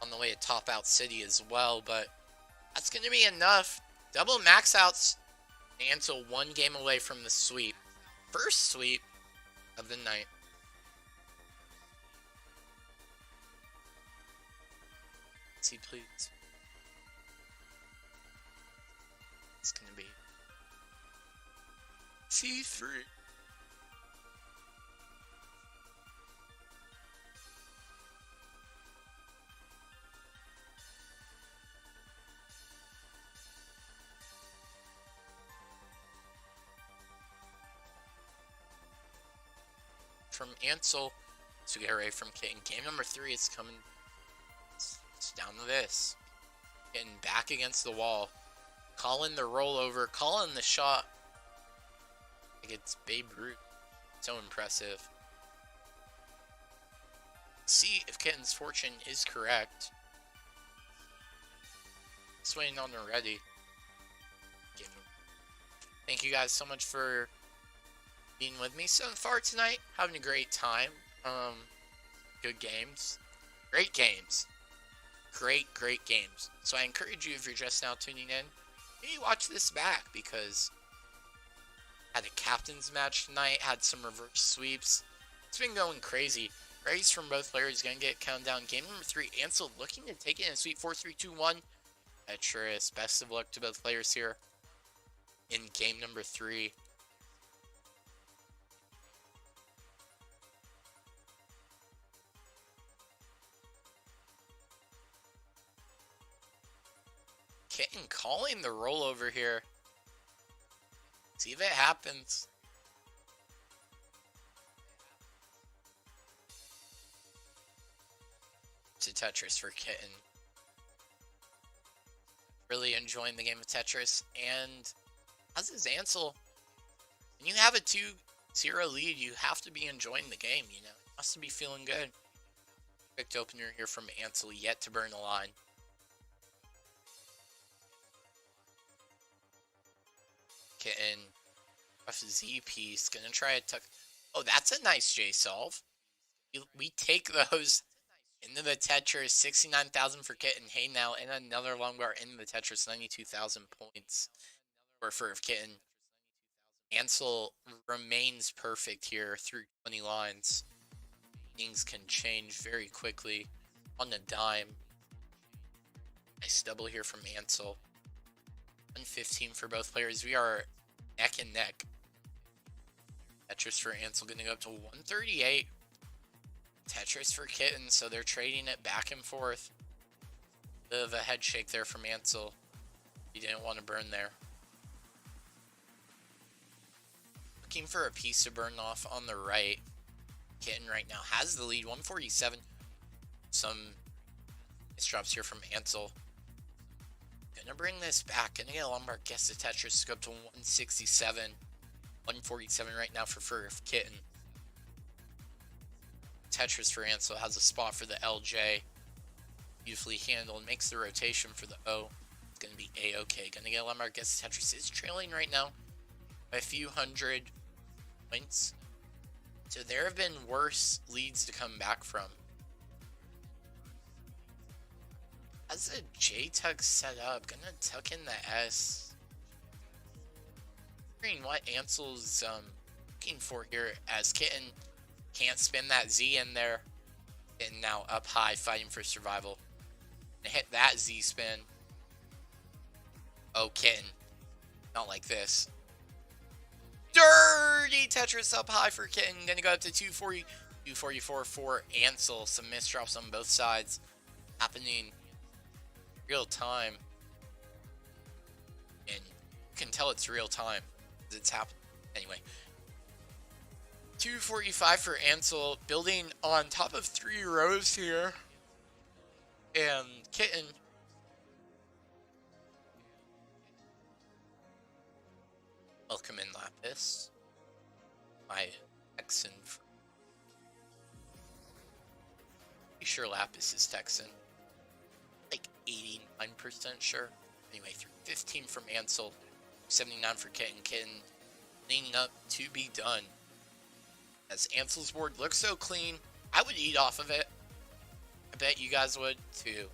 On the way to top out City as well, but that's going to be enough. Double max outs. Ansel one game away from the sweep. First sweep of the night. See, please. It's going to be C3. From Ansel to get away from Kitten. Game number 3 is coming. It's down to this. Getting back against the wall. Calling the rollover. Calling the shot. Like it's Babe Ruth. So impressive. See if Kitten's fortune is correct. Just waiting on the ready. Thank you guys so much for being with me so far tonight. Having a great time. Good games. Great games. Great games. So I encourage you, if you're just now tuning in, maybe watch this back, because I had a captain's match tonight, had some reverse sweeps. It's been going crazy. Race from both players gonna get countdown. Game number 3, Ansel looking to take it in a sweep. 4-3-2-1. Tetris. Best of luck to both players here in game number 3. Kitten calling the rollover here. See if it happens. To Tetris for Kitten. Really enjoying the game of Tetris. And as is Ansel, when you have a 2-0 lead, you have to be enjoying the game, you know. You must be feeling good. Perfect opener here from Ansel, yet to burn the line. Kitten. Rough Z piece. Gonna try a tuck. Oh, that's a nice J solve. We take those into the Tetris. 69,000 for Kitten. Hey now, and another long bar into the Tetris. 92,000 points for Kitten. Ansel remains perfect here through 20 lines. Things can change very quickly on a dime. Nice double here from Ansel. 115 for both players. We are neck and neck. Tetris for Ansel going to go up to 138. Tetris for Kitten, so they're trading it back and forth. Bit of a head shake there from Ansel. He didn't want to burn there. Looking for a piece to burn off on the right. Kitten right now has the lead, 147. Some Nice drops here from Ansel. Gonna bring this back. Gonna get a lumbar. Guess the Tetris. Go up to 167. 147 right now for Kitten. Tetris for Ansel has a spot for the LJ. Beautifully handled. Makes the rotation for the O. It's gonna be A-OK. Gonna get a lumbar. Guess the Tetris is trailing right now by a few hundred points. So there have been worse leads to come back from. As a J-Tuck set up, gonna tuck in the S. Wondering what Ansel's looking for here, as Kitten can't spin that Z in there. And now up high, fighting for survival. Gonna hit that Z spin. Oh, Kitten. Not like this. Dirty Tetris up high for Kitten. Gonna go up to 240, 244 for Ansel. Some misdrops on both sides happening real time. And you can tell it's real time. It's happening. Anyway. 245 for Ansel. Building on top of 3 rows here. And Kitten. Welcome in, Lapis. My Texan. Pretty sure Lapis is Texan. Like 89% sure. Anyway, 315 from Ansel. 79 for Kitten. Kitten leaning up to be done. As Ansel's board looks so clean, I would eat off of it. I bet you guys would too.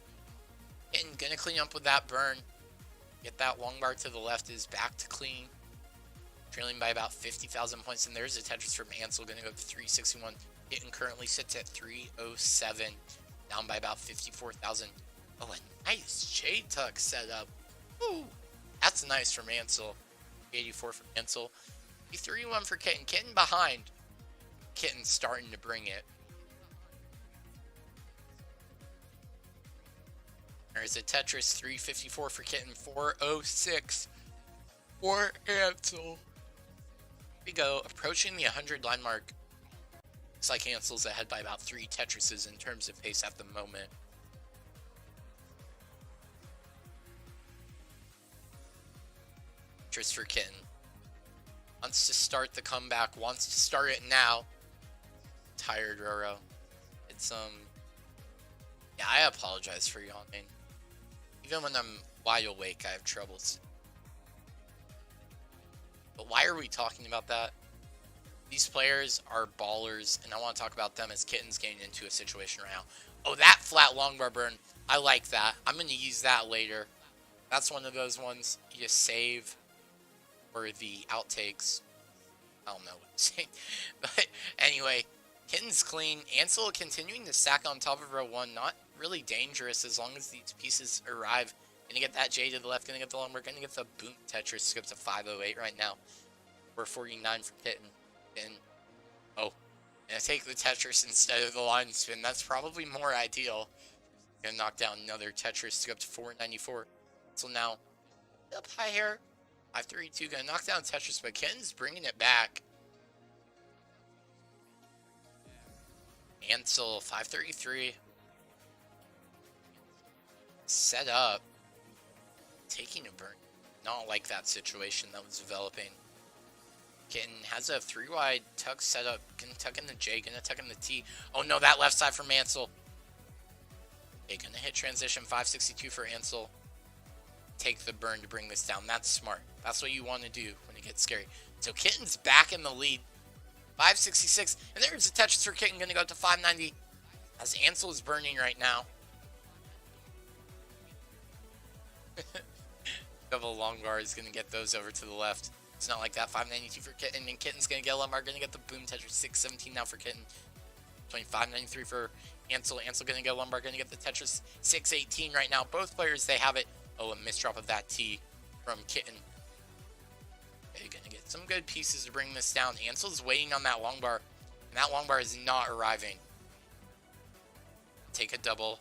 Kitten gonna clean up with that burn. Get that long bar to the left is back to clean. Trailing by about 50,000 points. And there's a Tetris from Ansel. Gonna go up to 361. Kitten currently sits at 307. Down by about 54,000. Oh, a nice J-Tuck setup. Woo! That's nice from Ansel. 84 from Ansel. 31 for Kitten. Kitten behind. Kitten starting to bring it. There's a Tetris. 354 for Kitten. 406 for Ansel. Here we go. Approaching the 100 line mark. Looks like Ansel's ahead by about 3 Tetrises in terms of pace at the moment. Tetris for Kitten. Wants to start the comeback. Wants to start it now. Tired Roro. It's yeah, I apologize for yawning. Even when I'm wide awake, I have troubles. But why are we talking about that? These players are ballers, and I want to talk about them as Kitten's getting into a situation right now. Oh, that flat longbar burn. I like that. I'm going to use that later. That's one of those ones you just save for the outtakes. I don't know what I'm saying. But anyway, Kitten's clean. Ansel continuing to stack on top of row 1. Not really dangerous as long as these pieces arrive. Gonna get that J to the left. Gonna get the long. We're gonna get the boom Tetris. Skip to 508 right now. We're 49 for Kitten. And oh, gonna take the Tetris instead of the line spin. That's probably more ideal. Gonna knock down another Tetris. Skip to 494. So now up high here. 532. Gonna knock down Tetris, but Kitten's bringing it back. Ansel 533. Set up. Taking a burn. Not like that situation that was developing. Kitten has a 3-wide tuck set up. Gonna tuck in the J. Gonna tuck in the T. Oh no, that left side from Ansel. Okay, gonna hit transition. 562 for Ansel. Take the burn to bring this down. That's smart. That's what you want to do when it gets scary. So Kitten's back in the lead. 566. And there's a Tetris for Kitten. Gonna go up to 590. As Ansel is burning right now. Double long bar is going to get those over to the left. It's not like that. 592 for Kitten, and Kitten's going to get a lumbar. Going to get the boom Tetris. 617 now for Kitten. 593 for Ansel. Ansel going to get a lumbar. Going to get the Tetris. 618 right now. Both players, they have it. Oh, a misdrop of that T from Kitten. Okay, going to get some good pieces to bring this down. Ansel's waiting on that long bar, and that long bar is not arriving. Take a double.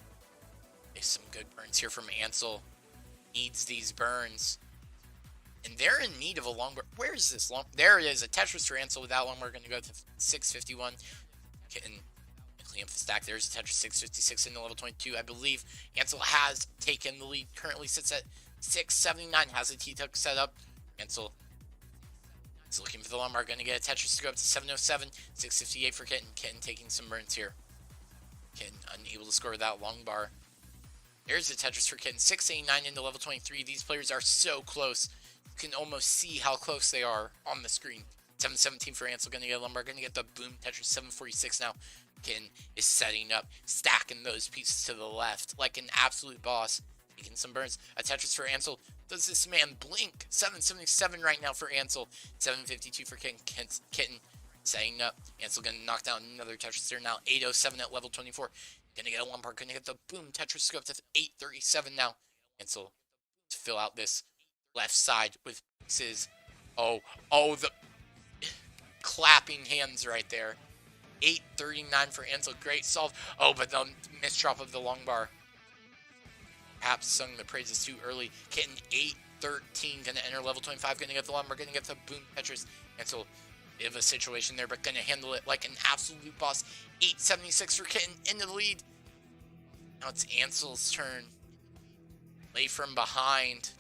There's some good burns here from Ansel. Needs these burns. And they're in need of a long bar. Where is this long? There it is. A Tetris for Ansel with that one. We're going to go to 651. Kitten Setting up the stack. There's Tetris 656 into level 22. I believe Ansel has taken the lead. Currently sits at 679. Has a T-Tuck set up. Ansel is looking for the long bar. Going to get a Tetris to go up to 707. 658 for Kitten. Kitten taking some burns here. Kitten unable to score that long bar. There's the Tetris for Kitten. 689 into level 23. These players are so close. You can almost see how close they are on the screen. 717 for Ansel. Going to get a lumbar. Going to get the boom. Tetris 746 now. Kitten is setting up, stacking those pieces to the left like an absolute boss. Taking some burns. A Tetris for Ansel. Does this man blink? 777 right now for Ansel. 752 for Kitten. Kitten setting up. Ansel going to knock down another Tetris there now. 807 at level 24. Going to get a lumbar. Going to get the boom. Tetris to go up to 837 now. Ansel to fill out this left side with pieces. Oh, the clapping hands right there. 839 for Ansel. Great solve. Oh, but the misdrop of the long bar. Perhaps sung the praises too early. Kitten 813. Going to enter level 25. Going to get the lumbar. Going to get the boom Tetris. Ansel, bit of a situation there, but going to handle it like an absolute boss. 876 for Kitten into the lead. Now it's Ansel's turn. Play from behind.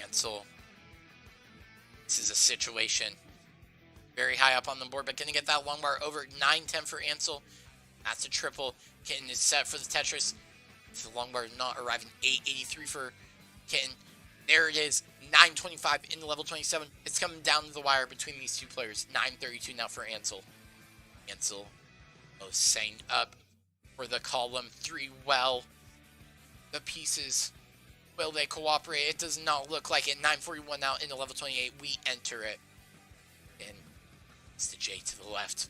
Ansel. This is a situation. Very high up on the board, but going to get that long bar over 910 for Ansel. That's a triple. Kitten is set for the Tetris. The long bar is not arriving. 883 for Kitten. There it is. 925 into level 27. It's coming down to the wire between these two players. 932 now for Ansel. Ansel setting up for the column 3 well. The pieces, will they cooperate? It does not look like it. 941 now into level 28. We enter it. And it's the J to the left.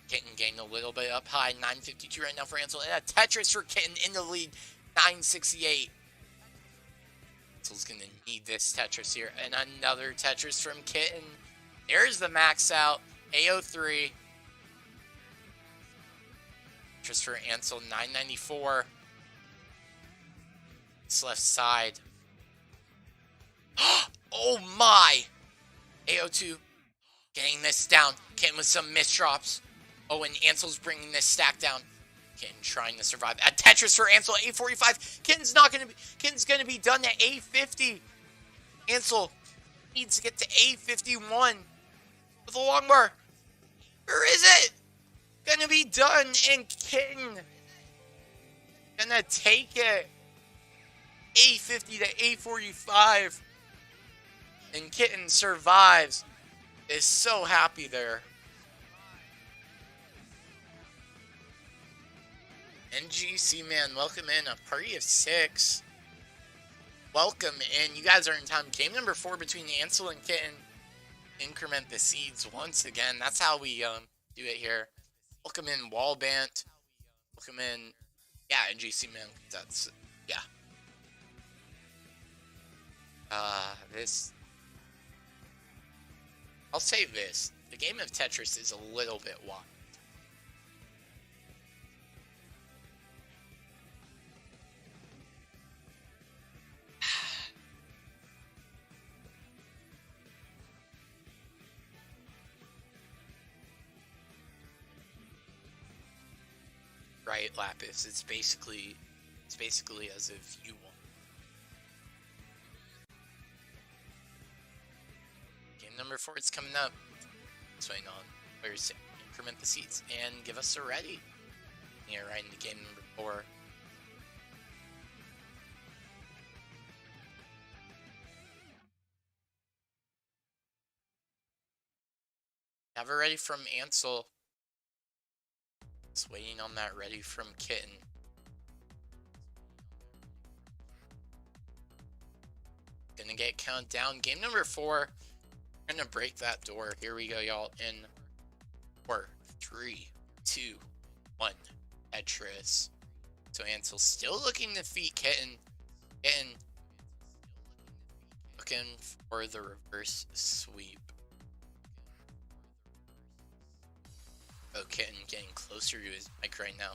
Kitten gained a little bit up high. 952 right now for Ansel. And a Tetris for Kitten in the lead. 968. Ansel's going to need this Tetris here. And another Tetris from Kitten. There's the max out. A03. Tetris for Ansel. 994. This left side. Oh my! A02. Getting this down. Kitten with some misdrops. Oh, and Ansel's bringing this stack down. Kitten trying to survive. A Tetris for Ansel at 845. Kitten's gonna be done at 850. Ansel needs to get to 851 with a long bar. Where is it? Gonna be done, and Kitten gonna take it. 850 to 845. And Kitten survives. Is so happy there. NGC man, welcome in. A party of 6. Welcome in. You guys are in time. Game number 4 between Ansel and Kitten. Increment the seeds once again. That's how we do it here. Welcome in Wallbant. Welcome in. Yeah, NGC man. That's yeah. This. I'll say this. The game of Tetris is a little bit wild. Right, Lapis. It's basically as if you won. Game number 4 is coming up. Let's wait on players increment the seats and give us a ready. Yeah, right into game number 4. Have a ready from Ansel. Just waiting on that ready from Kitten. Gonna get count down. Game number 4. We're gonna break that door. Here we go, y'all. In 4, 3, 2, 1. Tetris. So Ansel's still looking to defeat Kitten. Kitten looking for the reverse sweep. Oh, Kitten getting closer to his mic right now.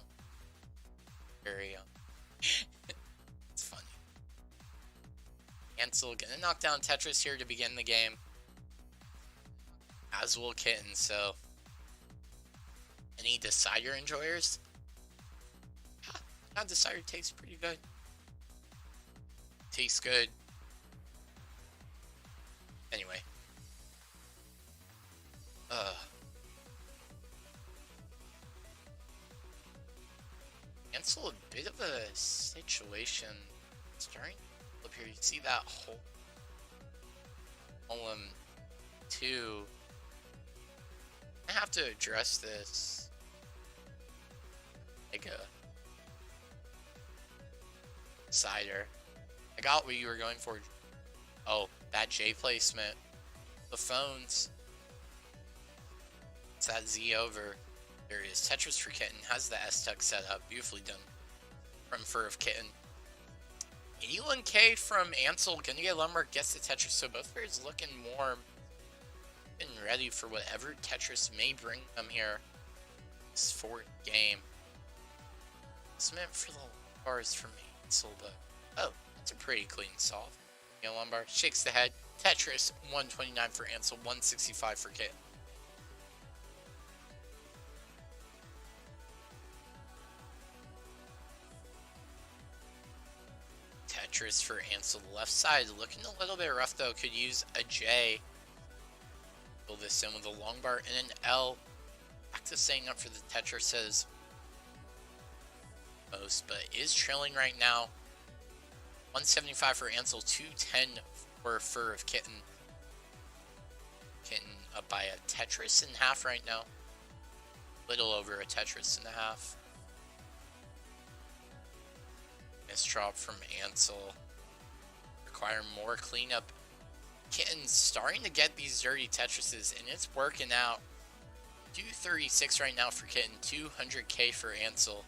Very, it's funny. Ansel gonna knock down Tetris here to begin the game. As will Kitten, so Any decider enjoyers? Yeah, decider tastes pretty good. Tastes good. Anyway. Cancel a bit of a situation. Starting up here, you see that whole column 2. I have to address this. Like a cider. I got what you were going for. Oh, that J placement. The phones. It's that Z over. There it is. Tetris for Kitten. Has the S-Tuck set up. Beautifully done. From Fur of Kitten. 81k from Ansel. Gonna get Lumber. Gets the Tetris. So both players looking more and ready for whatever Tetris may bring them here. This fourth game. It's meant for the bars from Ansel, but oh, that's a pretty clean solve. Lumbar shakes the head. Tetris 129 for Ansel, 165 for Kitten. Tetris for Ansel, the left side looking a little bit rough though. Could use a J. Fill this in with a long bar and an L. Back to staying up for the Tetrises. Most, but is trailing right now. 175 for Ansel, 210 for Fur of Kitten. Kitten up by a Tetris and a half right now. Little over a Tetris and a half. Missed drop from Ansel. Require more cleanup. Kitten's starting to get these dirty Tetrises, and it's working out. 236 right now for Kitten, 200k for Ansel.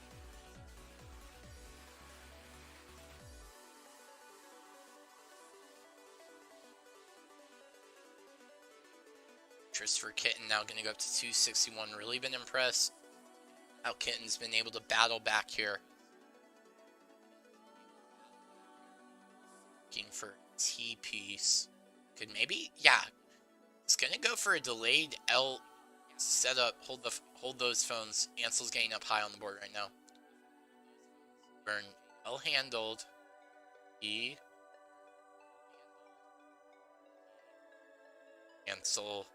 Tetris for Kitten now going to go up to 261. Really been impressed how Kitten's been able to battle back here. Looking for T-piece. Could maybe, yeah. It's going to go for a delayed L setup. Hold those phones. Ansel's getting up high on the board right now. Burn L handled. E. Ansel.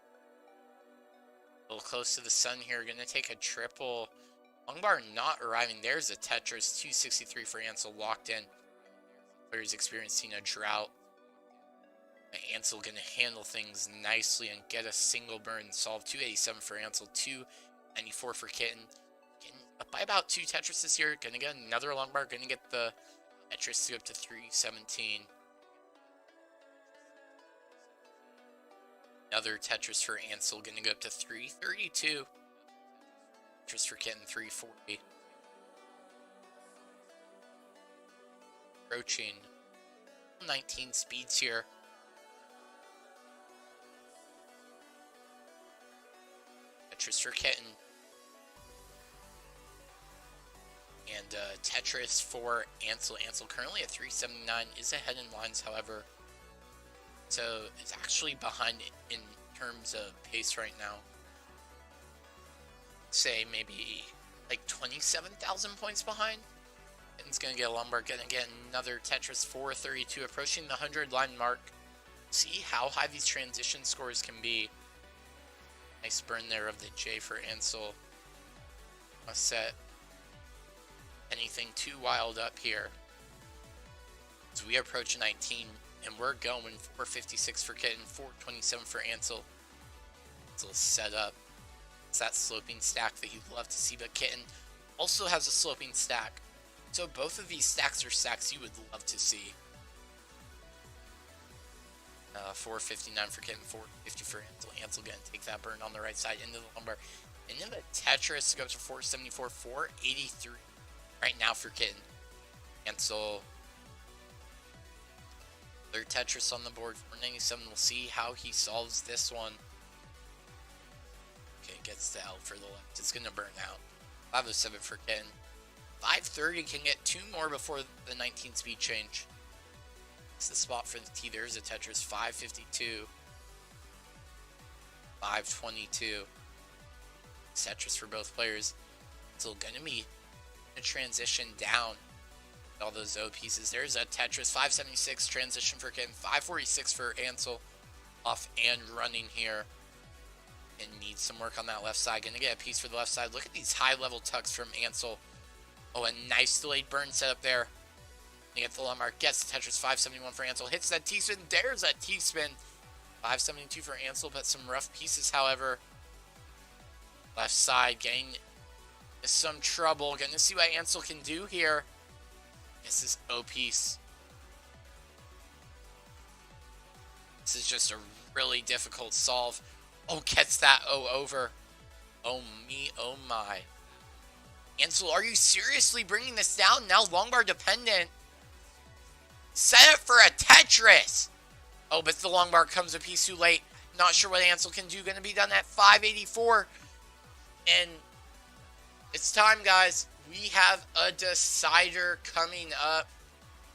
A little close to the sun here. Going to take a triple. Long bar not arriving. There's a Tetris. 263 for Ansel. Locked in. Players experiencing a drought. Ansel going to handle things nicely and get a single burn solved. 287 for Ansel. 294 for Kitten. Getting up by about 2 Tetrises here. Going to get another long bar. Going to get the Tetris to go up to 317. Another Tetris for Ansel, going to go up to 332. Tetris for Kitten, 340. Approaching 19 speeds here. Tetris for Kitten. And Tetris for Ansel. Ansel currently at 379, is ahead in lines, however. So it's actually behind in terms of pace right now. Say maybe like 27,000 points behind. And it's going to get a Lombard. Going to get another Tetris 432, approaching the 100 line mark. See how high these transition scores can be. Nice burn there of the J for Ansel. A set. Anything too wild up here. As we approach 19. And we're going 456 for Kitten, 427 for Ansel. Ansel set up. It's that sloping stack that you'd love to see, but Kitten also has a sloping stack. So both of these stacks are stacks you would love to see. 459 for Kitten, 450 for Ansel. Ansel gonna take that burn on the right side into the lumbar. And then the Tetris goes to 474, 483 right now for Kitten. Ansel. Third Tetris on the board, 497. We'll see how he solves this one. Okay, gets the L for the left. It's going to burn out. 507 for Kitten. 530 can get 2 more before the 19 speed change. It's the spot for the T. There's a Tetris. 552. 522. Tetris for both players. Still gonna be a transition down all those O pieces. There's a Tetris 576 transition for Kitten, 546 for Ansel. Off and running here. And needs some work on that left side. Gonna get a piece for the left side. Look at these high level tucks from Ansel. Oh, a nice delayed burn setup there. They get the Lombard. Gets the Tetris 571 for Ansel. Hits that T-spin. There's that T-spin. 572 for Ansel, but some rough pieces, however. Left side getting some trouble. Gonna see what Ansel can do here. This is O piece. This is just a really difficult solve. Oh, gets that O over. Oh me, oh my. Ansel, are you seriously bringing this down? Now Longbar dependent. Set it for a Tetris. Oh, but the Longbar comes a piece too late. Not sure what Ansel can do. Going to be done at 584. And it's time, guys. We have a decider coming up.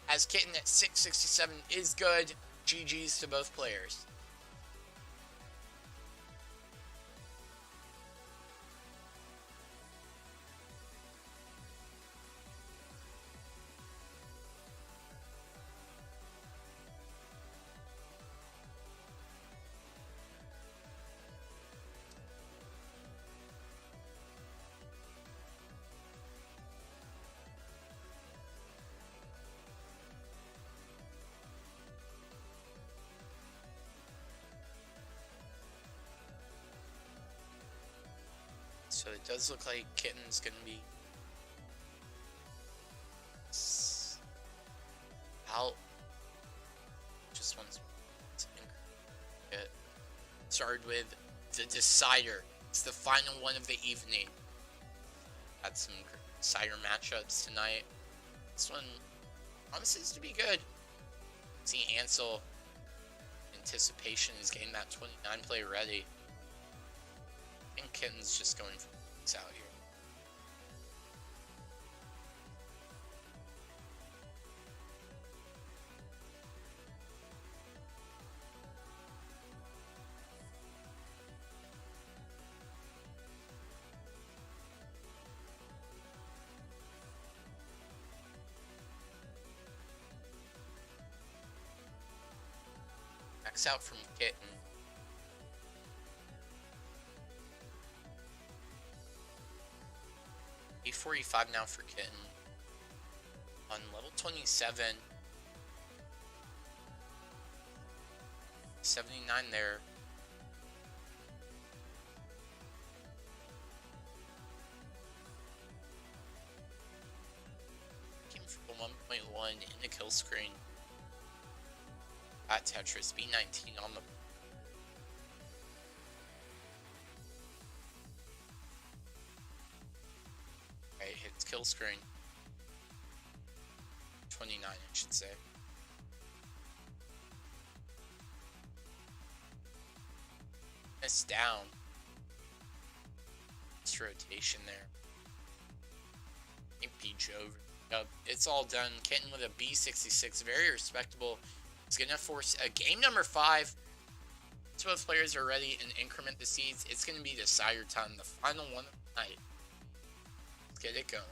As Kitten at 667 is good. GG's to both players. So it does look like Kitten's gonna be out. Just once it started with the decider. It's the final one of the evening. Had some decider matchups tonight. This one promises to be good. See Ansel. Anticipation is getting that 29 play ready. I think Kitten's just going for things out here. Max out from Kitten. 845 now for Kitten. On level 27. 79 there. Came from 1.1 in the kill screen. At Tetris, B19 on the hits kill screen. 29, I should say. It's down. This rotation there. I think Peach over. It's all done. Kitten with a B66, very respectable. It's gonna force a game number 5. So both players are ready and increment the seeds. It's gonna be decider time, the final one of the night. Get it going.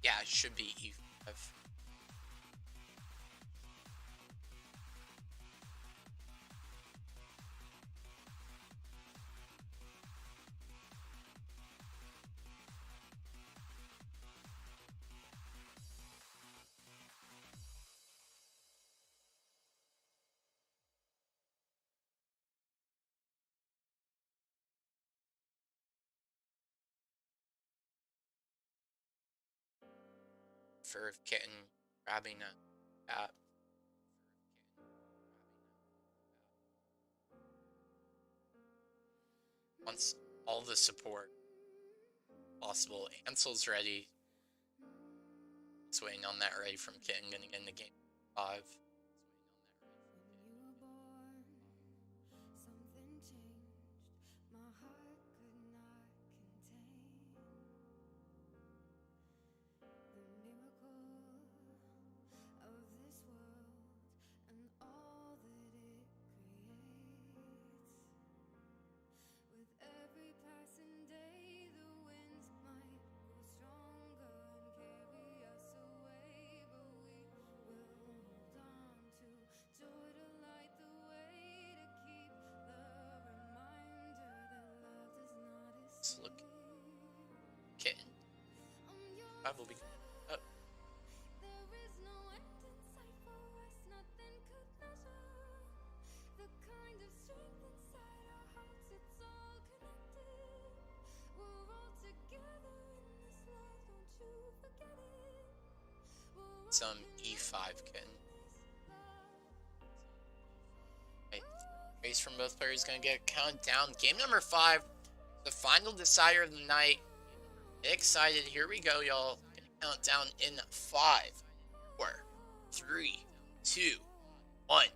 Yeah, it should be E5. For Kitten grabbing a Wants all the support possible. Ansel's ready. Just waiting on that ready from Kitten. Gonna get in the game 5. Let's look. Kitten. 5 will be up. Some E5 Kitten. Okay. Race from both players gonna get counted down. Game number 5. The final decider of the night. Get excited. Here we go, y'all. Gonna count down in 5, 4, 3, 2, 1.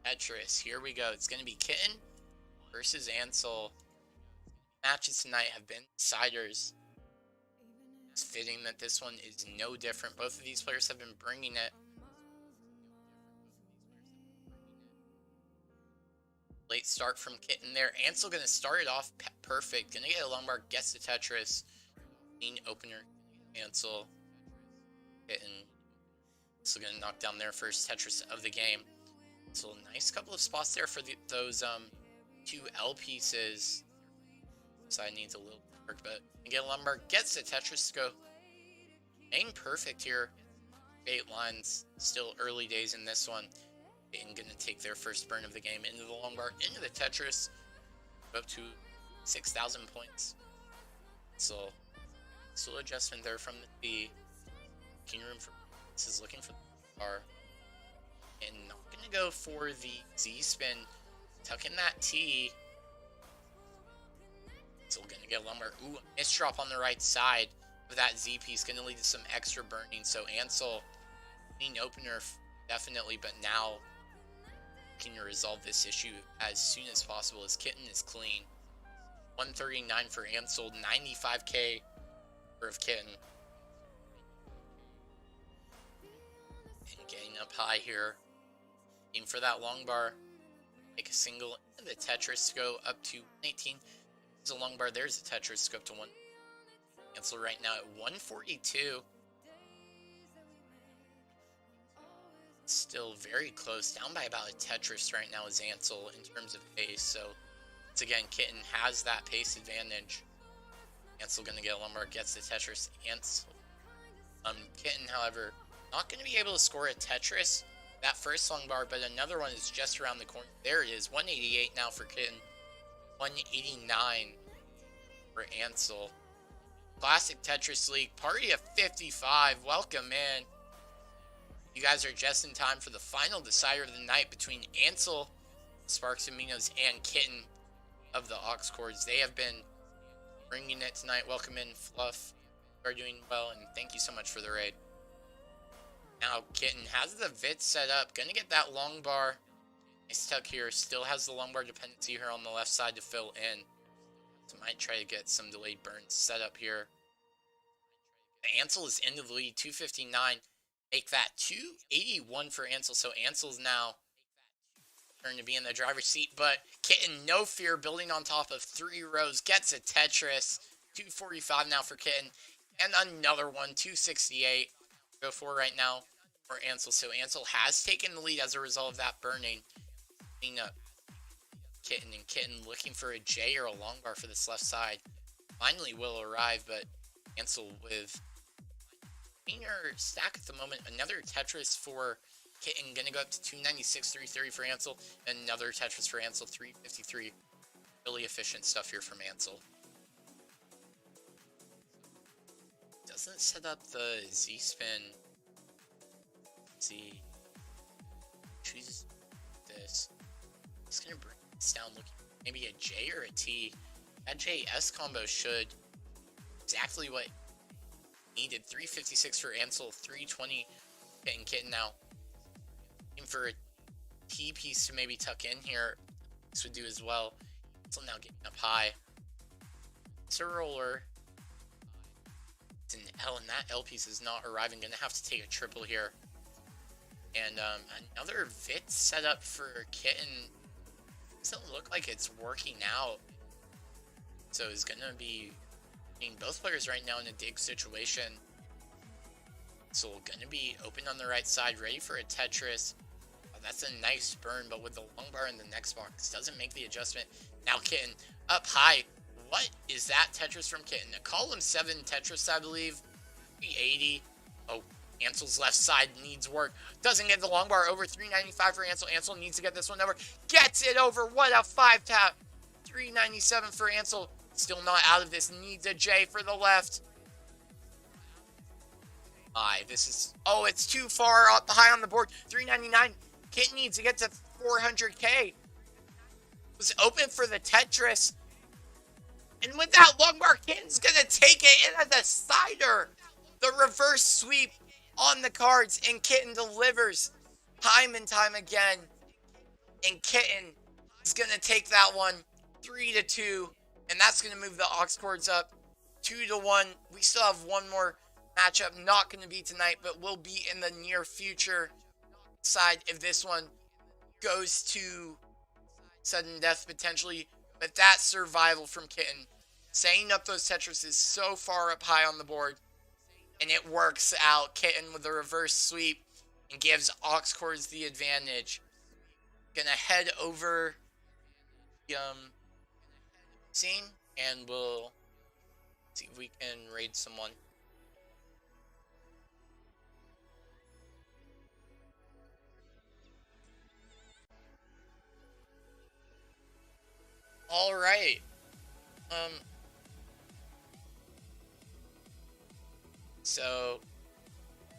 Tetris. Here we go. It's gonna be Kitten versus Ansel. Matches tonight have been deciders. It's fitting that this one is no different. Both of these players have been bringing it. Late start from Kitten there. Ansel gonna start it off perfect. Gonna get a lumbar, gets the Tetris. Clean opener. Ansel. Kitten. So gonna knock down their first Tetris of the game. So nice couple of spots there for those 2 L pieces. Side needs a little work, but get a lumbar, gets the Tetris to go. Ain't perfect here. 8 lines, still early days in this one. And gonna take their first burn of the game into the lumbar, into the Tetris, up to 6,000 points. So, still adjustment there from the king room. This is looking for the bar, and not gonna go for the Z spin. Tuck in that T. Still gonna get a lumbar. Ooh, miss drop on the right side of that Z piece. Gonna lead to some extra burning. So Ansel, clean opener definitely, but now can you resolve this issue as soon as possible as Kitten is clean. 139 for Ansel, 95k of Kitten. And getting up high here. Aim for that long bar. Make a single. The Tetris to go up to 118. There's a long bar. There's a Tetris to go up to 1. Ansel right now at 142. Still very close, down by about a Tetris right now is Ansel in terms of pace. So once again, Kitten has that pace advantage. Ansel gonna get a lumbar, gets the Tetris. Ansel, Kitten, however, not gonna be able to score a Tetris. That first long bar, but another one is just around the corner. There it is, 188 now for Kitten, 189 for Ansel. Classic Tetris League, party of 55. Welcome in. You guys are just in time for the final decider of the night between Ansel, Sparks and Minos, and Kitten of the Aux Chords. They have been bringing it tonight. Welcome in, Fluff. You are doing well, and thank you so much for the raid. Now, Kitten has the Vit set up. Gonna get that long bar. Nice tuck here. Still has the long bar dependency here on the left side to fill in. So might try to get some delayed burns set up here. Ansel is into the lead, 259. Make that 281 for Ansel. So Ansel's now turn to be in the driver's seat, but Kitten, no fear, building on top of 3 rows, gets a Tetris. 245 now for Kitten, and another one, 268. Go for right now for Ansel. So Ansel has taken the lead as a result of that burning. Clean up Kitten, and Kitten looking for a J or a long bar for this left side. Finally will arrive, but Ansel with cleaner stack at the moment. Another Tetris for Kitten, gonna go up to 296, 330 for Ansel. Another Tetris for Ansel, 353. Really efficient stuff here from Ansel. Doesn't set up the Z spin. Z chooses this. It's gonna bring this down, looking maybe a J or a T. That JS combo should exactly what needed. 356 for Ansel, 320 getting Kitten now. Looking for a T piece to maybe tuck in here. This would do as well. Ansel now getting up high. It's a roller. It's an L, and that L piece is not arriving. Gonna have to take a triple here. And another Vit setup for Kitten. Doesn't look like it's working out. So it's gonna be both players right now in a dig situation. So gonna be open on the right side, ready for a Tetris. Oh, that's a nice burn, but with the long bar in the next box, doesn't make the adjustment. Now Kitten up high. What is that Tetris from Kitten? A column 7 Tetris, I believe. 380. Oh, Ansel's left side needs work. Doesn't get the long bar over. 395 for Ansel. Ansel needs to get this one over. Gets it over. What a 5 tap. 397 for Ansel. Still not out of this. Needs a J for the left. This is... Oh, it's too far up high on the board. 399. Kitten needs to get to 400k. Was open for the Tetris. And with that long bar, Kitten's going to take it into the cider. The reverse sweep on the cards, and Kitten delivers time and time again. And Kitten is going to take that one 3-2, and that's going to move the aux chords up 2-1. We still have one more matchup, not going to be tonight, but will be in the near future side if this one goes to sudden death potentially. But that survival from Kitten, setting up those Tetrises so far up high on the board, and it works out. Kitten with the reverse sweep and gives aux chords the advantage. Gonna head over the scene, and we'll see if we can raid someone. All right. So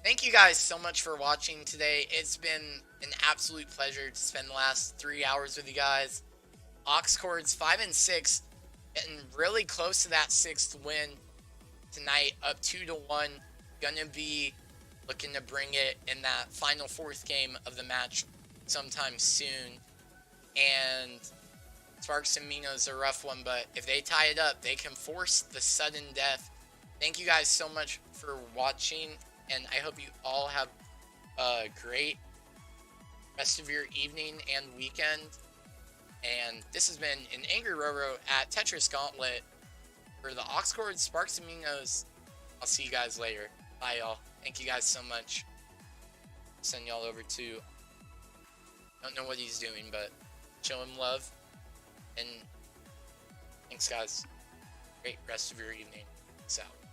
thank you guys so much for watching today. It's been an absolute pleasure to spend the last 3 hours with you guys. Aux chords 5 and 6, getting really close to that 6th win tonight, up 2-1. Gonna be looking to bring it in that final 4th game of the match sometime soon. And Sparks and Minos a rough one, but if they tie it up, they can force the sudden death. Thank you guys so much for watching, and I hope you all have a great rest of your evening and weekend. And this has been an Angry Roro at Tetris Gauntlet for the aux chords, Sparks and Minos. I'll see you guys later. Bye, y'all. Thank you guys so much. Send y'all over to... Don't know what he's doing, but show him love. And thanks, guys. Great rest of your evening. Peace out.